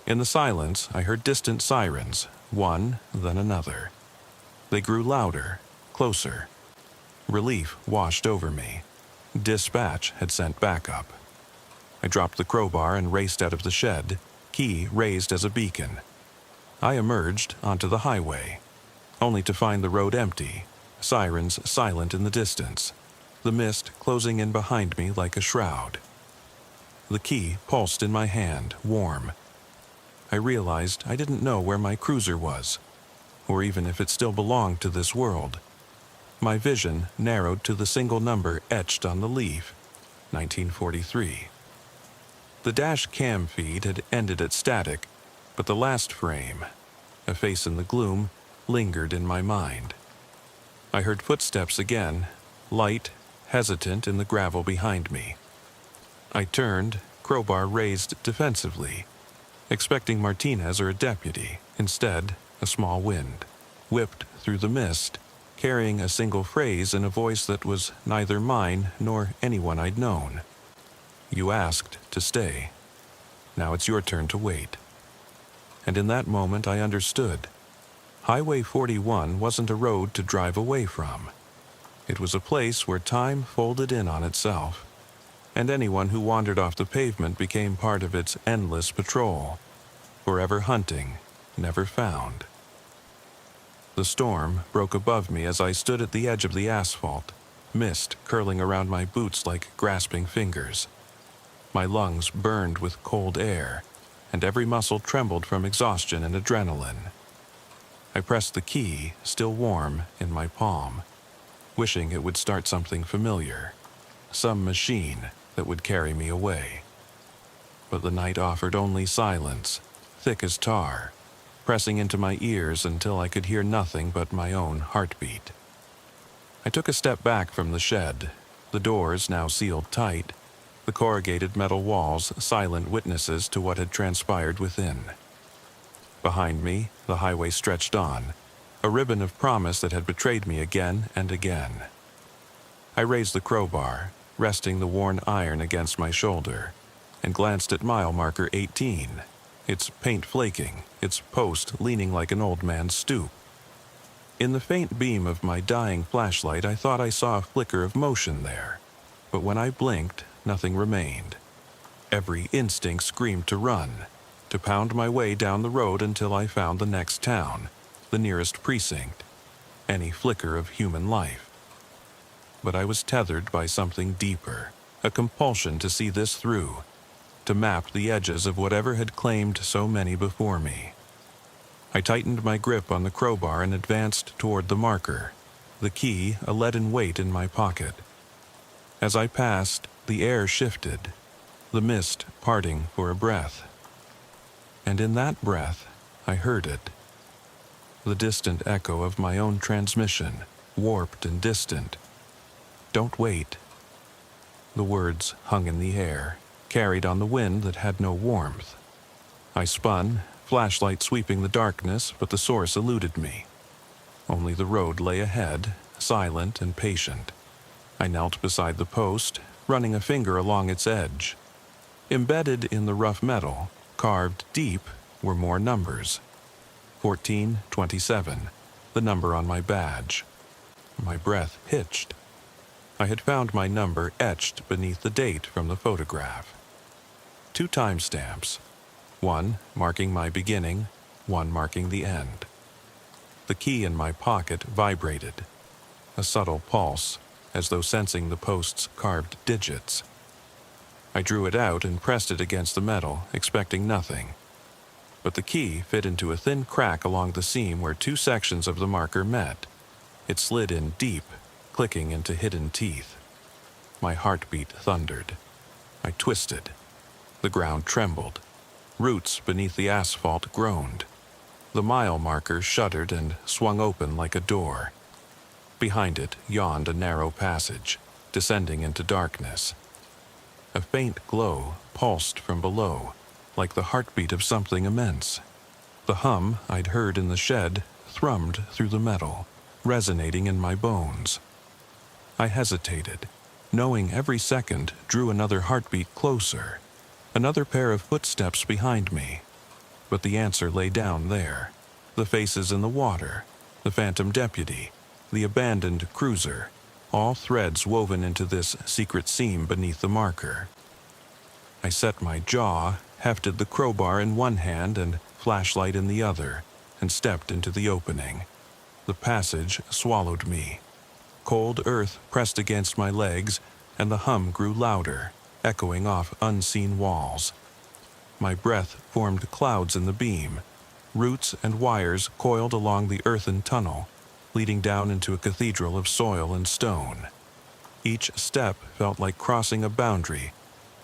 In the silence, I heard distant sirens, one, then another. They grew louder, closer. Relief washed over me. Dispatch had sent backup. I dropped the crowbar and raced out of the shed, key raised as a beacon. I emerged onto the highway, only to find the road empty, sirens silent in the distance, the mist closing in behind me like a shroud. The key pulsed in my hand, warm. I realized I didn't know where my cruiser was, or even if it still belonged to this world. My vision narrowed to the single number etched on the leaf, 1943. The dash cam feed had ended at static, but the last frame, a face in the gloom, lingered in my mind. I heard footsteps again, light, hesitant in the gravel behind me. I turned, crowbar raised defensively, expecting Martinez or a deputy. Instead, a small wind, whipped through the mist, carrying a single phrase in a voice that was neither mine nor anyone I'd known. You asked to stay. Now it's your turn to wait. And in that moment I understood. Highway 41 wasn't a road to drive away from. It was a place where time folded in on itself, and anyone who wandered off the pavement became part of its endless patrol, forever hunting, never found. The storm broke above me as I stood at the edge of the asphalt, mist curling around my boots like grasping fingers. My lungs burned with cold air, and every muscle trembled from exhaustion and adrenaline. I pressed the key, still warm, in my palm, wishing it would start something familiar, some machine that would carry me away. But the night offered only silence, thick as tar, pressing into my ears until I could hear nothing but my own heartbeat. I took a step back from the shed, the doors now sealed tight, the corrugated metal walls silent witnesses to what had transpired within. Behind me, the highway stretched on, a ribbon of promise that had betrayed me again and again. I raised the crowbar, resting the worn iron against my shoulder, and glanced at mile marker 18, its paint flaking, its post leaning like an old man's stoop. In the faint beam of my dying flashlight, I thought I saw a flicker of motion there, but when I blinked, nothing remained. Every instinct screamed to run, to pound my way down the road until I found the next town, the nearest precinct, any flicker of human life. But I was tethered by something deeper, a compulsion to see this through, to map the edges of whatever had claimed so many before me. I tightened my grip on the crowbar and advanced toward the marker, the key a leaden weight in my pocket. As I passed, the air shifted, the mist parting for a breath. And in that breath, I heard it. The distant echo of my own transmission, warped and distant. "Don't wait." The words hung in the air, carried on the wind that had no warmth. I spun, flashlight sweeping the darkness, but the source eluded me. Only the road lay ahead, silent and patient. I knelt beside the post, running a finger along its edge. Embedded in the rough metal, carved deep, were more numbers. 1427, the number on my badge. My breath hitched. I had found my number etched beneath the date from the photograph. 2 timestamps, one marking my beginning, one marking the end. The key in my pocket vibrated, a subtle pulse, as though sensing the post's carved digits. I drew it out and pressed it against the metal, expecting nothing. But the key fit into a thin crack along the seam where 2 sections of the marker met. It slid in deep, clicking into hidden teeth. My heartbeat thundered. I twisted. The ground trembled. Roots beneath the asphalt groaned. The mile marker shuddered and swung open like a door. Behind it yawned a narrow passage, descending into darkness. A faint glow pulsed from below, like the heartbeat of something immense. The hum I'd heard in the shed thrummed through the metal, resonating in my bones. I hesitated, knowing every second drew another heartbeat closer, another pair of footsteps behind me. But the answer lay down there, the faces in the water, the phantom deputy, the abandoned cruiser, all threads woven into this secret seam beneath the marker. I set my jaw, hefted the crowbar in one hand and flashlight in the other, and stepped into the opening. The passage swallowed me. Cold earth pressed against my legs, and the hum grew louder, echoing off unseen walls. My breath formed clouds in the beam. Roots and wires coiled along the earthen tunnel, leading down into a cathedral of soil and stone. Each step felt like crossing a boundary,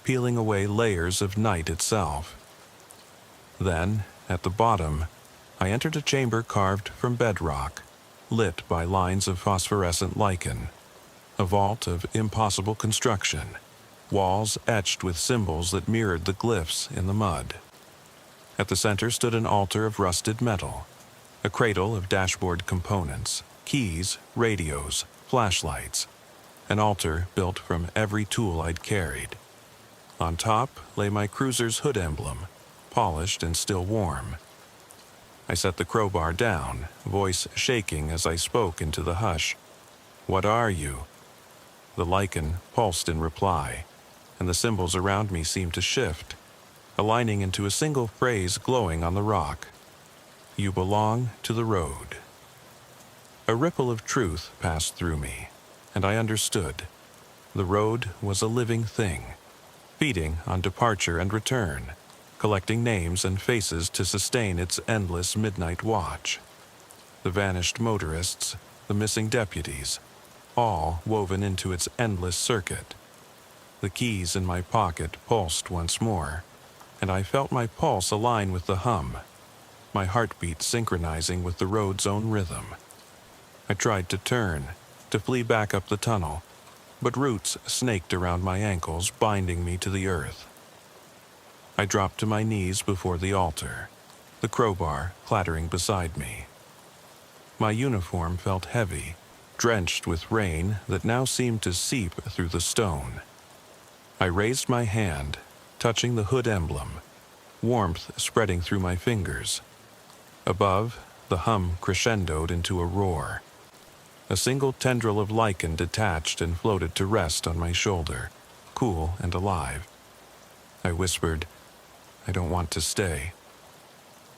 peeling away layers of night itself. Then, at the bottom, I entered a chamber carved from bedrock, lit by lines of phosphorescent lichen. A vault of impossible construction, walls etched with symbols that mirrored the glyphs in the mud. At the center stood an altar of rusted metal, a cradle of dashboard components, keys, radios, flashlights, an altar built from every tool I'd carried. On top lay my cruiser's hood emblem, polished and still warm. I set the crowbar down, voice shaking as I spoke into the hush. What are you? The lichen pulsed in reply, and the symbols around me seemed to shift, aligning into a single phrase glowing on the rock. You belong to the road. A ripple of truth passed through me, and I understood. The road was a living thing, feeding on departure and return, collecting names and faces to sustain its endless midnight watch. The vanished motorists, the missing deputies, all woven into its endless circuit. The keys in my pocket pulsed once more, and I felt my pulse align with the hum, my heartbeat synchronizing with the road's own rhythm. I tried to turn, to flee back up the tunnel, but roots snaked around my ankles, binding me to the earth. I dropped to my knees before the altar, the crowbar clattering beside me. My uniform felt heavy, drenched with rain that now seemed to seep through the stone. I raised my hand, touching the hood emblem, warmth spreading through my fingers. Above, the hum crescendoed into a roar. A single tendril of lichen detached and floated to rest on my shoulder, cool and alive. I whispered, "I don't want to stay."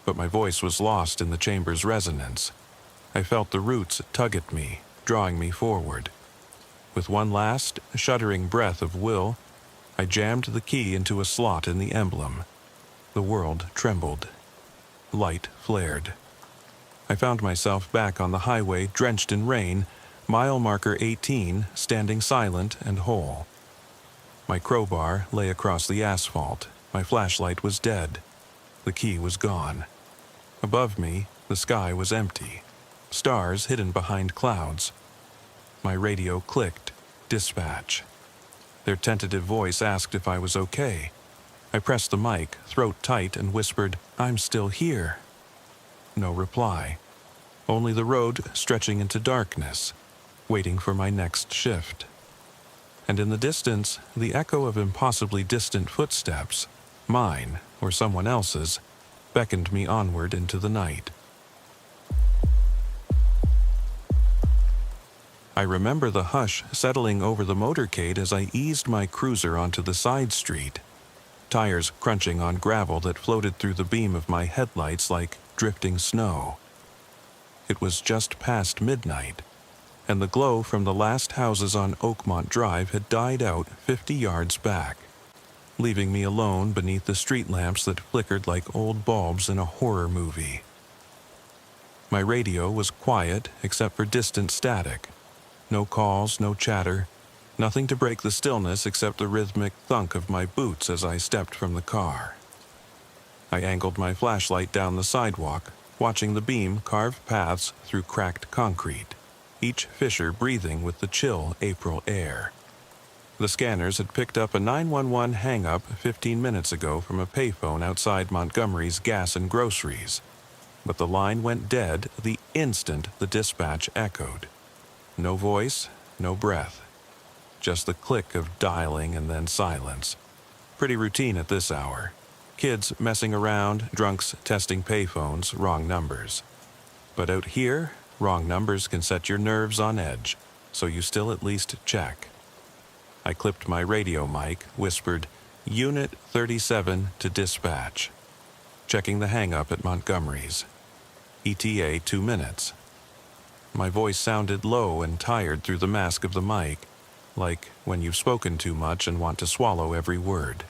But my voice was lost in the chamber's resonance. I felt the roots tug at me, drawing me forward. With one last, shuddering breath of will, I jammed the key into a slot in the emblem. The world trembled. Light flared. I found myself back on the highway, drenched in rain, mile marker 18, standing silent and whole. My crowbar lay across the asphalt. My flashlight was dead. The key was gone. Above me, the sky was empty. Stars hidden behind clouds. My radio clicked. Dispatch. Their tentative voice asked if I was okay. I pressed the mic, throat tight, and whispered, "I'm still here." No reply. Only the road stretching into darkness, waiting for my next shift. And in the distance, the echo of impossibly distant footsteps, mine or someone else's, beckoned me onward into the night. I remember the hush settling over the motorcade as I eased my cruiser onto the side street, tires crunching on gravel that floated through the beam of my headlights like drifting snow. It was just past midnight, and the glow from the last houses on Oakmont Drive had died out 50 yards back, leaving me alone beneath the street lamps that flickered like old bulbs in a horror movie. My radio was quiet except for distant static. No calls, no chatter, nothing to break the stillness except the rhythmic thunk of my boots as I stepped from the car. I angled my flashlight down the sidewalk, watching the beam carve paths through cracked concrete, each fissure breathing with the chill April air. The scanners had picked up a 911 hang-up 15 minutes ago from a payphone outside Montgomery's Gas and Groceries, but the line went dead the instant the dispatch echoed. No voice, no breath. Just the click of dialing and then silence. Pretty routine at this hour. Kids messing around, drunks testing payphones, wrong numbers. But out here, wrong numbers can set your nerves on edge, so you still at least check. I clipped my radio mic, whispered, "Unit 37 to dispatch." Checking the hang-up at Montgomery's. ETA 2 minutes. My voice sounded low and tired through the mask of the mic, like when you've spoken too much and want to swallow every word.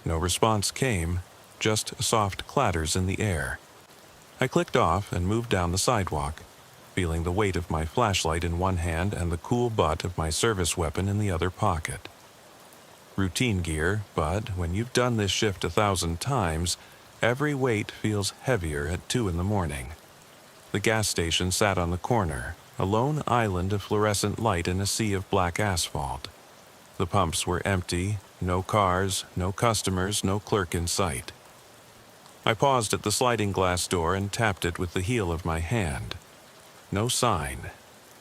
No response came, just soft clatters in the air. I clicked off and moved down the sidewalk, feeling the weight of my flashlight in one hand and the cool butt of my service weapon in the other pocket. Routine gear, but when you've done this shift 1,000 times, every weight feels heavier at 2 in the morning. The gas station sat on the corner, a lone island of fluorescent light in a sea of black asphalt. The pumps were empty, no cars, no customers, no clerk in sight. I paused at the sliding glass door and tapped it with the heel of my hand. No sign,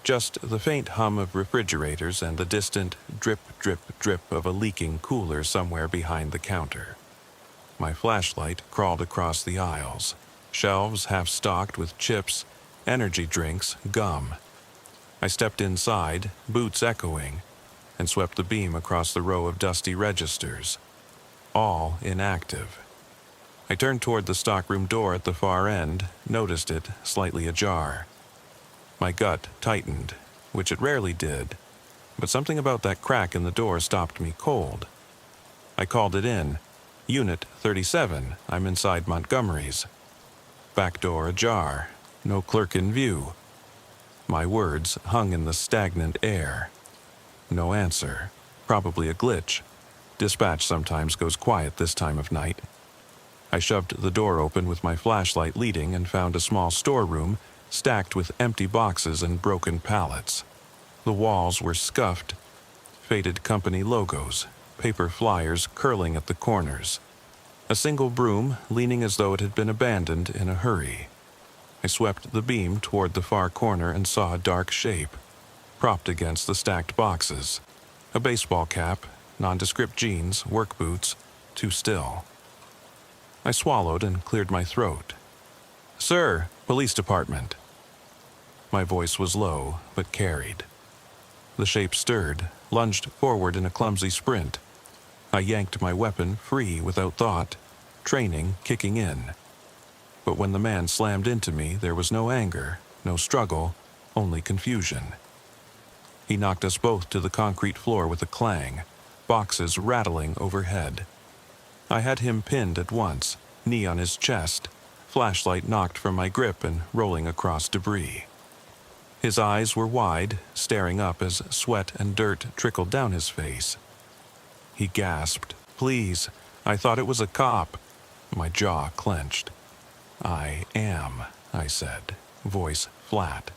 just the faint hum of refrigerators and the distant drip, drip, drip of a leaking cooler somewhere behind the counter. My flashlight crawled across the aisles. Shelves half stocked with chips, energy drinks, gum. I stepped inside, boots echoing, and swept the beam across the row of dusty registers, all inactive. I turned toward the stockroom door at the far end, noticed it slightly ajar. My gut tightened, which it rarely did, but something about that crack in the door stopped me cold. I called it in. Unit 37, I'm inside Montgomery's. Back door ajar, no clerk in view. My words hung in the stagnant air. No answer, probably a glitch. Dispatch sometimes goes quiet this time of night. I shoved the door open with my flashlight leading and found a small storeroom stacked with empty boxes and broken pallets. The walls were scuffed, faded company logos, paper flyers curling at the corners. A single broom leaning as though it had been abandoned in a hurry. I swept the beam toward the far corner and saw a dark shape, propped against the stacked boxes. A baseball cap, nondescript jeans, work boots, too still. I swallowed and cleared my throat. "Sir, police department." My voice was low, but carried. The shape stirred, lunged forward in a clumsy sprint. I yanked my weapon free without thought, training kicking in. But when the man slammed into me, there was no anger, no struggle, only confusion. He knocked us both to the concrete floor with a clang, boxes rattling overhead. I had him pinned at once, knee on his chest, flashlight knocked from my grip and rolling across debris. His eyes were wide, staring up as sweat and dirt trickled down his face. He gasped, "Please, I thought it was a cop." My jaw clenched. "I am," I said, voice flat,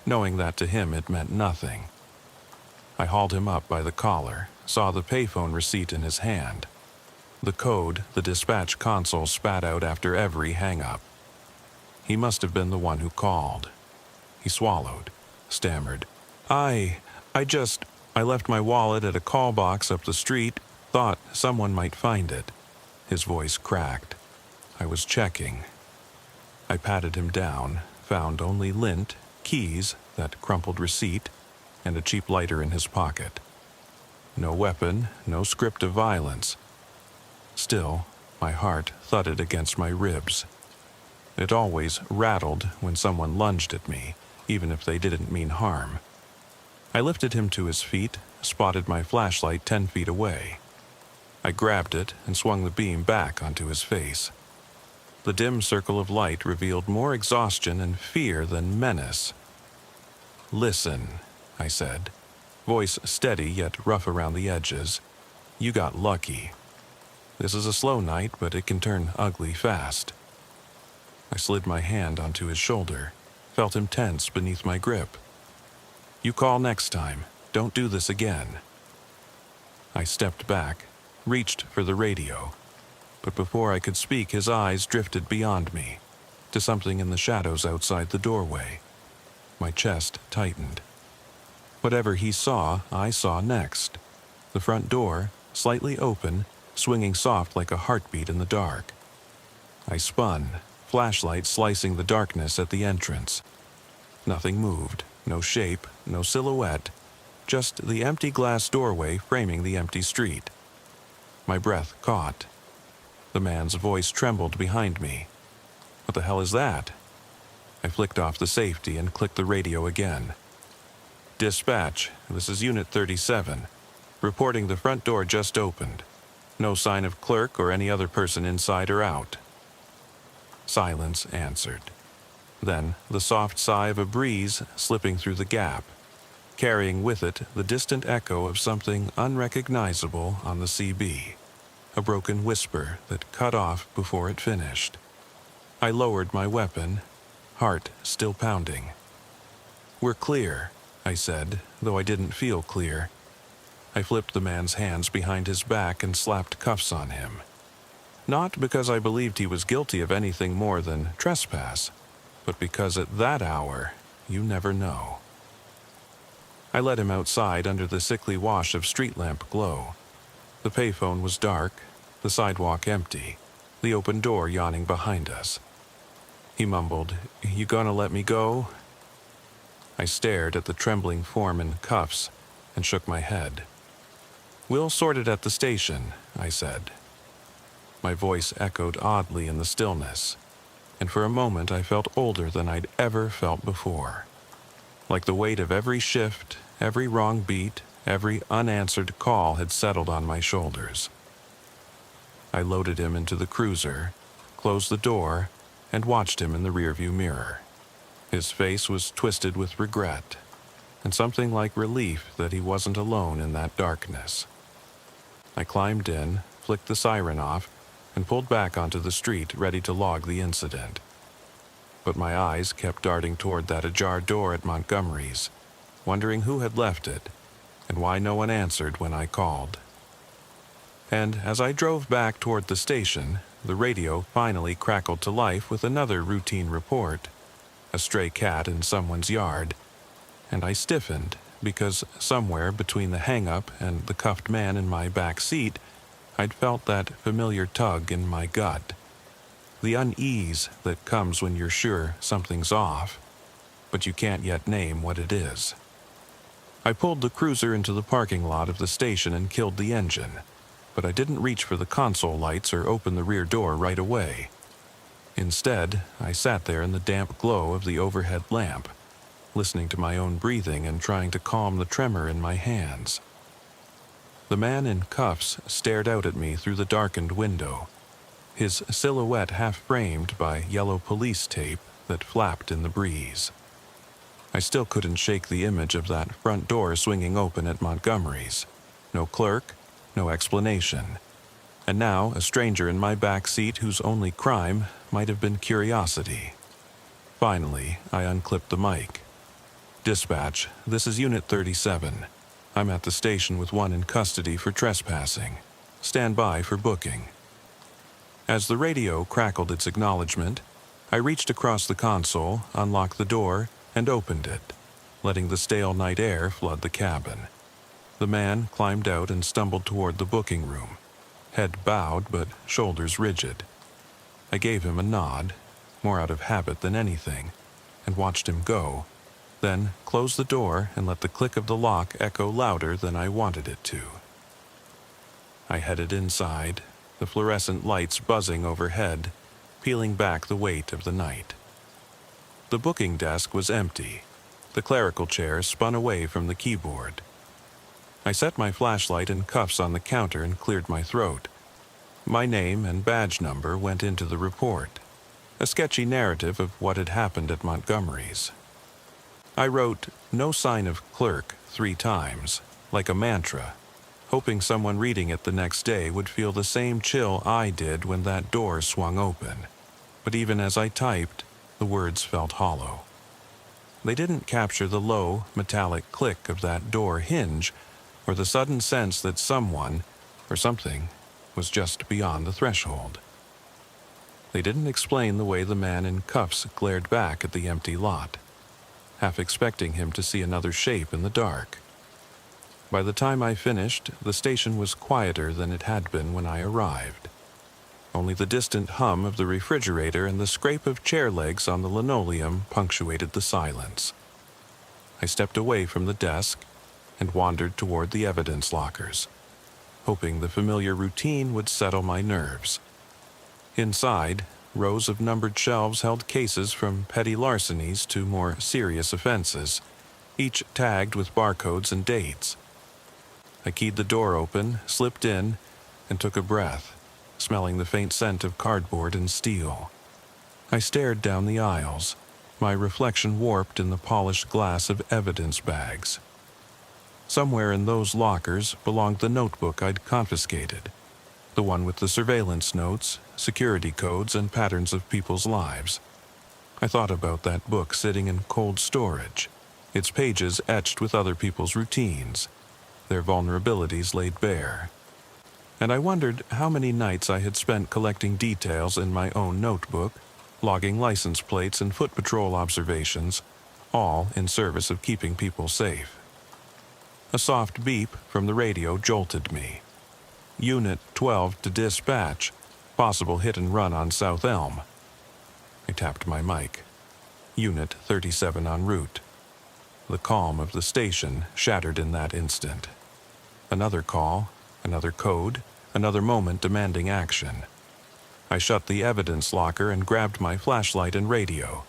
knowing that to him it meant nothing. I hauled him up by the collar, saw the payphone receipt in his hand. The code the dispatch console spat out after every hang-up. He must have been the one who called. He swallowed, stammered, I left my wallet at a call box up the street, thought someone might find it." His voice cracked. I was checking. I patted him down, found only lint, keys, that crumpled receipt, and a cheap lighter in his pocket. No weapon, no script of violence. Still, my heart thudded against my ribs. It always rattled when someone lunged at me, even if they didn't mean harm. I lifted him to his feet, spotted my flashlight 10 feet away. I grabbed it and swung the beam back onto his face. The dim circle of light revealed more exhaustion and fear than menace. "Listen," I said, voice steady yet rough around the edges. "You got lucky. This is a slow night, but it can turn ugly fast." I slid my hand onto his shoulder, felt him tense beneath my grip. "You call next time. Don't do this again." I stepped back, reached for the radio, but before I could speak, his eyes drifted beyond me, to something in the shadows outside the doorway. My chest tightened. Whatever he saw, I saw next. The front door, slightly open, swinging soft like a heartbeat in the dark. I spun, flashlight slicing the darkness at the entrance. Nothing moved, no shape, no silhouette, just the empty glass doorway framing the empty street. My breath caught. The man's voice trembled behind me. "What the hell is that?" I flicked off the safety and clicked the radio again. "Dispatch, this is Unit 37. Reporting the front door just opened. No sign of clerk or any other person inside or out." Silence answered. Then the soft sigh of a breeze slipping through the gap, carrying with it the distant echo of something unrecognizable on the CB, a broken whisper that cut off before it finished. I lowered my weapon, heart still pounding. "We're clear," I said, though I didn't feel clear. I flipped the man's hands behind his back and slapped cuffs on him. Not because I believed he was guilty of anything more than trespass, but because at that hour, you never know. I led him outside under the sickly wash of street lamp glow. The payphone was dark, the sidewalk empty, the open door yawning behind us. He mumbled, "You gonna let me go?" I stared at the trembling form in cuffs and shook my head. "We'll sort it at the station," I said. My voice echoed oddly in the stillness, and for a moment I felt older than I'd ever felt before. Like the weight of every shift, every wrong beat, every unanswered call had settled on my shoulders. I loaded him into the cruiser, closed the door, and watched him in the rearview mirror. His face was twisted with regret, and something like relief that he wasn't alone in that darkness. I climbed in, flicked the siren off, and pulled back onto the street, ready to log the incident. But my eyes kept darting toward that ajar door at Montgomery's, wondering who had left it, and why no one answered when I called. And as I drove back toward the station, the radio finally crackled to life with another routine report, a stray cat in someone's yard, and I stiffened because somewhere between the hang-up and the cuffed man in my back seat, I'd felt that familiar tug in my gut, the unease that comes when you're sure something's off, but you can't yet name what it is. I pulled the cruiser into the parking lot of the station and killed the engine, but I didn't reach for the console lights or open the rear door right away. Instead, I sat there in the damp glow of the overhead lamp, listening to my own breathing and trying to calm the tremor in my hands. The man in cuffs stared out at me through the darkened window, his silhouette half-framed by yellow police tape that flapped in the breeze. I still couldn't shake the image of that front door swinging open at Montgomery's. No clerk, no explanation. And now a stranger in my back seat whose only crime might have been curiosity. Finally, I unclipped the mic. "Dispatch, this is Unit 37. I'm at the station with one in custody for trespassing. Stand by for booking." As the radio crackled its acknowledgement, I reached across the console, unlocked the door, and opened it, letting the stale night air flood the cabin. The man climbed out and stumbled toward the booking room, head bowed but shoulders rigid. I gave him a nod, more out of habit than anything, and watched him go, then closed the door and let the click of the lock echo louder than I wanted it to. I headed inside, the fluorescent lights buzzing overhead, peeling back the weight of the night. The booking desk was empty. The clerical chair spun away from the keyboard. I set my flashlight and cuffs on the counter and cleared my throat. My name and badge number went into the report, a sketchy narrative of what had happened at Montgomery's. I wrote, "No sign of clerk," 3 times, like a mantra, hoping someone reading it the next day would feel the same chill I did when that door swung open. But even as I typed, the words felt hollow. They didn't capture the low, metallic click of that door hinge, or the sudden sense that someone, or something, was just beyond the threshold. They didn't explain the way the man in cuffs glared back at the empty lot, half expecting him to see another shape in the dark. By the time I finished, the station was quieter than it had been when I arrived. Only the distant hum of the refrigerator and the scrape of chair legs on the linoleum punctuated the silence. I stepped away from the desk and wandered toward the evidence lockers, hoping the familiar routine would settle my nerves. Inside, rows of numbered shelves held cases from petty larcenies to more serious offenses, each tagged with barcodes and dates. I keyed the door open, slipped in, and took a breath, smelling the faint scent of cardboard and steel. I stared down the aisles, my reflection warped in the polished glass of evidence bags. Somewhere in those lockers belonged the notebook I'd confiscated, the one with the surveillance notes, security codes, and patterns of people's lives. I thought about that book sitting in cold storage, its pages etched with other people's routines, their vulnerabilities laid bare. And I wondered how many nights I had spent collecting details in my own notebook, logging license plates and foot patrol observations, all in service of keeping people safe. A soft beep from the radio jolted me. Unit 12 to dispatch. Possible hit and run on South Elm. I tapped my mic. Unit 37 en route. The calm of the station shattered in that instant. Another call, another code, another moment demanding action. I shut the evidence locker and grabbed my flashlight and radio,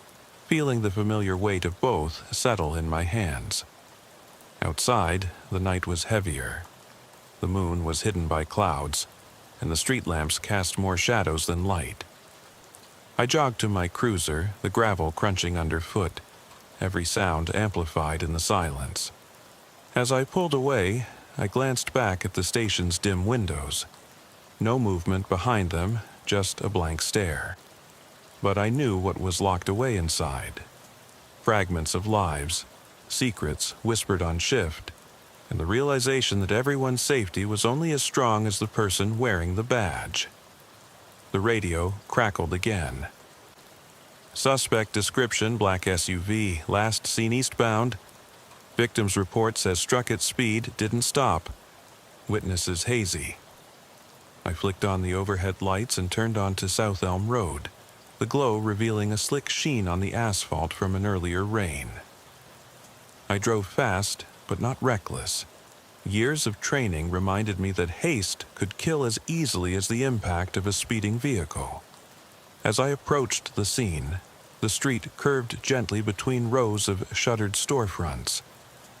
feeling the familiar weight of both settle in my hands. Outside, the night was heavier. The moon was hidden by clouds, and the street lamps cast more shadows than light. I jogged to my cruiser, the gravel crunching underfoot, every sound amplified in the silence. As I pulled away, I glanced back at the station's dim windows. No movement behind them, just a blank stare. But I knew what was locked away inside. Fragments of lives, secrets whispered on shift, and the realization that everyone's safety was only as strong as the person wearing the badge. The radio crackled again. Suspect description: black SUV, last seen eastbound. Victim's report says struck at speed, didn't stop. Witnesses hazy. I flicked on the overhead lights and turned onto South Elm Road, the glow revealing a slick sheen on the asphalt from an earlier rain. I drove fast, but not reckless. Years of training reminded me that haste could kill as easily as the impact of a speeding vehicle. As I approached the scene, the street curved gently between rows of shuttered storefronts.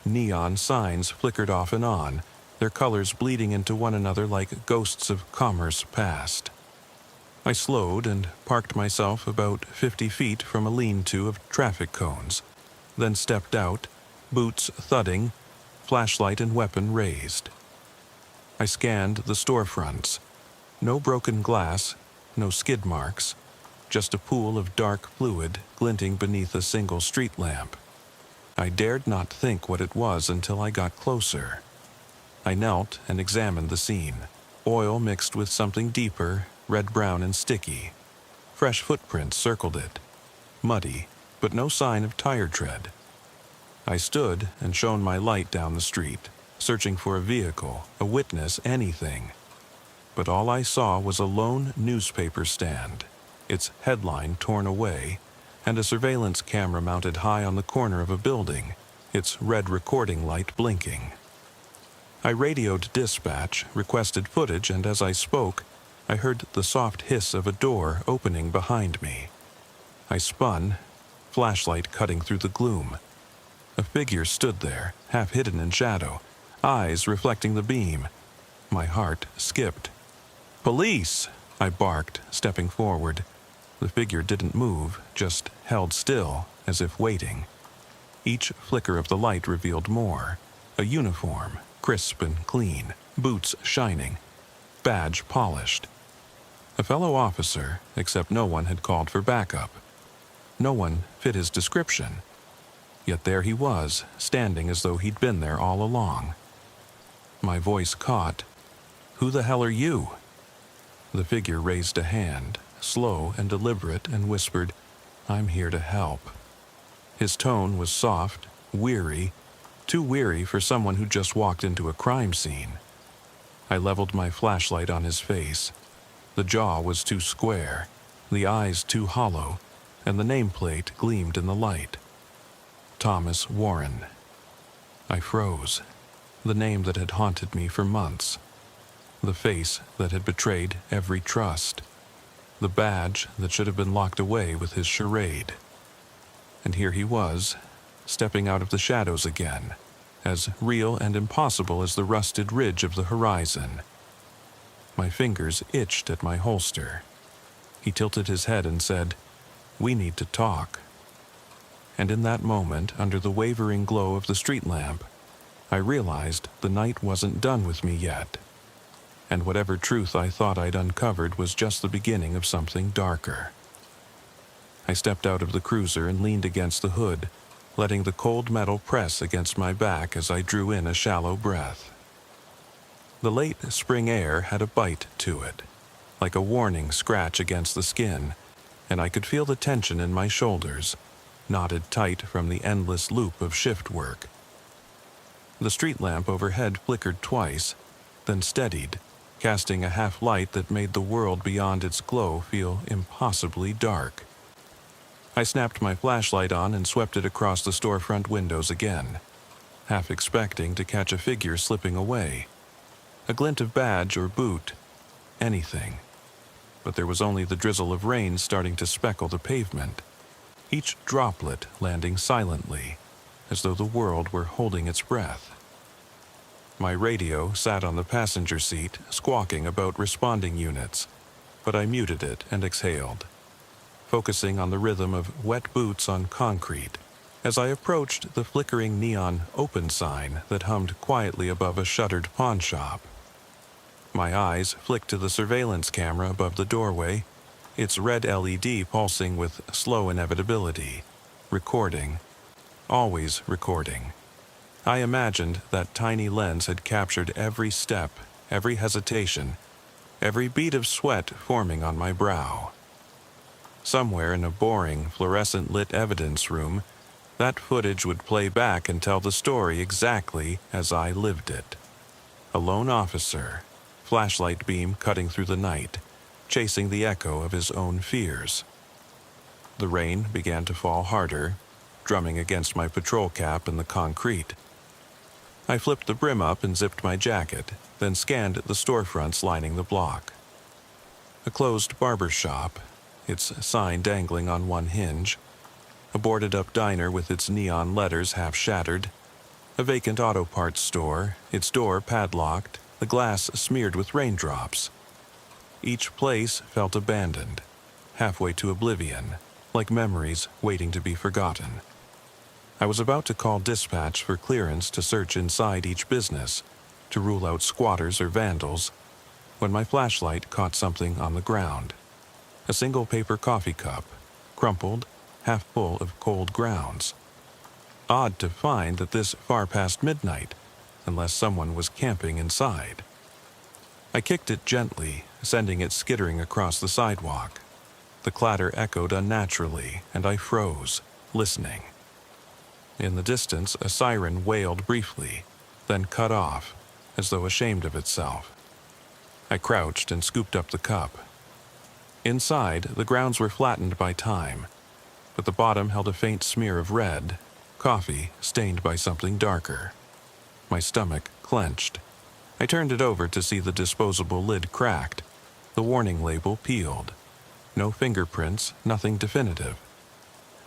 Neon signs flickered off and on, their colors bleeding into one another like ghosts of commerce past. I slowed and parked myself about 50 feet from a lean-to of traffic cones, then stepped out, boots thudding, flashlight and weapon raised. I scanned the storefronts. No broken glass, no skid marks, just a pool of dark fluid glinting beneath a single street lamp. I dared not think what it was until I got closer. I knelt and examined the scene. Oil mixed with something deeper, red-brown and sticky. Fresh footprints circled it. Muddy, but no sign of tire tread. I stood and shone my light down the street, searching for a vehicle, a witness, anything. But all I saw was a lone newspaper stand, its headline torn away, and a surveillance camera mounted high on the corner of a building, its red recording light blinking. I radioed dispatch, requested footage, and as I spoke, I heard the soft hiss of a door opening behind me. I spun, flashlight cutting through the gloom. A figure stood there, half hidden in shadow, eyes reflecting the beam. My heart skipped. "Police!" I barked, stepping forward. The figure didn't move, just held still, as if waiting. Each flicker of the light revealed more. A uniform, crisp and clean, boots shining, badge polished. A fellow officer, except no one had called for backup. No one fit his description. Yet there he was, standing as though he'd been there all along. My voice caught. "Who the hell are you?" The figure raised a hand, slow and deliberate, and whispered, "I'm here to help." His tone was soft, weary, too weary for someone who just walked into a crime scene. I leveled my flashlight on his face. The jaw was too square, the eyes too hollow, and the nameplate gleamed in the light. Thomas Warren. I froze. The name that had haunted me for months. The face that had betrayed every trust. The badge that should have been locked away with his charade. And here he was, stepping out of the shadows again, as real and impossible as the rusted ridge of the horizon. My fingers itched at my holster. He tilted his head and said, "We need to talk." And in that moment, under the wavering glow of the street lamp, I realized the night wasn't done with me yet. And whatever truth I thought I'd uncovered was just the beginning of something darker. I stepped out of the cruiser and leaned against the hood, letting the cold metal press against my back as I drew in a shallow breath. The late spring air had a bite to it, like a warning scratch against the skin, and I could feel the tension in my shoulders, knotted tight from the endless loop of shift work. The street lamp overhead flickered twice, then steadied, casting a half light that made the world beyond its glow feel impossibly dark. I snapped my flashlight on and swept it across the storefront windows again, half expecting to catch a figure slipping away. A glint of badge or boot, anything. But there was only the drizzle of rain starting to speckle the pavement, each droplet landing silently, as though the world were holding its breath. My radio sat on the passenger seat, squawking about responding units, but I muted it and exhaled, focusing on the rhythm of wet boots on concrete as I approached the flickering neon open sign that hummed quietly above a shuttered pawn shop. My eyes flicked to the surveillance camera above the doorway, its red LED pulsing with slow inevitability, recording, always recording. I imagined that tiny lens had captured every step, every hesitation, every bead of sweat forming on my brow. Somewhere in a boring, fluorescent-lit evidence room, that footage would play back and tell the story exactly as I lived it. A lone officer, flashlight beam cutting through the night, chasing the echo of his own fears. The rain began to fall harder, drumming against my patrol cap and the concrete. I flipped the brim up and zipped my jacket, then scanned the storefronts lining the block. A closed barber shop, its sign dangling on one hinge, a boarded-up diner with its neon letters half shattered, a vacant auto parts store, its door padlocked, the glass smeared with raindrops. Each place felt abandoned, halfway to oblivion, like memories waiting to be forgotten. I was about to call dispatch for clearance to search inside each business, to rule out squatters or vandals, when my flashlight caught something on the ground. A single paper coffee cup, crumpled, half full of cold grounds. Odd to find that this far past midnight, unless someone was camping inside. I kicked it gently, sending it skittering across the sidewalk. The clatter echoed unnaturally, and I froze, listening. In the distance, a siren wailed briefly, then cut off, as though ashamed of itself. I crouched and scooped up the cup. Inside, the grounds were flattened by time, but the bottom held a faint smear of red, coffee stained by something darker. My stomach clenched. I turned it over to see the disposable lid cracked, the warning label peeled. No fingerprints, nothing definitive.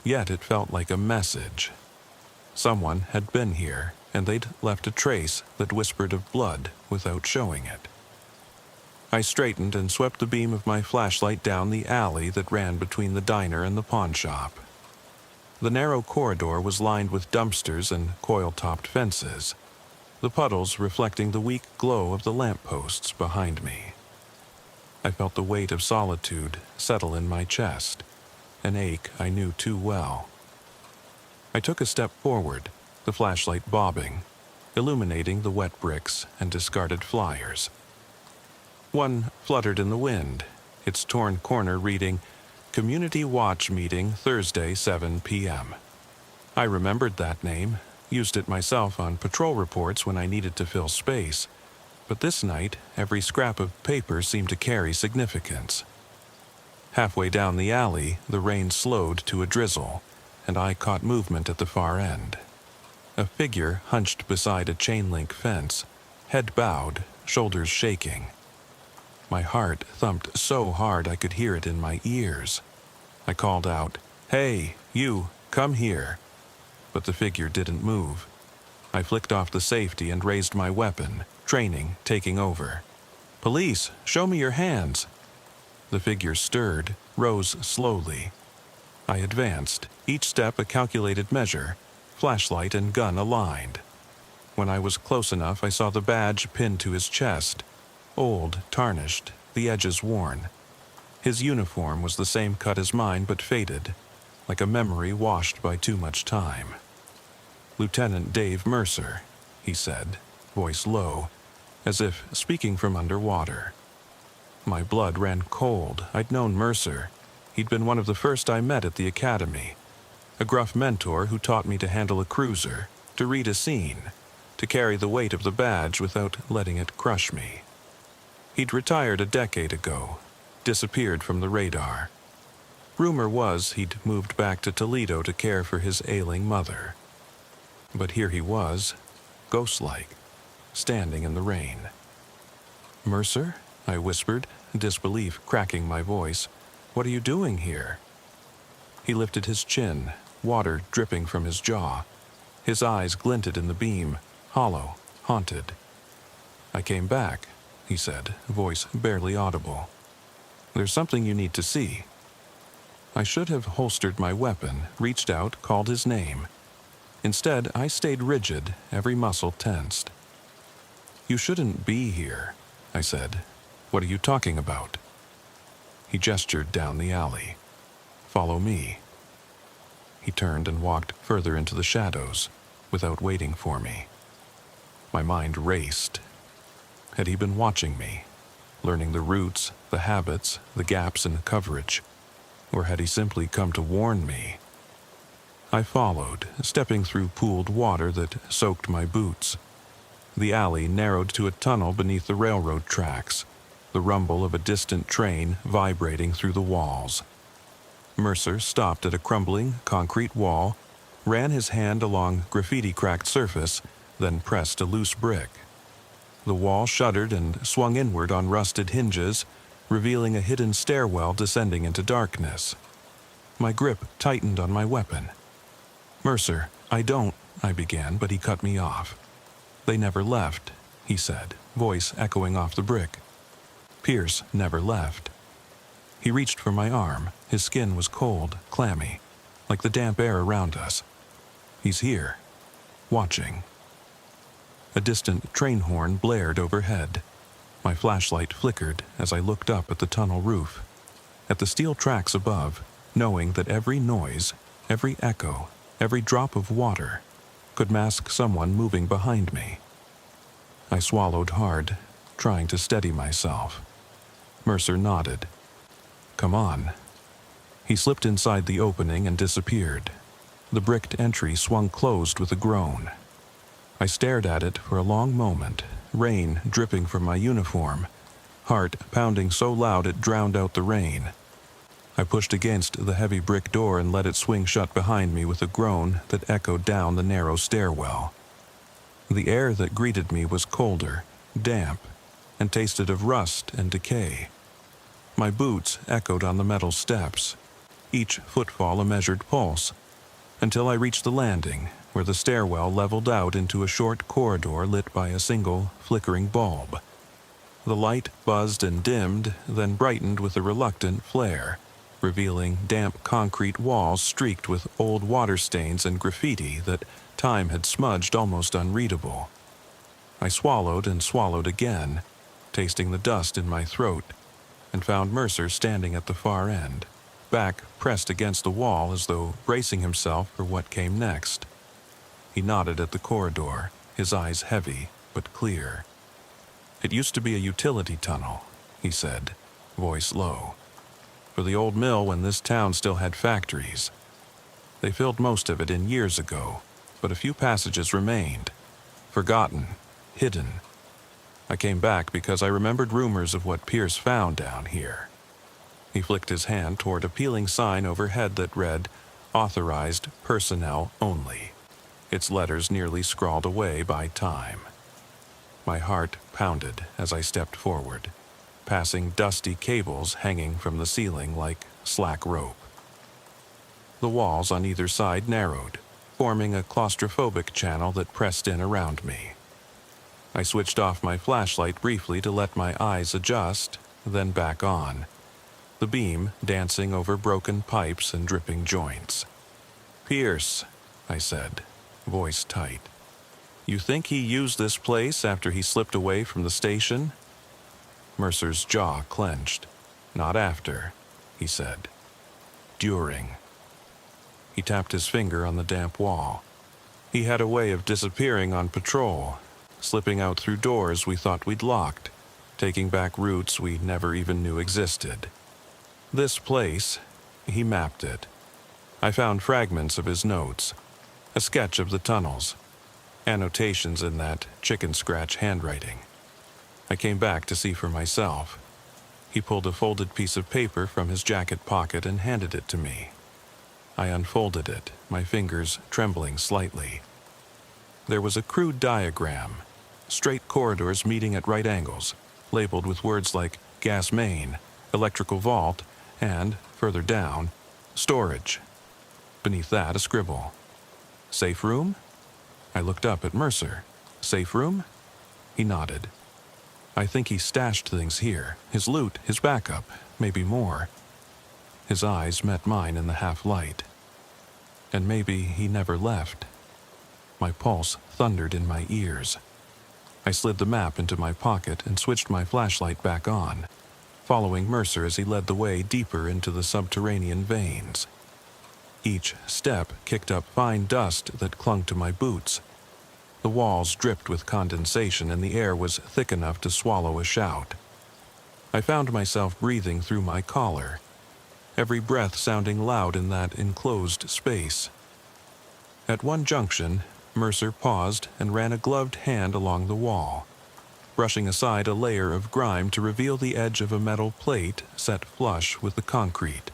Yet it felt like a message. Someone had been here, and they'd left a trace that whispered of blood without showing it. I straightened and swept the beam of my flashlight down the alley that ran between the diner and the pawn shop. The narrow corridor was lined with dumpsters and coil-topped fences, the puddles reflecting the weak glow of the lampposts behind me. I felt the weight of solitude settle in my chest, an ache I knew too well. I took a step forward, the flashlight bobbing, illuminating the wet bricks and discarded flyers. One fluttered in the wind, its torn corner reading, "Community Watch Meeting Thursday 7 p.m. I remembered that name, used it myself on patrol reports when I needed to fill space, but this night every scrap of paper seemed to carry significance. Halfway down the alley, the rain slowed to a drizzle, and I caught movement at the far end. A figure hunched beside a chain-link fence, head bowed, shoulders shaking. My heart thumped so hard I could hear it in my ears. I called out, "Hey, you, come here." But the figure didn't move. I flicked off the safety and raised my weapon, training taking over. "Police, show me your hands." The figure stirred, rose slowly. I advanced, each step a calculated measure, flashlight and gun aligned. When I was close enough, I saw the badge pinned to his chest, old, tarnished, the edges worn. His uniform was the same cut as mine but faded, like a memory washed by too much time. "Lieutenant Dave Mercer," he said, voice low, as if speaking from underwater. My blood ran cold. I'd known Mercer. He'd been one of the first I met at the academy, a gruff mentor who taught me to handle a cruiser, to read a scene, to carry the weight of the badge without letting it crush me. He'd retired a decade ago, disappeared from the radar. Rumor was he'd moved back to Toledo to care for his ailing mother. But here he was, ghost-like, standing in the rain. "Mercer?" I whispered, disbelief cracking my voice. "What are you doing here?" He lifted his chin, water dripping from his jaw. His eyes glinted in the beam, hollow, haunted. "I came back," he said, voice barely audible. "There's something you need to see." I should have holstered my weapon, reached out, called his name. Instead, I stayed rigid, every muscle tensed. "You shouldn't be here," I said. "What are you talking about?" He gestured down the alley. "Follow me." He turned and walked further into the shadows, without waiting for me. My mind raced. Had he been watching me, learning the routes, the habits, the gaps in coverage? Or had he simply come to warn me? I followed, stepping through pooled water that soaked my boots. The alley narrowed to a tunnel beneath the railroad tracks, the rumble of a distant train vibrating through the walls. Mercer stopped at a crumbling concrete wall, ran his hand along graffiti-cracked surface, then pressed a loose brick. The wall shuddered and swung inward on rusted hinges, revealing a hidden stairwell descending into darkness. My grip tightened on my weapon. "Mercer, I began, but he cut me off. "They never left," he said, voice echoing off the brick. "Pierce never left." He reached for my arm. His skin was cold, clammy, like the damp air around us. "He's here, watching." A distant train horn blared overhead. My flashlight flickered as I looked up at the tunnel roof, at the steel tracks above, knowing that every noise, every echo, every drop of water could mask someone moving behind me. I swallowed hard, trying to steady myself. Mercer nodded. "Come on." He slipped inside the opening and disappeared. The bricked entry swung closed with a groan. I stared at it for a long moment, rain dripping from my uniform, heart pounding so loud it drowned out the rain. I pushed against the heavy brick door and let it swing shut behind me with a groan that echoed down the narrow stairwell. The air that greeted me was colder, damp, and tasted of rust and decay. My boots echoed on the metal steps, each footfall a measured pulse, until I reached the landing, where the stairwell leveled out into a short corridor lit by a single, flickering bulb. The light buzzed and dimmed, then brightened with a reluctant flare, revealing damp concrete walls streaked with old water stains and graffiti that time had smudged almost unreadable. I swallowed and swallowed again, tasting the dust in my throat, and found Mercer standing at the far end, back pressed against the wall as though bracing himself for what came next. He nodded at the corridor, his eyes heavy but clear. "It used to be a utility tunnel," he said, voice low, "for the old mill when this town still had factories. They filled most of it in years ago, but a few passages remained, forgotten, hidden. I came back because I remembered rumors of what Pierce found down here." He flicked his hand toward a peeling sign overhead that read, "Authorized Personnel Only," its letters nearly scrawled away by time. My heart pounded as I stepped forward, passing dusty cables hanging from the ceiling like slack rope. The walls on either side narrowed, forming a claustrophobic channel that pressed in around me. I switched off my flashlight briefly to let my eyes adjust, then back on, the beam dancing over broken pipes and dripping joints. "Pierce," I said, voice tight. "You think he used this place after he slipped away from the station?" Mercer's jaw clenched. "Not after," he said. "During." He tapped his finger on the damp wall. "He had a way of disappearing on patrol, slipping out through doors we thought we'd locked, taking back routes we never even knew existed. This place," he mapped it. I found fragments of his notes, a sketch of the tunnels, annotations in that chicken-scratch handwriting. I came back to see for myself. He pulled a folded piece of paper from his jacket pocket and handed it to me. I unfolded it, my fingers trembling slightly. There was a crude diagram, straight corridors meeting at right angles, labeled with words like gas main, electrical vault, and, further down, storage. Beneath that, a scribble. Safe room? I looked up at Mercer. Safe room? He nodded. I think he stashed things here, his loot, his backup, maybe more. His eyes met mine in the half-light. And maybe he never left. My pulse thundered in my ears. I slid the map into my pocket and switched my flashlight back on, following Mercer as he led the way deeper into the subterranean veins. Each step kicked up fine dust that clung to my boots. The walls dripped with condensation and the air was thick enough to swallow a shout. I found myself breathing through my collar, every breath sounding loud in that enclosed space. At one junction, Mercer paused and ran a gloved hand along the wall, brushing aside a layer of grime to reveal the edge of a metal plate set flush with the concrete.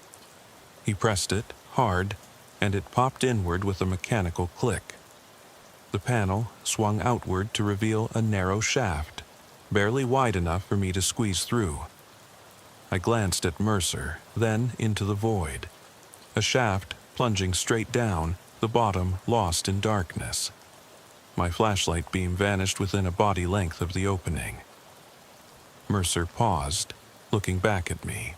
He pressed it hard, and it popped inward with a mechanical click. The panel swung outward to reveal a narrow shaft, barely wide enough for me to squeeze through. I glanced at Mercer, then into the void. A shaft plunging straight down, the bottom lost in darkness. My flashlight beam vanished within a body length of the opening. Mercer paused, looking back at me.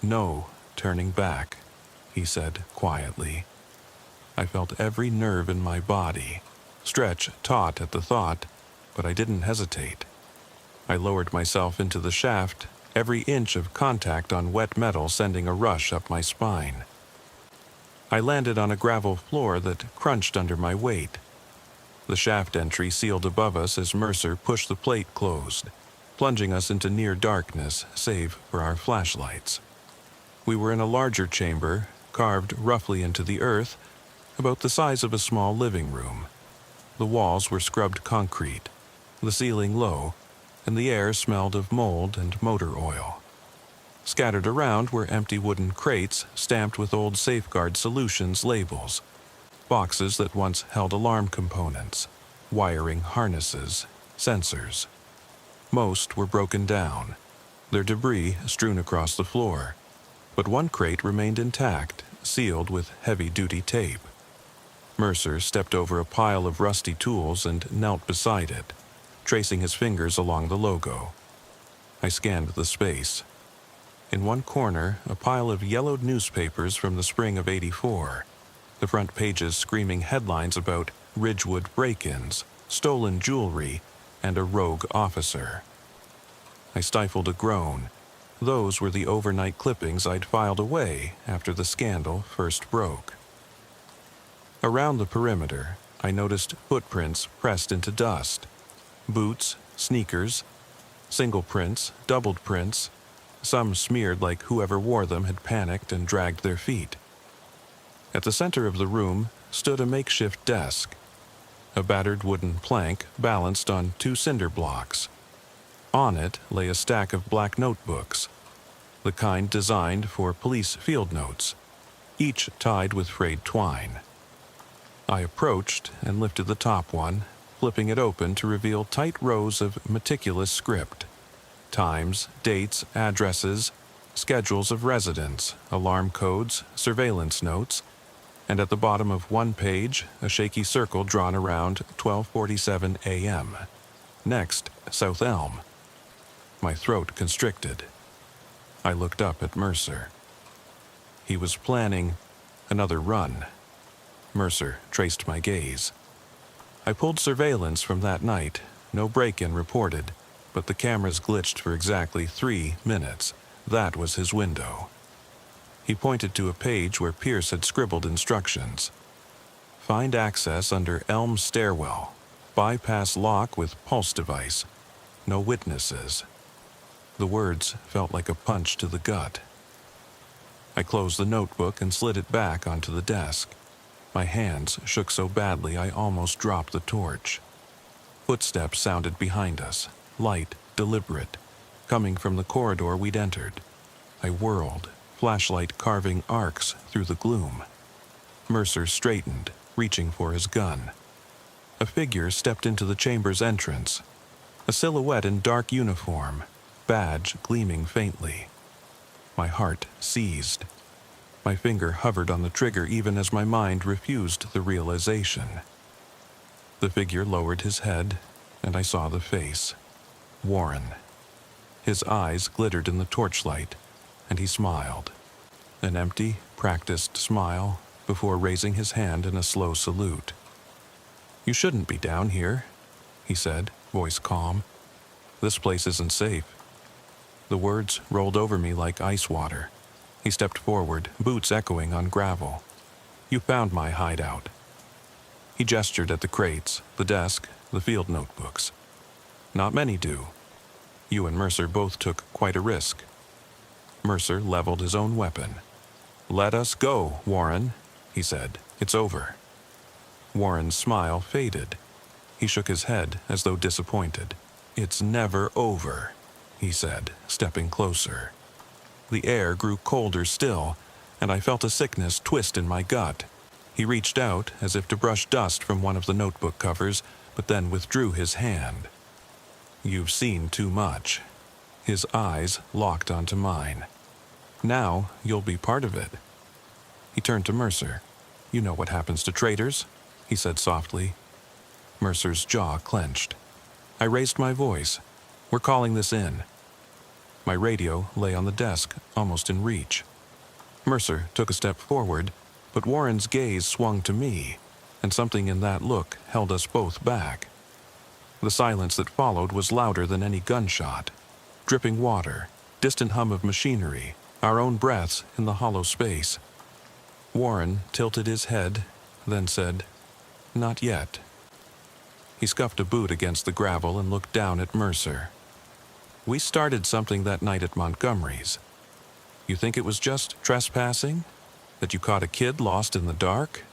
"No turning back," he said quietly. I felt every nerve in my body stretch taut at the thought, but I didn't hesitate. I lowered myself into the shaft, every inch of contact on wet metal sending a rush up my spine. I landed on a gravel floor that crunched under my weight. The shaft entry sealed above us as Mercer pushed the plate closed, plunging us into near darkness save for our flashlights. We were in a larger chamber, carved roughly into the earth, about the size of a small living room. The walls were scrubbed concrete, the ceiling low, and the air smelled of mold and motor oil. Scattered around were empty wooden crates stamped with old Safeguard Solutions labels, boxes that once held alarm components, wiring harnesses, sensors. Most were broken down, their debris strewn across the floor, but one crate remained intact, sealed with heavy-duty tape. Mercer stepped over a pile of rusty tools and knelt beside it, tracing his fingers along the logo. I scanned the space. In one corner, a pile of yellowed newspapers from the spring of '84, the front pages screaming headlines about Ridgewood break-ins, stolen jewelry, and a rogue officer. I stifled a groan. Those were the overnight clippings I'd filed away after the scandal first broke. Around the perimeter, I noticed footprints pressed into dust. Boots, sneakers, single prints, doubled prints, some smeared like whoever wore them had panicked and dragged their feet. At the center of the room stood a makeshift desk, a battered wooden plank balanced on 2 cinder blocks. On it lay a stack of black notebooks, the kind designed for police field notes, each tied with frayed twine. I approached and lifted the top one, flipping it open to reveal tight rows of meticulous script. Times, dates, addresses, schedules of residence, alarm codes, surveillance notes, and at the bottom of one page, a shaky circle drawn around 12:47 a.m. Next, South Elm. My throat constricted. I looked up at Mercer. He was planning another run. Mercer traced my gaze. I pulled surveillance from that night, no break-in reported, but the cameras glitched for exactly 3 minutes. That was his window. He pointed to a page where Pierce had scribbled instructions. Find access under Elm stairwell. Bypass lock with pulse device. No witnesses. The words felt like a punch to the gut. I closed the notebook and slid it back onto the desk. My hands shook so badly I almost dropped the torch. Footsteps sounded behind us, light, deliberate. coming from the corridor we'd entered. I whirled, flashlight carving arcs through the gloom. Mercer straightened, reaching for his gun. A figure stepped into the chamber's entrance, a silhouette in dark uniform, badge gleaming faintly. My heart seized. My finger hovered on the trigger even as my mind refused the realization. The figure lowered his head, and I saw the face. Warren. His eyes glittered in the torchlight, and he smiled. An empty, practiced smile before raising his hand in a slow salute. "You shouldn't be down here," he said, voice calm. "This place isn't safe." The words rolled over me like ice water. He stepped forward, boots echoing on gravel. "You found my hideout." He gestured at the crates, the desk, the field notebooks. "Not many do. You and Mercer both took quite a risk." Mercer leveled his own weapon. "Let us go, Warren," he said. "It's over." Warren's smile faded. He shook his head as though disappointed. "It's never over," he said, stepping closer. The air grew colder still, and I felt a sickness twist in my gut. He reached out as if to brush dust from one of the notebook covers, but then withdrew his hand. "You've seen too much." His eyes locked onto mine. "Now you'll be part of it." He turned to Mercer. "You know what happens to traitors," he said softly. Mercer's jaw clenched. I raised my voice. "We're calling this in." My radio lay on the desk, almost in reach. Mercer took a step forward, but Warren's gaze swung to me, and something in that look held us both back. The silence that followed was louder than any gunshot. Dripping water, distant hum of machinery, our own breaths in the hollow space. Warren tilted his head, then said, "Not yet." He scuffed a boot against the gravel and looked down at Mercer. "We started something that night at Montgomery's. You think it was just trespassing? That you caught a kid lost in the dark?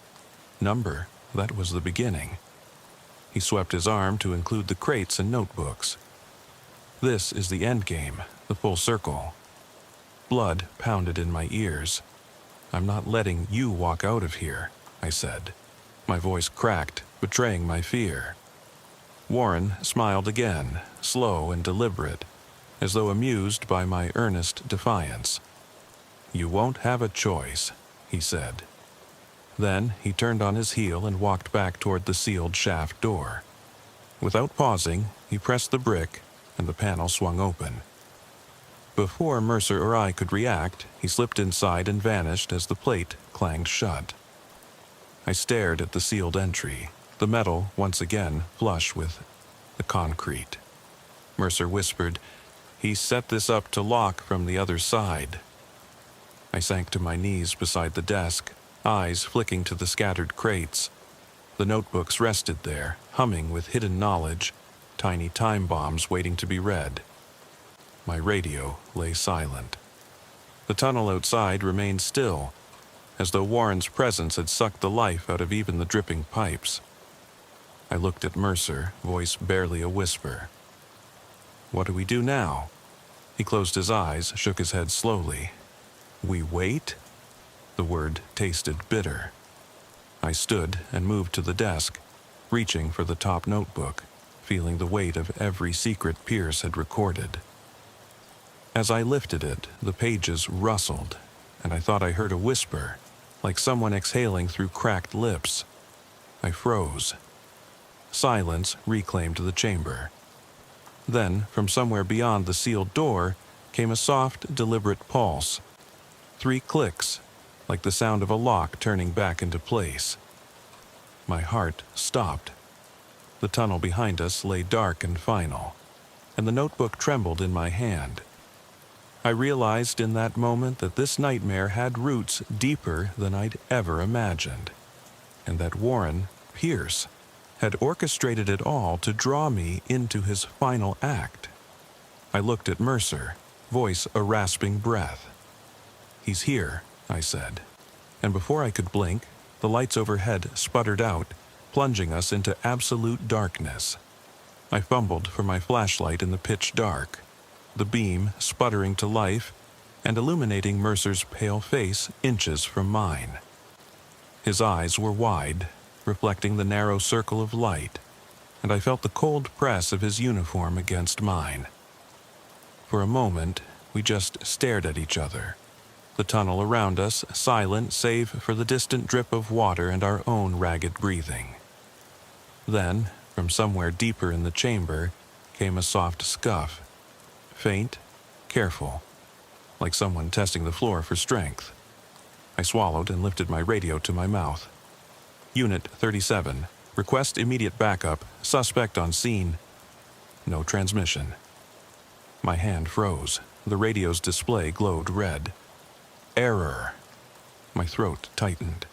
Number, that was the beginning." He swept his arm to include the crates and notebooks. "This is the end game, the full circle." Blood pounded in my ears. "I'm not letting you walk out of here," I said. My voice cracked, betraying my fear. Warren smiled again, slow and deliberate, as though amused by my earnest defiance. "You won't have a choice," he said. Then he turned on his heel and walked back toward the sealed shaft door. Without pausing, he pressed the brick, and the panel swung open. Before Mercer or I could react, he slipped inside and vanished as the plate clanged shut. I stared at the sealed entry, the metal once again flush with the concrete. Mercer whispered, "He set this up to lock from the other side." I sank to my knees beside the desk, eyes flicking to the scattered crates. The notebooks rested there, humming with hidden knowledge, tiny time bombs waiting to be read. My radio lay silent. The tunnel outside remained still, as though Warren's presence had sucked the life out of even the dripping pipes. I looked at Mercer, voice barely a whisper. "What do we do now?" He closed his eyes, shook his head slowly. "We wait?" The word tasted bitter. I stood and moved to the desk, reaching for the top notebook, feeling the weight of every secret Pierce had recorded. As I lifted it, the pages rustled, and I thought I heard a whisper, like someone exhaling through cracked lips. I froze. Silence reclaimed the chamber. Then, from somewhere beyond the sealed door, came a soft, deliberate pulse. 3 clicks, like the sound of a lock turning back into place. My heart stopped. The tunnel behind us lay dark and final, and the notebook trembled in my hand. I realized in that moment that this nightmare had roots deeper than I'd ever imagined, and that Warren Pierce had orchestrated it all to draw me into his final act. I looked at Mercer, voice a rasping breath. "He's here," I said, and before I could blink, the lights overhead sputtered out, plunging us into absolute darkness. I fumbled for my flashlight in the pitch dark. the beam sputtering to life and illuminating Mercer's pale face inches from mine. His eyes were wide, reflecting the narrow circle of light, and I felt the cold press of his uniform against mine. For a moment, we just stared at each other, the tunnel around us silent save for the distant drip of water and our own ragged breathing. Then, from somewhere deeper in the chamber, came a soft scuff, faint, careful, like someone testing the floor for strength. I swallowed and lifted my radio to my mouth. Unit 37, request immediate backup, suspect on scene. No transmission. My hand froze. The radio's display glowed red. Error. My throat tightened.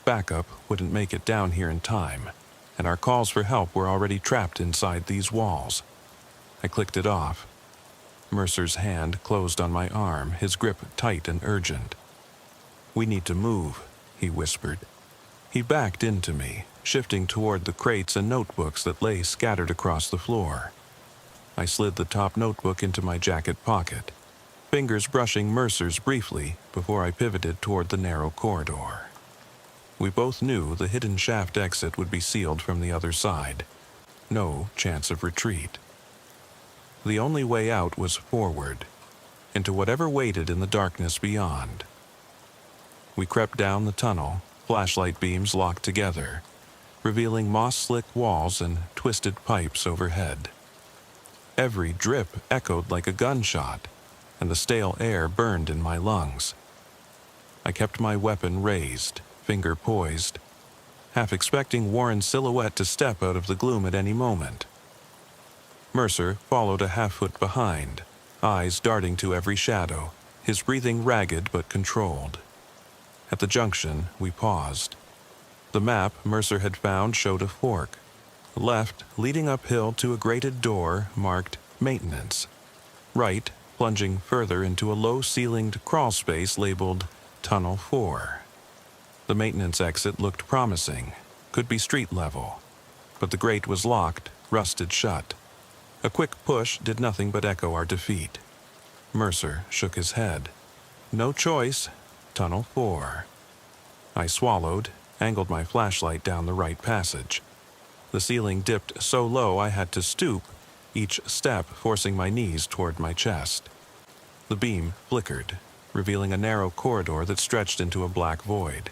Backup wouldn't make it down here in time, and our calls for help were already trapped inside these walls. I clicked it off. Mercer's hand closed on my arm, his grip tight and urgent. "We need to move," he whispered. He backed into me, shifting toward the crates and notebooks that lay scattered across the floor. I slid the top notebook into my jacket pocket, fingers brushing Mercer's briefly before I pivoted toward the narrow corridor. We both knew the hidden shaft exit would be sealed from the other side. No chance of retreat. The only way out was forward, into whatever waited in the darkness beyond. We crept down the tunnel, flashlight beams locked together, revealing moss-slick walls and twisted pipes overhead. Every drip echoed like a gunshot, and the stale air burned in my lungs. I kept my weapon raised, finger poised, half expecting Warren's silhouette to step out of the gloom at any moment. Mercer followed a half-foot behind, eyes darting to every shadow, his breathing ragged but controlled. At the junction, we paused. The map Mercer had found showed a fork, left leading uphill to a grated door marked Maintenance, right plunging further into a low-ceilinged crawl space labeled Tunnel 4. The maintenance exit looked promising, could be street level, but the grate was locked, rusted shut. A quick push did nothing but echo our defeat. Mercer shook his head. No choice, Tunnel 4. I swallowed, angled my flashlight down the right passage. The ceiling dipped so low I had to stoop, each step forcing my knees toward my chest. The beam flickered, revealing a narrow corridor that stretched into a black void.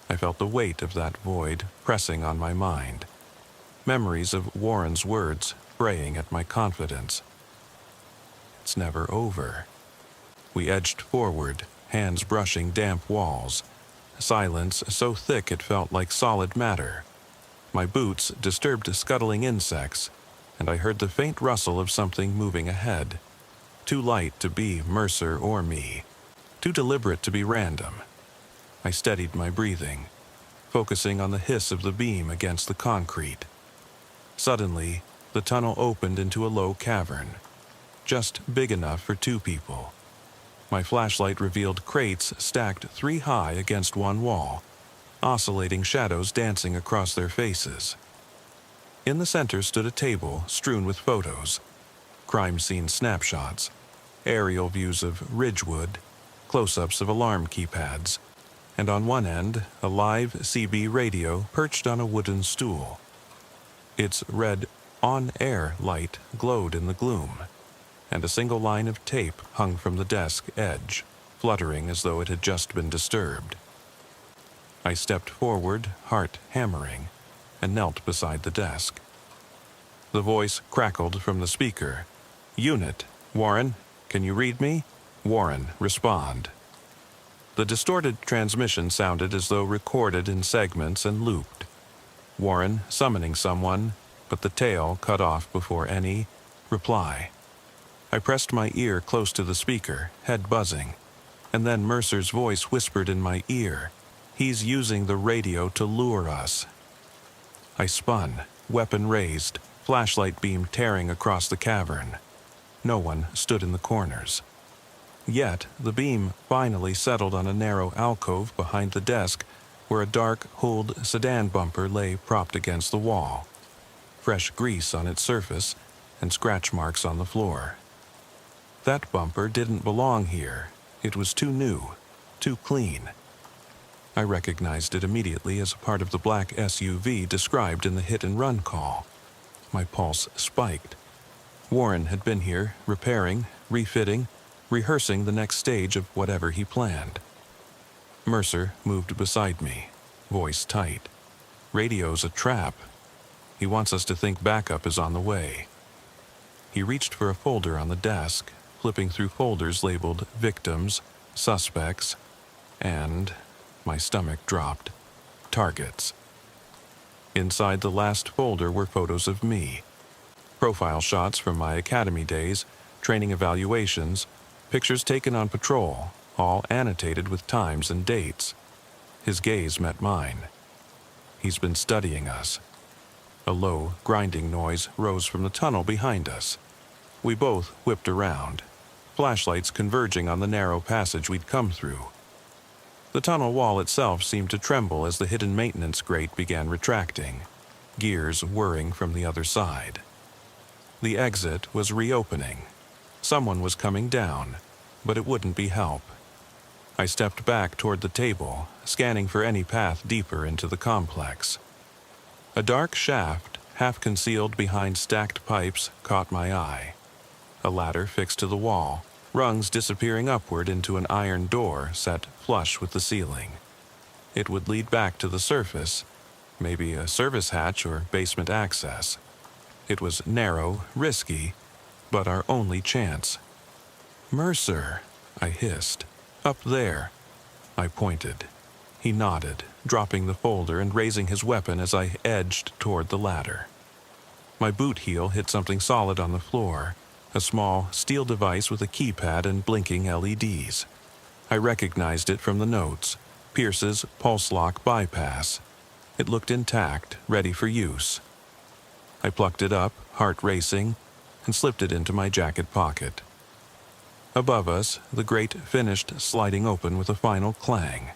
I felt the weight of that void pressing on my mind. Memories of Warren's words fraying at my confidence. It's never over. We edged forward, hands brushing damp walls. Silence so thick it felt like solid matter. My boots disturbed scuttling insects, and I heard the faint rustle of something moving ahead. Too light to be Mercer or me. Too deliberate to be random. I steadied my breathing, focusing on the hiss of the beam against the concrete. Suddenly, the tunnel opened into a low cavern, just big enough for two people. My flashlight revealed crates stacked 3 high against one wall, oscillating shadows dancing across their faces. In the center stood a table strewn with photos, crime scene snapshots, aerial views of Ridgewood, close-ups of alarm keypads, and on one end, a live CB radio perched on a wooden stool. Its red on-air light glowed in the gloom, and a single line of tape hung from the desk edge, fluttering as though it had just been disturbed. I stepped forward, heart hammering, and knelt beside the desk. The voice crackled from the speaker. "Unit, Warren, can you read me? Warren, respond." The distorted transmission sounded as though recorded in segments and looped. Warren summoning someone, but the tail cut off before any reply. I pressed my ear close to the speaker, head buzzing, and then Mercer's voice whispered in my ear, "He's using the radio to lure us." I spun, weapon raised, flashlight beam tearing across the cavern. No one stood in the corners. Yet, the beam finally settled on a narrow alcove behind the desk where a dark, hulled sedan bumper lay propped against the wall. Fresh grease on its surface and scratch marks on the floor. That bumper didn't belong here. It was too new, too clean. I recognized it immediately as a part of the black SUV described in the hit-and-run call. My pulse spiked. Warren had been here, repairing, refitting, rehearsing the next stage of whatever he planned. Mercer moved beside me, voice tight. "Radio's a trap. He wants us to think backup is on the way." He reached for a folder on the desk, flipping through folders labeled victims, suspects, and, my stomach dropped, targets. Inside the last folder were photos of me. Profile shots from my academy days, training evaluations, pictures taken on patrol, all annotated with times and dates. His gaze met mine. He's been studying us. A low, grinding noise rose from the tunnel behind us. We both whipped around, flashlights converging on the narrow passage we'd come through. The tunnel wall itself seemed to tremble as the hidden maintenance grate began retracting, gears whirring from the other side. The exit was reopening. Someone was coming down, but it wouldn't be help. I stepped back toward the table, scanning for any path deeper into the complex. A dark shaft, half concealed behind stacked pipes, caught my eye. A ladder fixed to the wall, rungs disappearing upward into an iron door set flush with the ceiling. It would lead back to the surface, maybe a service hatch or basement access. It was narrow, risky, but our only chance. "Mercer," I hissed. "Up there." I pointed. He nodded, dropping the folder and raising his weapon as I edged toward the ladder. My boot heel hit something solid on the floor, a small steel device with a keypad and blinking LEDs. I recognized it from the notes, Pierce's pulse lock bypass. It looked intact, ready for use. I plucked it up, heart racing, and slipped it into my jacket pocket. Above us, the grate finished sliding open with a final clang.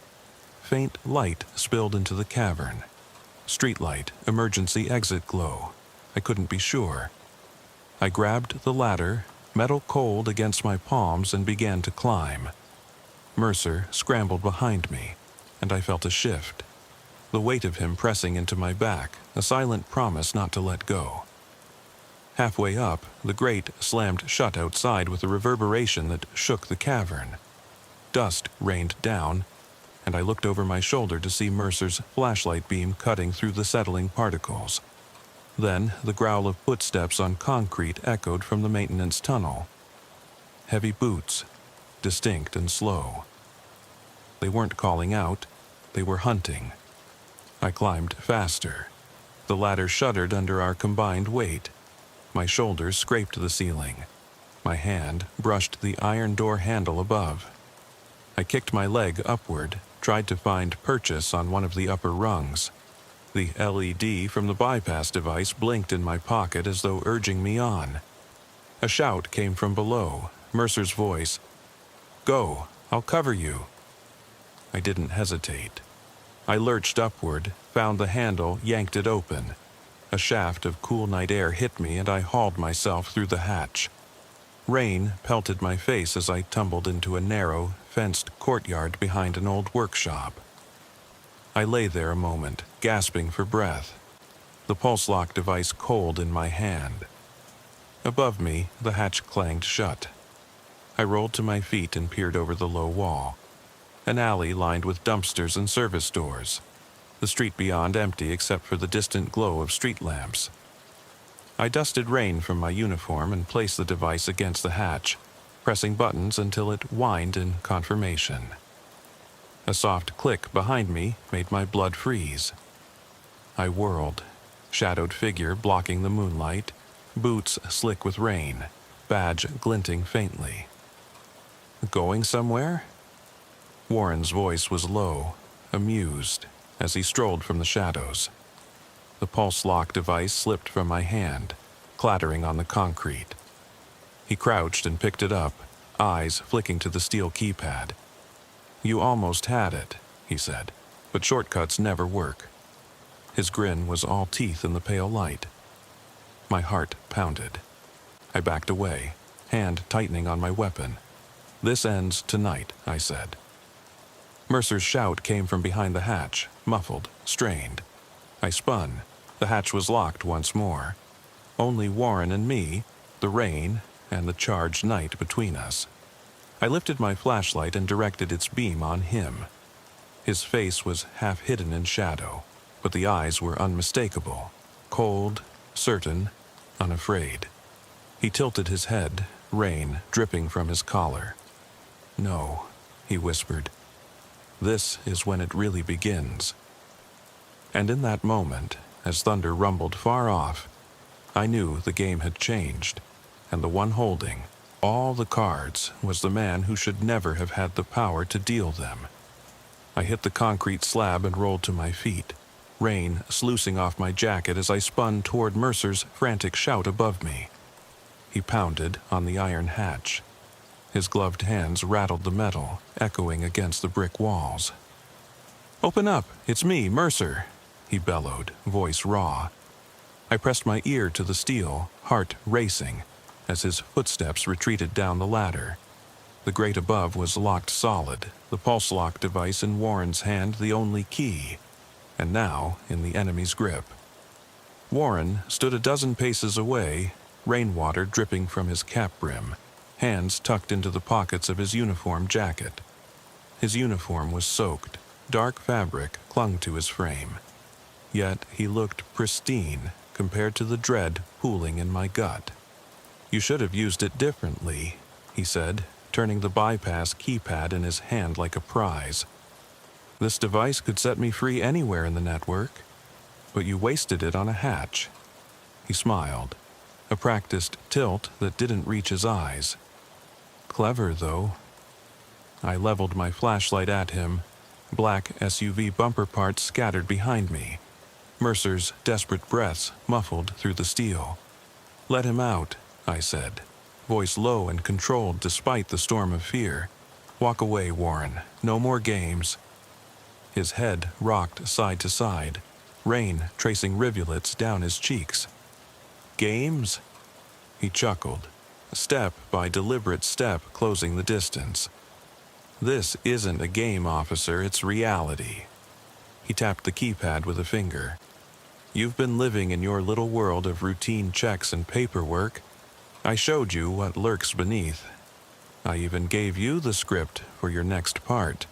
Faint light spilled into the cavern. Streetlight, emergency exit glow. I couldn't be sure. I grabbed the ladder, metal cold against my palms, and began to climb. Mercer scrambled behind me, and I felt a shift. The weight of him pressing into my back, a silent promise not to let go. Halfway up, the grate slammed shut outside with a reverberation that shook the cavern. Dust rained down, and I looked over my shoulder to see Mercer's flashlight beam cutting through the settling particles. Then the growl of footsteps on concrete echoed from the maintenance tunnel. Heavy boots, distinct and slow. They weren't calling out, they were hunting. I climbed faster. The ladder shuddered under our combined weight. My shoulders scraped the ceiling. My hand brushed the iron door handle above. I kicked my leg upward, tried to find purchase on one of the upper rungs. The LED from the bypass device blinked in my pocket as though urging me on. A shout came from below, Mercer's voice. "Go, I'll cover you." I didn't hesitate. I lurched upward, found the handle, yanked it open. A shaft of cool night air hit me and I hauled myself through the hatch. Rain pelted my face as I tumbled into a narrow, fenced courtyard behind an old workshop. I lay there a moment, gasping for breath, the pulse lock device cold in my hand. Above me, the hatch clanged shut. I rolled to my feet and peered over the low wall. An alley lined with dumpsters and service doors. The street beyond empty except for the distant glow of street lamps. I dusted rain from my uniform and placed the device against the hatch, pressing buttons until it whined in confirmation. A soft click behind me made my blood freeze. I whirled, shadowed figure blocking the moonlight, boots slick with rain, badge glinting faintly. "Going somewhere?" Warren's voice was low, amused, as he strolled from the shadows. The pulse lock device slipped from my hand, clattering on the concrete. He crouched and picked it up, eyes flicking to the steel keypad. "You almost had it," he said, "but shortcuts never work." His grin was all teeth in the pale light. My heart pounded. I backed away, hand tightening on my weapon. "This ends tonight," I said. Mercer's shout came from behind the hatch, muffled, strained. I spun. The hatch was locked once more. Only Warren and me, the rain, and the charged night between us. I lifted my flashlight and directed its beam on him. His face was half hidden in shadow, but the eyes were unmistakable, cold, certain, unafraid. He tilted his head, rain dripping from his collar. "No," he whispered. "This is when it really begins." And in that moment, as thunder rumbled far off, I knew the game had changed, and the one holding all the cards was the man who should never have had the power to deal them. I hit the concrete slab and rolled to my feet, rain sluicing off my jacket as I spun toward Mercer's frantic shout above me. He pounded on the iron hatch. His gloved hands rattled the metal, echoing against the brick walls. "Open up! It's me, Mercer!" he bellowed, voice raw. I pressed my ear to the steel, heart racing, as his footsteps retreated down the ladder. The grate above was locked solid, the pulse lock device in Warren's hand the only key, and now in the enemy's grip. Warren stood a dozen paces away, rainwater dripping from his cap brim, hands tucked into the pockets of his uniform jacket. His uniform was soaked, dark fabric clung to his frame. Yet he looked pristine compared to the dread pooling in my gut. "You should have used it differently," he said, turning the bypass keypad in his hand like a prize. "This device could set me free anywhere in the network, but you wasted it on a hatch." He smiled, a practiced tilt that didn't reach his eyes. "Clever, though." I leveled my flashlight at him, black SUV bumper parts scattered behind me. Mercer's desperate breaths muffled through the steel. "Let him out," I said, voice low and controlled despite the storm of fear. "Walk away, Warren. No more games." His head rocked side to side, rain tracing rivulets down his cheeks. "Games?" He chuckled, step by deliberate step closing the distance. "This isn't a game, officer, it's reality." He tapped the keypad with a finger. "You've been living in your little world of routine checks and paperwork. I showed you what lurks beneath. I even gave you the script for your next part."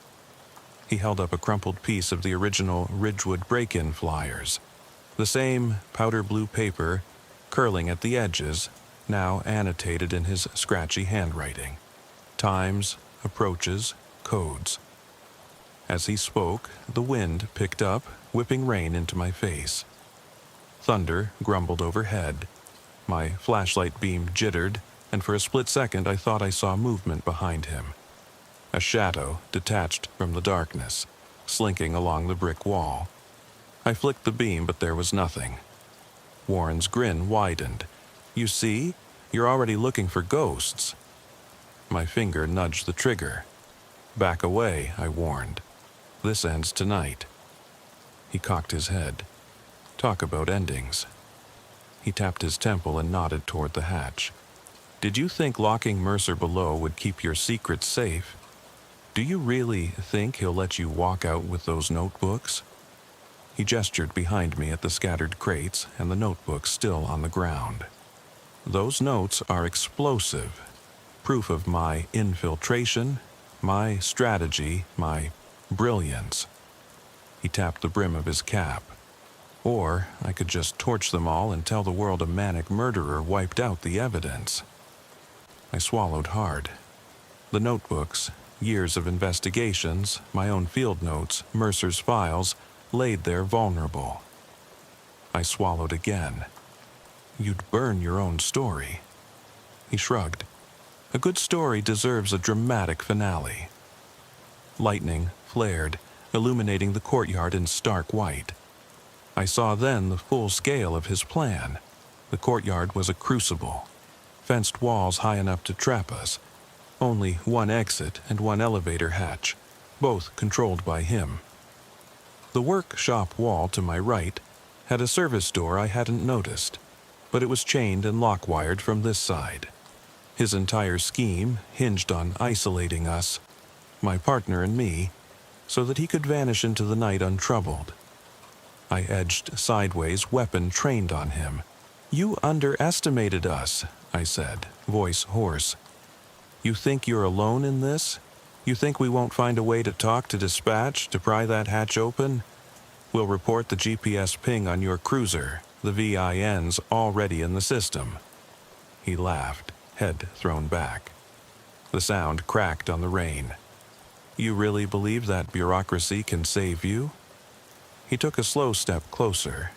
He held up a crumpled piece of the original Ridgewood break-in flyers. The same powder blue paper, curling at the edges, now annotated in his scratchy handwriting. Times, approaches, codes. As he spoke, the wind picked up, whipping rain into my face. Thunder grumbled overhead. My flashlight beam jittered, and for a split second I thought I saw movement behind him. A shadow detached from the darkness, slinking along the brick wall. I flicked the beam, but there was nothing. Warren's grin widened. "You see? You're already looking for ghosts." My finger nudged the trigger. "Back away," I warned. "This ends tonight." He cocked his head. Talk about endings. He tapped his temple and nodded toward the hatch. "Did you think locking Mercer below would keep your secrets safe? Do you really think he'll let you walk out with those notebooks?" He gestured behind me at the scattered crates and the notebooks still on the ground. "Those notes are explosive. Proof of my infiltration, my strategy, my brilliance." He tapped the brim of his cap. "Or I could just torch them all and tell the world a manic murderer wiped out the evidence." I swallowed hard. The notebooks, years of investigations, my own field notes, Mercer's files, laid there vulnerable. I swallowed again. "You'd burn your own story." He shrugged. "A good story deserves a dramatic finale." Lightning flared, illuminating the courtyard in stark white. I saw then the full scale of his plan. The courtyard was a crucible. Fenced walls high enough to trap us. Only one exit and one elevator hatch, both controlled by him. The workshop wall to my right had a service door I hadn't noticed, but it was chained and lock-wired from this side. His entire scheme hinged on isolating us, my partner and me, so that he could vanish into the night untroubled. I edged sideways, weapon trained on him. "You underestimated us," I said, voice hoarse. "You think you're alone in this? You think we won't find a way to talk to dispatch to pry that hatch open? We'll report the GPS ping on your cruiser. The VIN's already in the system." He laughed, head thrown back. The sound cracked on the rain. "You really believe that bureaucracy can save you?" He took a slow step closer,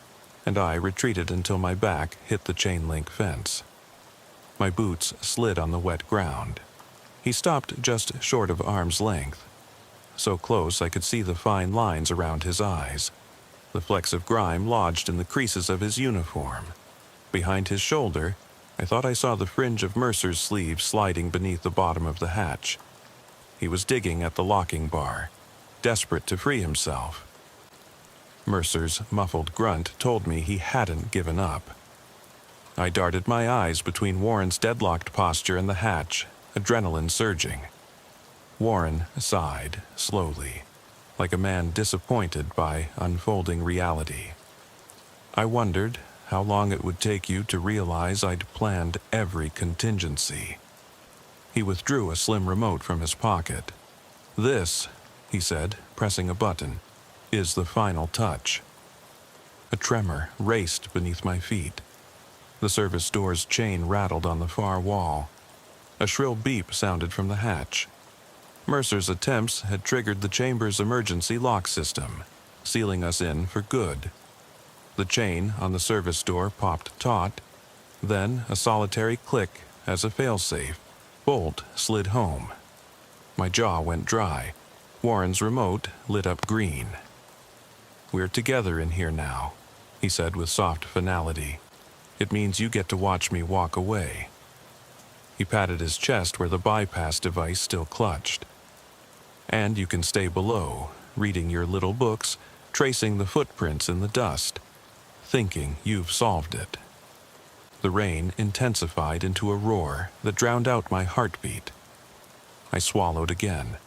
and I retreated until my back hit the chain-link fence. My boots slid on the wet ground. He stopped just short of arm's length, so close I could see the fine lines around his eyes. The flecks of grime lodged in the creases of his uniform. Behind his shoulder, I thought I saw the fringe of Mercer's sleeve sliding beneath the bottom of the hatch. He was digging at the locking bar, desperate to free himself. Mercer's muffled grunt told me he hadn't given up. I darted my eyes between Warren's deadlocked posture and the hatch, adrenaline surging. Warren sighed slowly, like a man disappointed by unfolding reality. I wondered how long it would take you to realize I'd planned every contingency. He withdrew a slim remote from his pocket. "This," he said, pressing a button, "is the final touch." A tremor raced beneath my feet. The service door's chain rattled on the far wall. A shrill beep sounded from the hatch. Mercer's attempts had triggered the chamber's emergency lock system, sealing us in for good. The chain on the service door popped taut, then a solitary click as a failsafe bolt slid home. My jaw went dry. Warren's remote lit up green. "We're together in here now," he said with soft finality. "It means you get to watch me walk away." He patted his chest where the bypass device still clutched. "And you can stay below, reading your little books, tracing the footprints in the dust, thinking you've solved it." The rain intensified into a roar that drowned out my heartbeat. I swallowed again.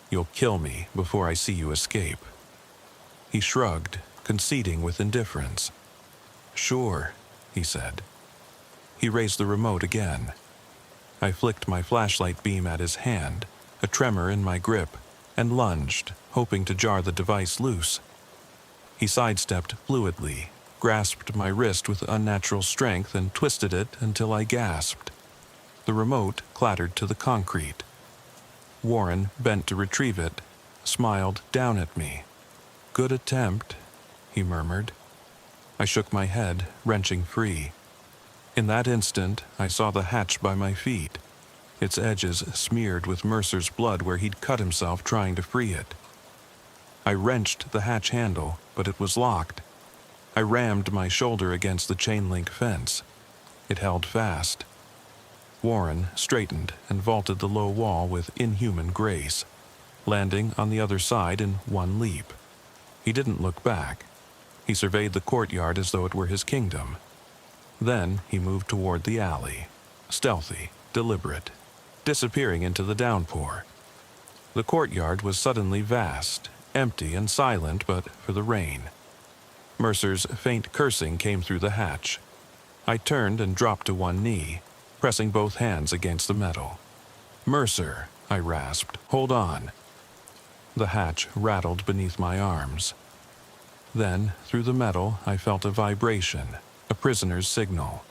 "You'll kill me before I see you escape." He shrugged, conceding with indifference. "Sure," he said. He raised the remote again. I flicked my flashlight beam at his hand, a tremor in my grip, and lunged, hoping to jar the device loose. He sidestepped fluidly, grasped my wrist with unnatural strength and twisted it until I gasped. The remote clattered to the concrete. Warren bent to retrieve it, smiled down at me. "Good attempt," he murmured. I shook my head, wrenching free. In that instant, I saw the hatch by my feet, its edges smeared with Mercer's blood where he'd cut himself trying to free it. I wrenched the hatch handle, but it was locked. I rammed my shoulder against the chain-link fence. It held fast. Warren straightened and vaulted the low wall with inhuman grace, landing on the other side in one leap. He didn't look back. He surveyed the courtyard as though it were his kingdom. Then he moved toward the alley, stealthy, deliberate, disappearing into the downpour. The courtyard was suddenly vast, empty and silent but for the rain. Mercer's faint cursing came through the hatch. I turned and dropped to one knee, pressing both hands against the metal. "Mercer," I rasped, "hold on." The hatch rattled beneath my arms. Then, through the metal, I felt a vibration, a prisoner's signal.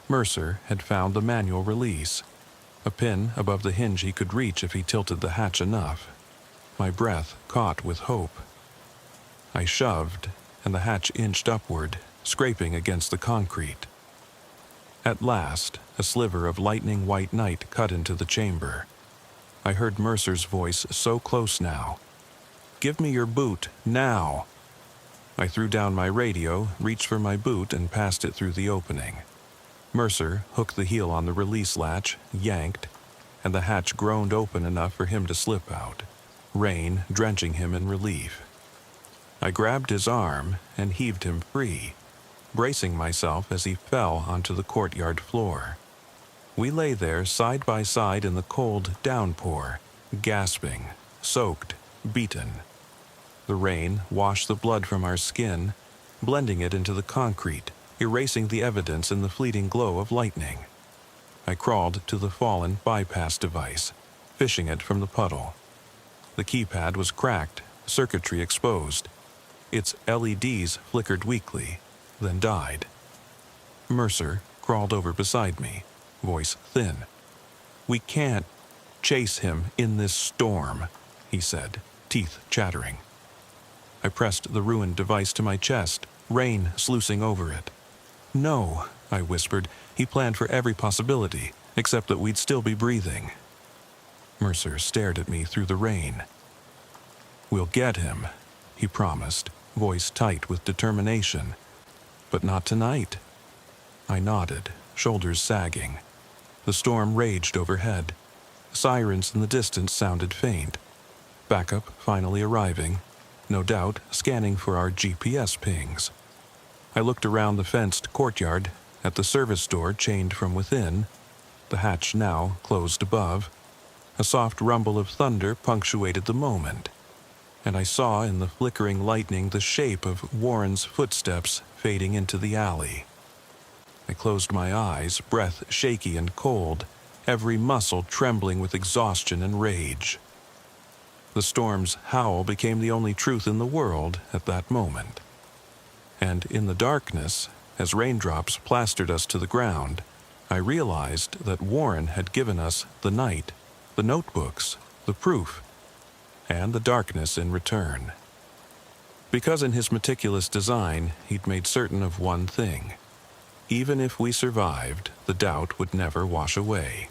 Mercer had found the manual release, a pin above the hinge he could reach if he tilted the hatch enough. My breath caught with hope. I shoved, and the hatch inched upward, scraping against the concrete. At last, a sliver of lightning white night cut into the chamber. I heard Mercer's voice so close now. "Give me your boot, now!" I threw down my radio, reached for my boot, and passed it through the opening. Mercer hooked the heel on the release latch, yanked, and the hatch groaned open enough for him to slip out, rain drenching him in relief. I grabbed his arm and heaved him free, bracing myself as he fell onto the courtyard floor. We lay there side by side in the cold downpour, gasping, soaked, beaten. The rain washed the blood from our skin, blending it into the concrete, erasing the evidence in the fleeting glow of lightning. I crawled to the fallen bypass device, fishing it from the puddle. The keypad was cracked, circuitry exposed. Its LEDs flickered weakly, then died. Mercer crawled over beside me, voice thin. "We can't chase him in this storm," he said, teeth chattering. I pressed the ruined device to my chest, rain sluicing over it. "No," I whispered. "He planned for every possibility, except that we'd still be breathing." Mercer stared at me through the rain. "We'll get him," he promised, voice tight with determination. "But not tonight." I nodded, shoulders sagging. The storm raged overhead. Sirens in the distance sounded faint. Backup finally arriving, no doubt scanning for our GPS pings. I looked around the fenced courtyard, at the service door chained from within, the hatch now closed above. A soft rumble of thunder punctuated the moment, and I saw in the flickering lightning the shape of Warren's footsteps fading into the alley. I closed my eyes, breath shaky and cold, every muscle trembling with exhaustion and rage. The storm's howl became the only truth in the world at that moment. And in the darkness, as raindrops plastered us to the ground, I realized that Warren had given us the night, the notebooks, the proof, and the darkness in return. Because in his meticulous design, he'd made certain of one thing. Even if we survived, the doubt would never wash away.